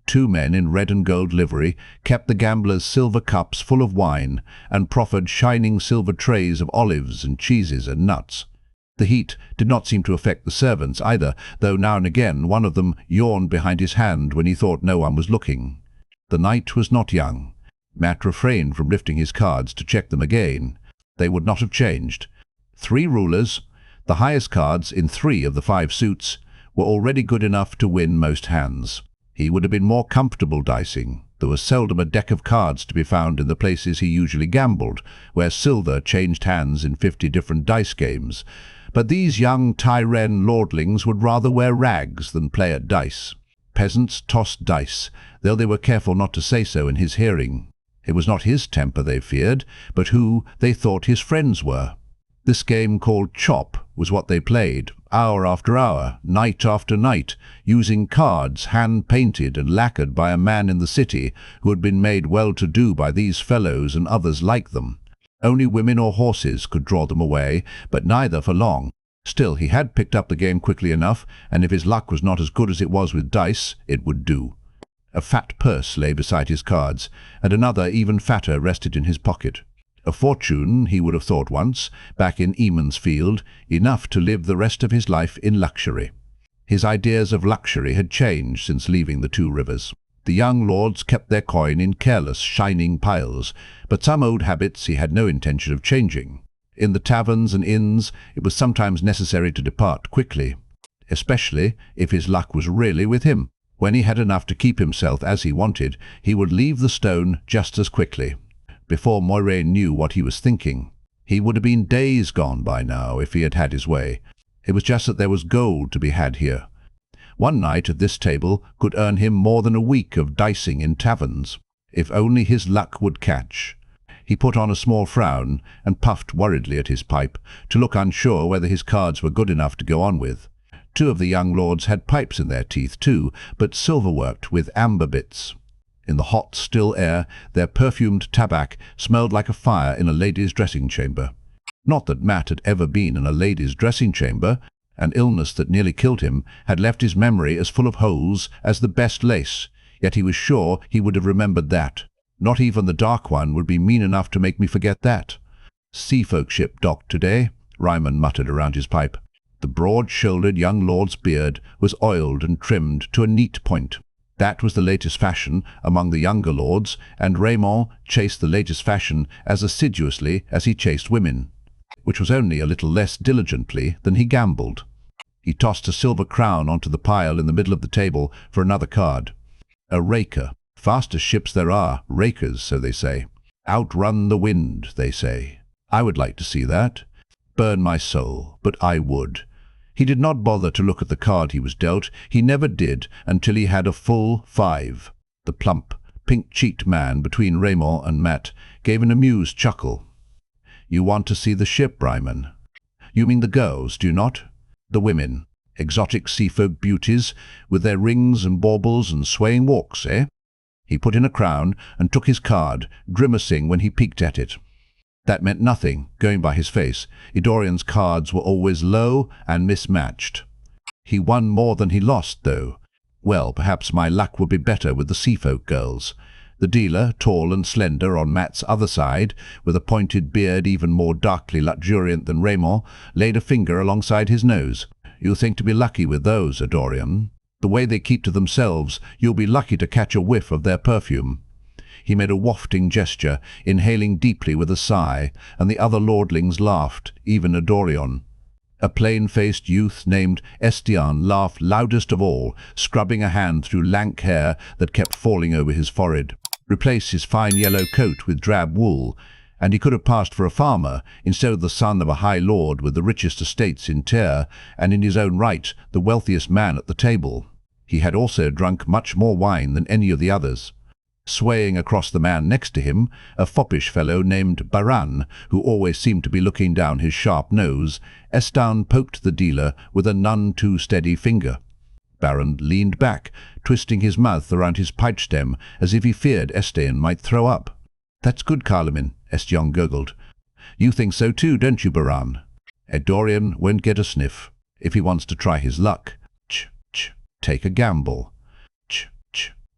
Two men in red and gold livery kept the gamblers' silver cups full of wine and proffered shining silver trays of olives and cheeses and nuts. The heat did not seem to affect the servants either, though now and again one of them yawned behind his hand when he thought no one was looking. The night was not young. Matt refrained from lifting his cards to check them again. They would not have changed. 3 rulers, the highest cards in 3 of the 5 suits, were already good enough to win most hands. He would have been more comfortable dicing. There was seldom a deck of cards to be found in the places he usually gambled, where silver changed hands in 50 different dice games. But these young Tyren lordlings would rather wear rags than play at dice. Peasants tossed dice, though they were careful not to say so in his hearing. It was not his temper they feared, but who they thought his friends were. This game called Chop was what they played, hour after hour, night after night, using cards hand-painted and lacquered by a man in the city who had been made well-to-do by these fellows and others like them. Only women or horses could draw them away, but neither for long. Still, he had picked up the game quickly enough, and if his luck was not as good as it was with dice, it would do. A fat purse lay beside his cards, and another even fatter rested in his pocket. A fortune, he would have thought once, back in Field, enough to live the rest of his life in luxury. His ideas of luxury had changed since leaving the Two Rivers. The young lords kept their coin in careless, shining piles, but some old habits he had no intention of changing. In the taverns and inns, it was sometimes necessary to depart quickly, especially if his luck was really with him. When he had enough to keep himself as he wanted, he would leave the stone just as quickly. Before Moiraine knew what he was thinking, he would have been days gone by now if he had had his way. It was just that there was gold to be had here. One night at this table could earn him more than a week of dicing in taverns, if only his luck would catch. He put on a small frown and puffed worriedly at his pipe, to look unsure whether his cards were good enough to go on with. Two of the young lords had pipes in their teeth too, but silver-worked with amber bits. In the hot, still air, their perfumed tabac smelled like a fire in a lady's dressing chamber. Not that Matt had ever been in a lady's dressing chamber. An illness that nearly killed him had left his memory as full of holes as the best lace, yet he was sure he would have remembered that. Not even the Dark One would be mean enough to make me forget that. "Seafolk ship docked today," Ryman muttered around his pipe. The broad-shouldered young lord's beard was oiled and trimmed to a neat point. That was the latest fashion among the younger lords, and Raymond chased the latest fashion as assiduously as he chased women, which was only a little less diligently than he gambled. He tossed a silver crown onto the pile in the middle of the table for another card. A raker. Fastest ships there are, rakers, so they say. Outrun the wind, they say. I would like to see that. Burn my soul, but I would. He did not bother to look at the card he was dealt. He never did until he had a full 5. The plump, pink-cheeked man between Raymond and Matt gave an amused chuckle. "You want to see the ship, Ryman? You mean the girls, do you not? The women, exotic seafolk beauties, with their rings and baubles and swaying walks, eh?" He put in a crown and took his card, grimacing when he peeked at it. That meant nothing, going by his face. Eodorian's cards were always low and mismatched. He won more than he lost, though. Well, perhaps my luck would be better with the seafolk girls. The dealer, tall and slender on Matt's other side, with a pointed beard even more darkly luxuriant than Raymond, laid a finger alongside his nose. "You'll think to be lucky with those, Eodorian. The way they keep to themselves, you'll be lucky to catch a whiff of their perfume." He made a wafting gesture, inhaling deeply with a sigh, and the other lordlings laughed, even Eodorion. A plain-faced youth named Estian laughed loudest of all, scrubbing a hand through lank hair that kept falling over his forehead. Replace his fine yellow coat with drab wool, and he could have passed for a farmer instead of the son of a high lord with the richest estates in Tyr, and in his own right the wealthiest man at the table. He had also drunk much more wine than any of the others. Swaying across the man next to him, a foppish fellow named Baran, who always seemed to be looking down his sharp nose, Estan poked the dealer with a none too steady finger. Baran leaned back, twisting his mouth around his pipe stem as if he feared Estan might throw up. "That's good, Carloman," Estion gurgled. "You think so too, don't you, Baran? Eodorian won't get a sniff. If he wants to try his luck, take a gamble.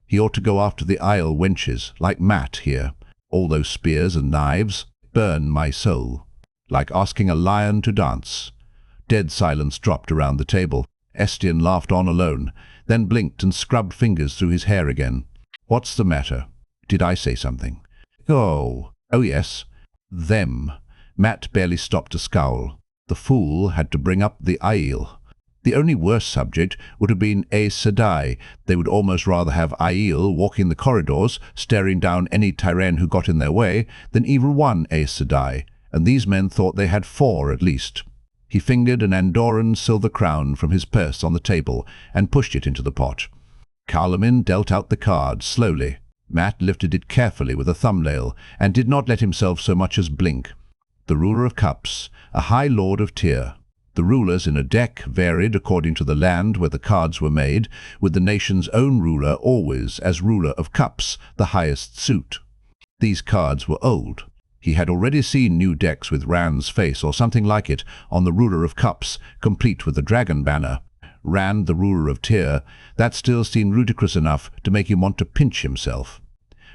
He ought to go after the aiel wenches, like Matt here. All those spears and knives burn my soul. Like asking a lion to dance." Dead silence dropped around the table. Estienne laughed on alone, then blinked and scrubbed fingers through his hair again. "What's the matter? Did I say something?" Oh yes. Them." Matt barely stopped to scowl. The fool had to bring up the aiel. The only worse subject would have been Aes Sedai. They would almost rather have aiel walking the corridors, staring down any Tyrene who got in their way, than even one Aes Sedai, and these men thought they had 4 at least. He fingered an Andorran silver crown from his purse on the table and pushed it into the pot. Carloman dealt out the card slowly. Matt lifted it carefully with a thumbnail and did not let himself so much as blink. the ruler of cups, a high lord of Tyr. The rulers in a deck varied according to the land where the cards were made, with the nation's own ruler always as ruler of cups, the highest suit. These cards were old. He had already seen new decks with Rand's face or something like it on the ruler of cups, complete with the dragon banner. Rand, the ruler of Tyr, that still seemed ludicrous enough to make him want to pinch himself.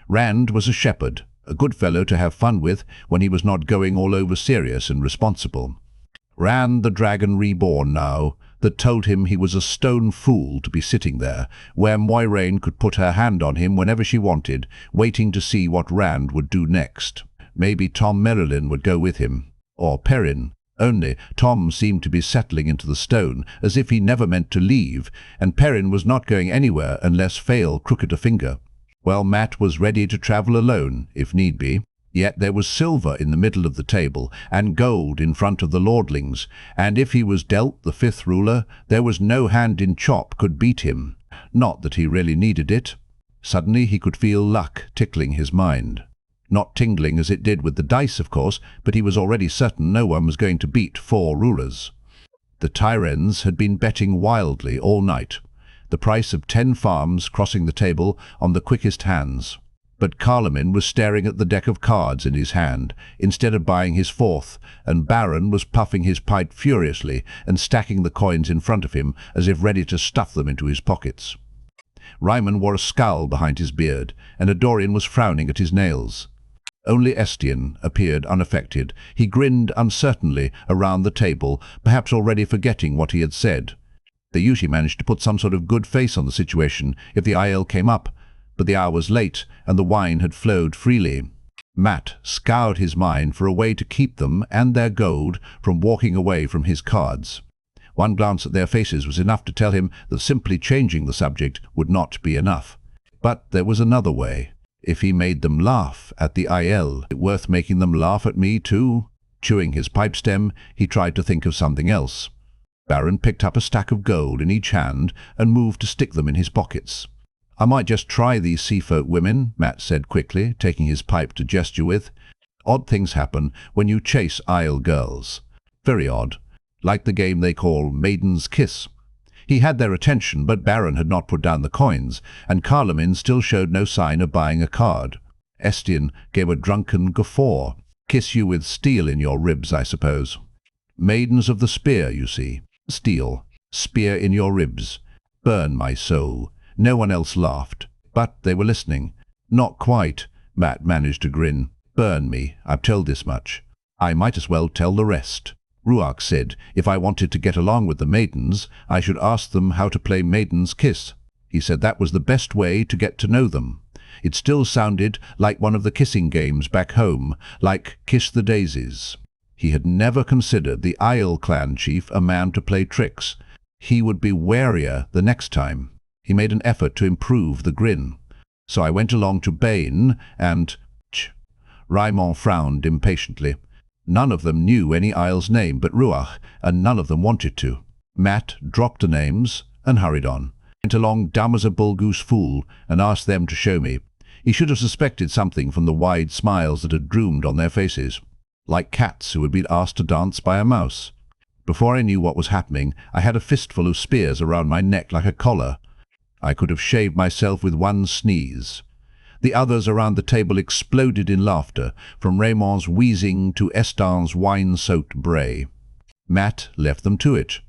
Rand was a shepherd, a good fellow to have fun with when he was not going all over serious and responsible. Rand the dragon reborn now, that told him he was a stone fool to be sitting there, where Moiraine could put her hand on him whenever she wanted, waiting to see what Rand would do next. Maybe Tom Merrilin would go with him. Or Perrin. Only Tom seemed to be settling into the stone, as if he never meant to leave, and Perrin was not going anywhere unless Fail crooked a finger. Well, Mat was ready to travel alone, if need be. Yet there was silver in the middle of the table, and gold in front of the lordlings, and if he was dealt the fifth ruler, there was no hand in chop could beat him. Not that he really needed it. Suddenly he could feel luck tickling his mind. Not tingling as it did with the dice, of course, but he was already certain no one was going to beat 4 rulers. The Tyrens had been betting wildly all night, the price of 10 farms crossing the table on the quickest hands. But Carloman was staring at the deck of cards in his hand, instead of buying his 4th, and Baron was puffing his pipe furiously and stacking the coins in front of him as if ready to stuff them into his pockets. Ryman wore a scowl behind his beard, and Adorian was frowning at his nails. Only Estienne appeared unaffected. He grinned uncertainly around the table, perhaps already forgetting what he had said. They usually managed to put some sort of good face on the situation if the aiel came up, but the hour was late and the wine had flowed freely. Mat scoured his mind for a way to keep them and their gold from walking away from his cards. One glance at their faces was enough to tell him that simply changing the subject would not be enough. But there was another way. If he made them laugh at the aiel, it worth making them laugh at me too? Chewing his pipe stem, he tried to think of something else. Baron picked up a stack of gold in each hand and moved to stick them in his pockets. I might just try these seafolk women, Mat said quickly, taking his pipe to gesture with. Odd things happen when you chase aiel girls. Very odd. Like the game they call Maiden's Kiss. He had their attention, but Baron had not put down the coins, and Carloman still showed no sign of buying a card. Estienne gave a drunken guffaw. Kiss you with steel in your ribs, I suppose. Maidens of the spear, you see. Steel. Spear in your ribs. Burn my soul. No one else laughed, but they were listening. Not quite, Mat managed to grin. Burn me, I've told this much. I might as well tell the rest. Rewatch said if I wanted to get along with the maidens, I should ask them how to play Maiden's Kiss. He said that was the best way to get to know them. It still sounded like one of the kissing games back home, like Kiss the Daisies. He had never considered the aiel clan chief a man to play tricks. He would be warier the next time. He made an effort to improve the grin. So I went along to Bane and... Raimond frowned impatiently. None of them knew any aiel's name but Rewatch, and none of them wanted to. Mat dropped the names and hurried on. Went along dumb as a bull-goose fool and asked them to show me. He should have suspected something from the wide smiles that had droomed on their faces, like cats who had been asked to dance by a mouse. Before I knew what was happening, I had a fistful of spears around my neck like a collar. I could have shaved myself with one sneeze. The others around the table exploded in laughter, from Raymond's wheezing to Estienne's wine-soaked bray. Mat left them to it.